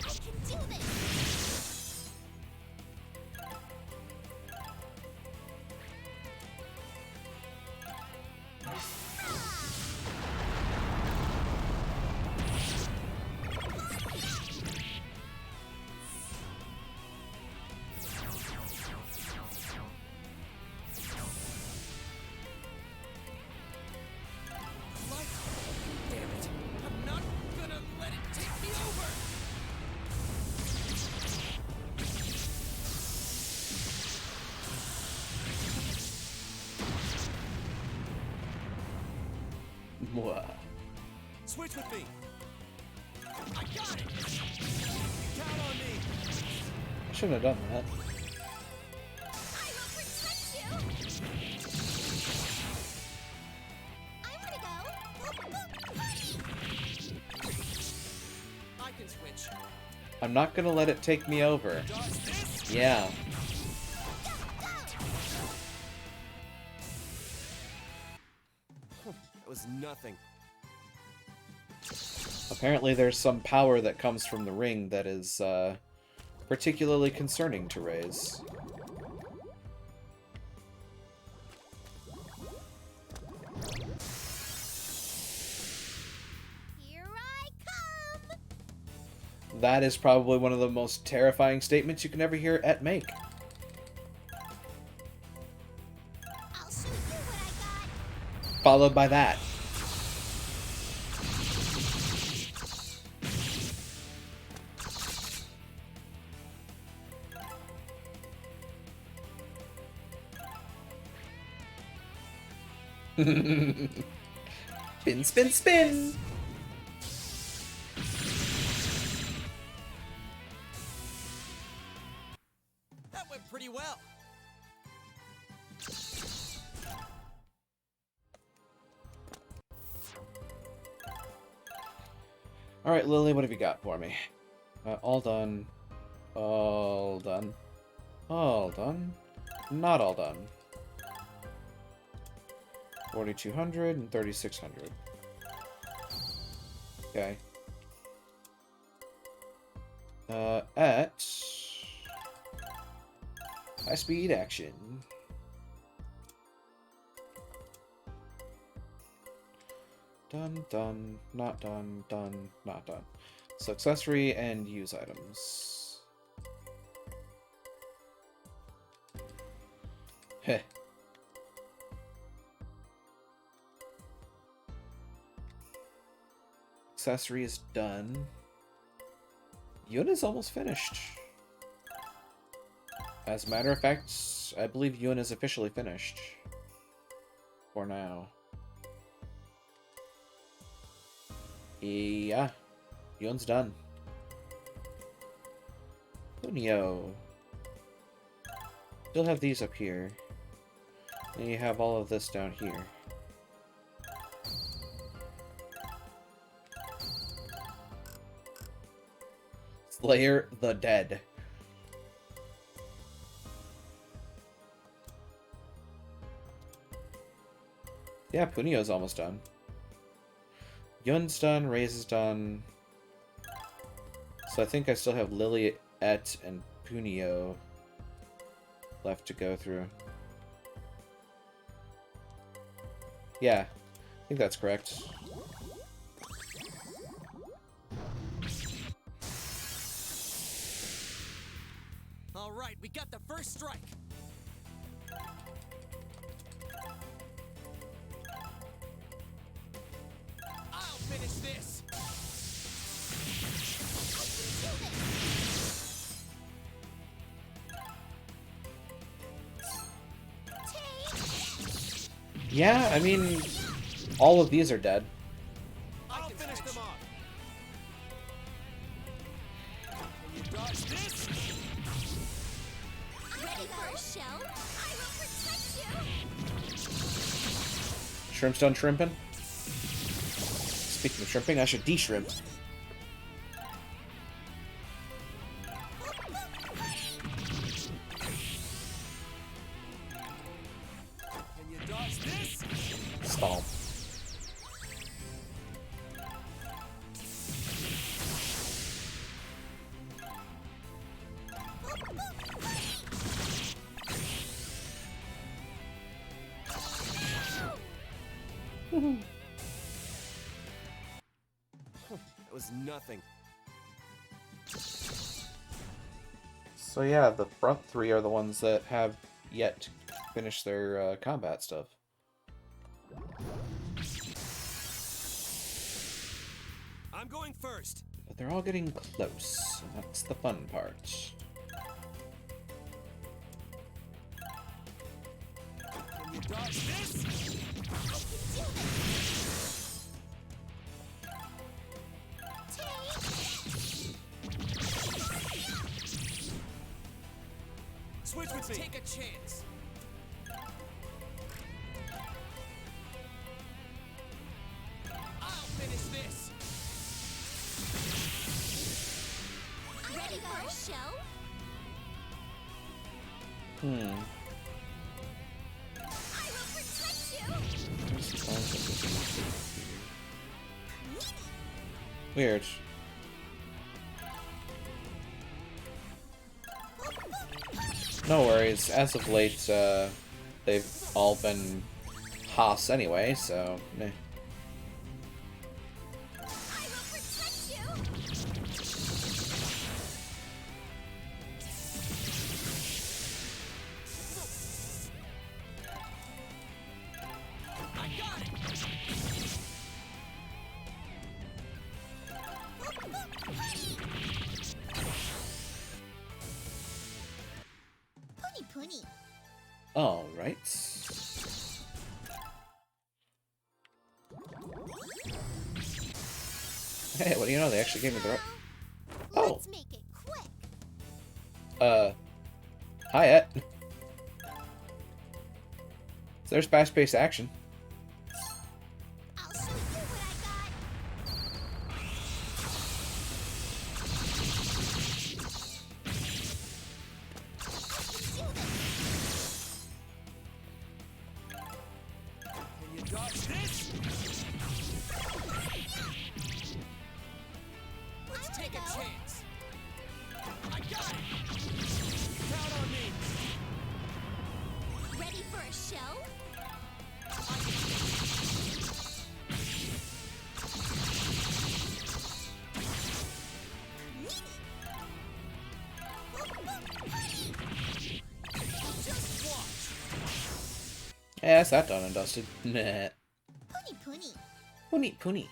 I can do this. Damn it. I'm not gonna let it take me over. Mwah. Switch with me. I got it. Count on me. Shouldn't have done that. I will protect you. I'm gonna go. I can switch. I'm not gonna let it take me over. Dodge this. Yeah. That was nothing. Apparently there's some power that comes from the ring that is, particularly concerning to Raze. Here I come. That is probably one of the most terrifying statements you can ever hear at Make. I'll show you what I got. Followed by that. Spin, spin, spin! That went pretty well. Alright, Lily, what have you got for me? All done. All done. All done. Not all done. 4,200 and 3,600. Okay. At high speed action. Done, done, not done, done, not done. So accessory and use items. Heh. Accessory is done. Yun is almost finished. As a matter of fact, I believe Yun is officially finished. For now. Yeah. Yun's done. Punio. Still have these up here. And you have all of this down here. Slayer the Dead. Yeah, Punio's almost done. Yun's done, Raze is done. So I think I still have Liliet and Punio left to go through. Yeah, I think that's correct. All right, we got the first strike. I'll finish this. Yeah, I mean, all of these are dead. I'll finish them off. Can you dodge this? Ready for a shell? I will protect you! Shrimp's done shrimping. Speaking of shrimping, I should de-shrimp. Can you dodge this? Stall. That was nothing. So yeah, the front three are the ones that have yet to finish their combat stuff. I'm going first. But they're all getting close, and that's the fun part. Can you dodge this? Switch with me. Take a chance. I'll finish this. Ready for a shell? I will protect you! Weird. No worries. As of late, they've all been Haas anyway, so meh. I will protect you! I got it. Pony pony. All right. Hey, what do you know? They actually gave me the right. Oh. Let's make it quick. Hi, Ed. So there's fast-paced action. I'll show you what I got. Can you dodge this? Let's take a chance. I got it. Count on me. Ready for a shell? Just watch. Yeah, that's that done and dusted. Nah. Pony pony. Pony pony.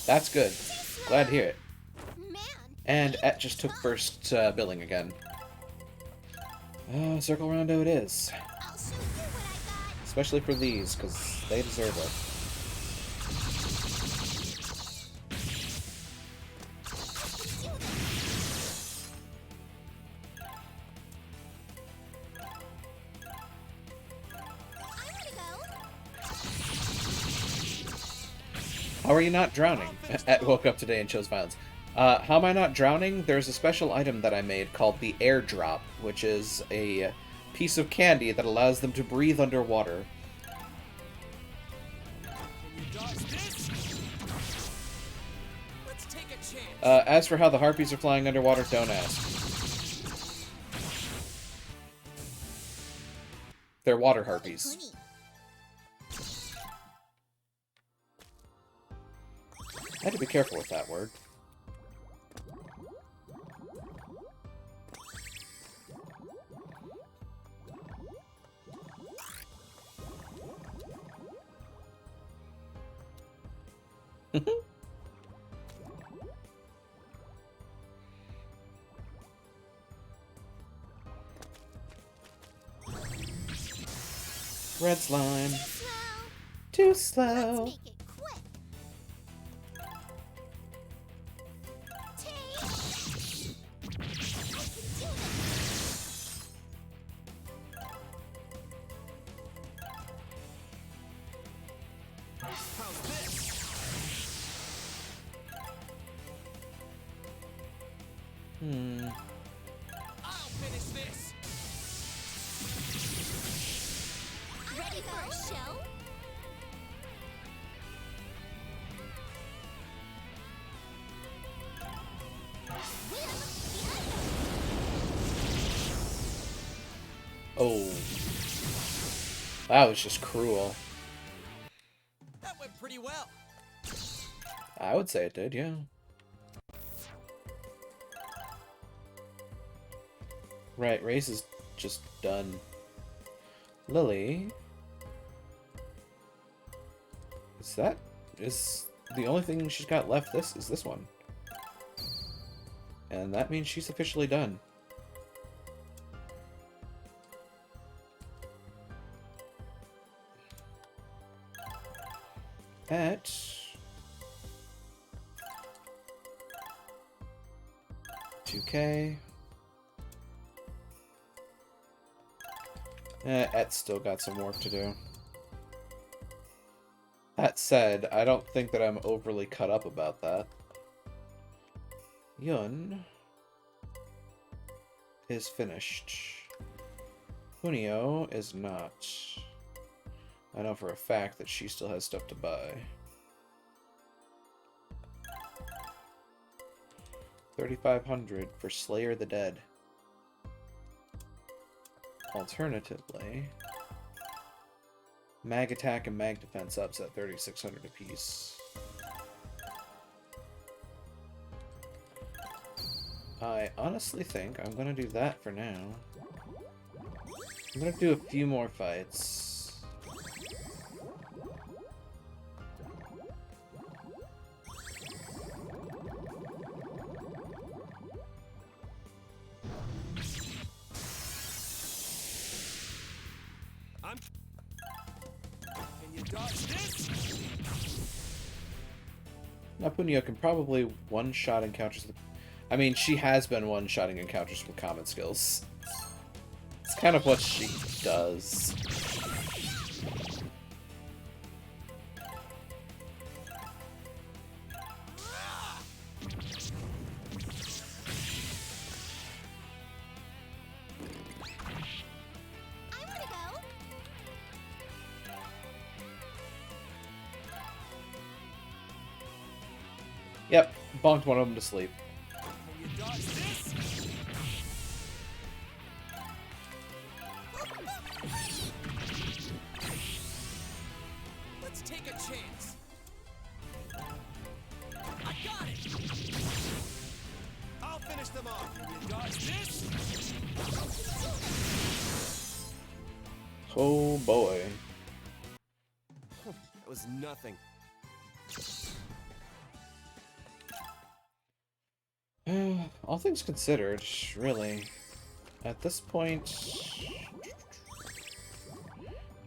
That's good. Glad to hear it. Man, And Et just took first billing again. Circle Rondo it is. I'll show you what I got. Especially for these, because they deserve it. How are you not drowning? Et woke up today and chose violence. How am I not drowning? There's a special item that I made called the Airdrop, which is a piece of candy that allows them to breathe underwater. Can you dodge this? Let's take a chance. As for how the harpies are flying underwater, don't ask. They're water harpies. I had to be careful with that word. Red slime. Too slow. Let's make it quick. Take. I can do this. How's this? I'll finish this. Ready for a show? Oh. That was just cruel. That went pretty well. I would say it did, yeah. Right, race is just done. Lily. Is the only thing she's got left is this one. And that means she's officially done. At 2K. Et's still got some work to do. That said, I don't think that I'm overly cut up about that. Yun is finished. Hunio is not. I know for a fact that she still has stuff to buy. 3,500 for Slayer the Dead. Alternatively, Mag Attack and Mag Defense ups at 3,600 apiece. I honestly think I'm gonna do that for now. I'm gonna do a few more fights. Can you dodge this? Now Punio can probably one-shot encounters with... I mean, she has been one-shotting encounters with common skills. It's kind of what she does. I wanna go. Yep, bonked one of them to sleep. Can you dodge this? Let's take a chance. I got it. I'll finish them off. Can you dodge this? Oh boy. That was nothing. all things considered, really, at this point,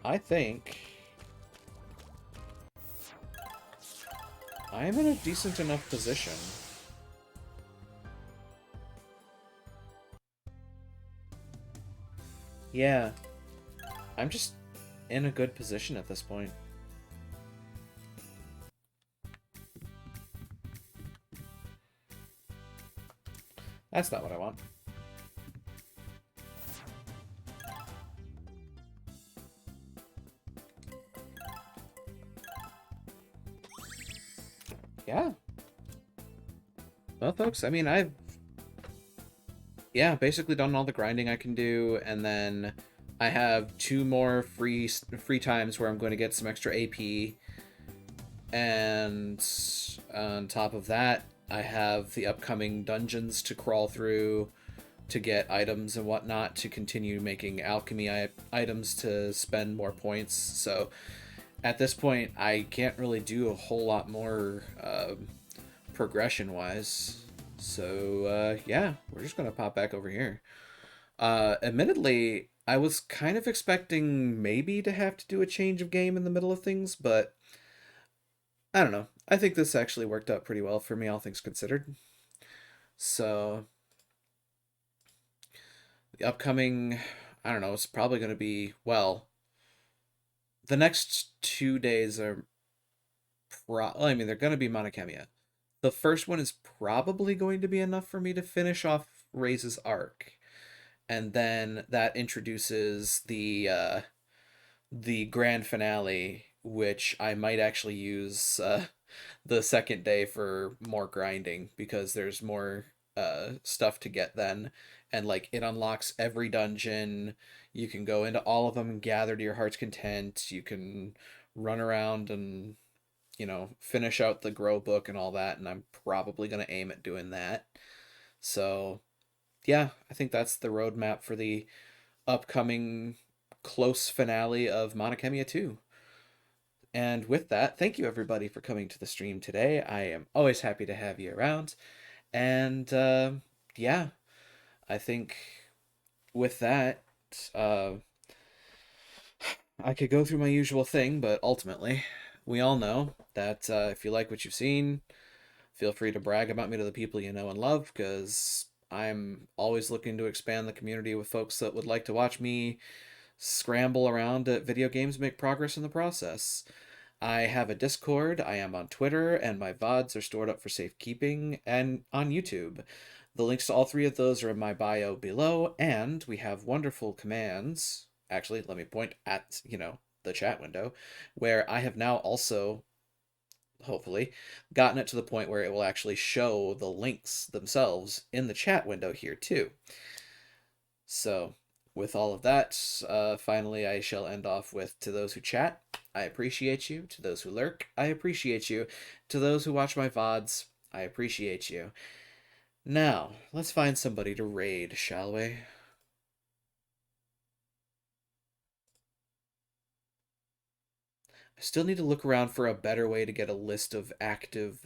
I think I am in a decent enough position. Yeah, I'm just in a good position at this point. That's not what I want. Yeah. Well, folks, I mean, I've basically done all the grinding I can do, and then I have 2 more free times where I'm going to get some extra AP, and on top of that, I have the upcoming dungeons to crawl through to get items and whatnot to continue making alchemy items to spend more points. So at this point, I can't really do a whole lot more progression-wise. So yeah, we're just gonna pop back over here. Admittedly, I was kind of expecting maybe to have to do a change of game in the middle of things, but I don't know. I think this actually worked out pretty well for me, all things considered. So the upcoming, I don't know, it's probably going to be, well, the next 2 days are I mean, they're going to be Monokemia. The first one is probably going to be enough for me to finish off Raise's arc. And then that introduces the grand finale, which I might actually use the second day for more grinding, because there's more stuff to get then, and like it unlocks every dungeon. You can go into all of them and gather to your heart's content. You can run around and, you know, finish out the grow book and all that, and I'm probably going to aim at doing that. So yeah, I think that's the roadmap for the upcoming close finale of Monokemia 2. And with that, thank you everybody for coming to the stream today. I am always happy to have you around. And yeah, I think with that, uh, I could go through my usual thing, but ultimately, we all know that if you like what you've seen, feel free to brag about me to the people you know and love, because I'm always looking to expand the community with folks that would like to watch me scramble around at video games, make progress in the process. I have a Discord, I am on Twitter, and my VODs are stored up for safekeeping and on YouTube. The links to all 3 of those are in my bio below, and we have wonderful commands. Actually, let me point at, you know, the chat window, where I have now also, hopefully, gotten it to the point where it will actually show the links themselves in the chat window here too. So, with all of that, finally I shall end off with, to those who chat, I appreciate you. To those who lurk, I appreciate you. To those who watch my VODs, I appreciate you. Now, let's find somebody to raid, shall we? I still need to look around for a better way to get a list of active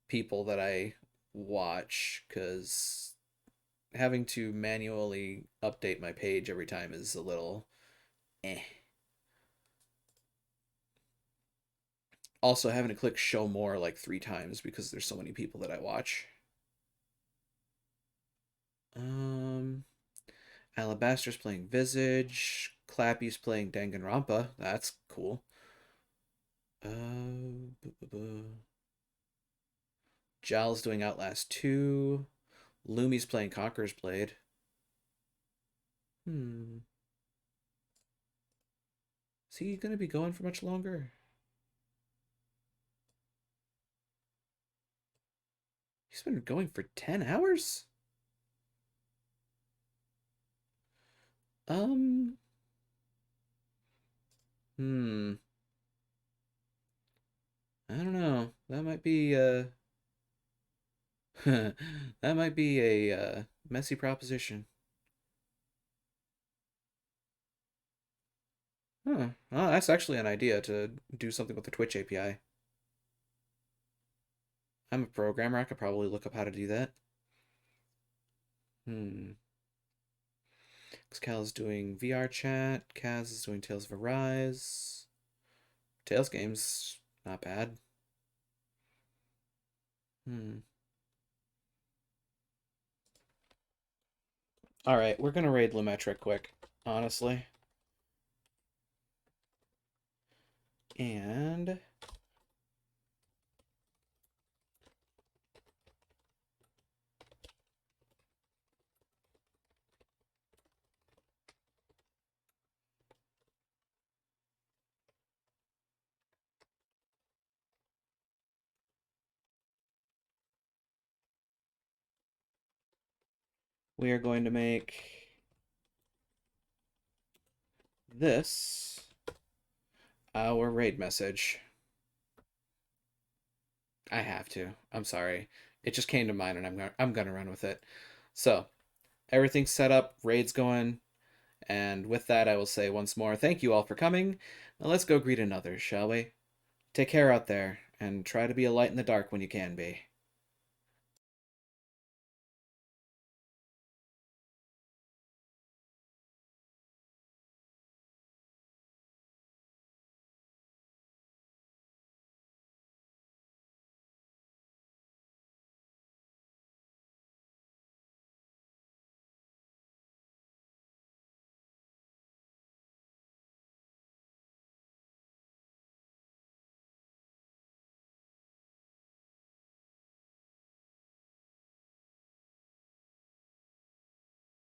people that I watch, because having to manually update my page every time is a little eh. Also, having to click show more like 3 times because there's so many people that I watch. Alabaster's playing Visage. Clappy's playing Danganronpa. That's cool. Jal's doing Outlast 2. Lumi's playing Conqueror's Blade. Is he gonna be going for much longer? He's been going for 10 hours? Hmm. I don't know. That might be that might be a messy proposition. Huh. Oh, that's actually an idea, to do something with the Twitch API. I'm a programmer. I could probably look up how to do that. Because Cal is doing VR chat. Kaz is doing Tales of Arise. Tales games, not bad. Alright, we're gonna raid Lumetric quick, honestly. And we are going to make this our raid message. I have to. I'm sorry. It just came to mind, and I'm gonna run with it. So, everything's set up, raid's going, and with that, I will say once more, thank you all for coming. Now let's go greet another, shall we? Take care out there, and try to be a light in the dark when you can be.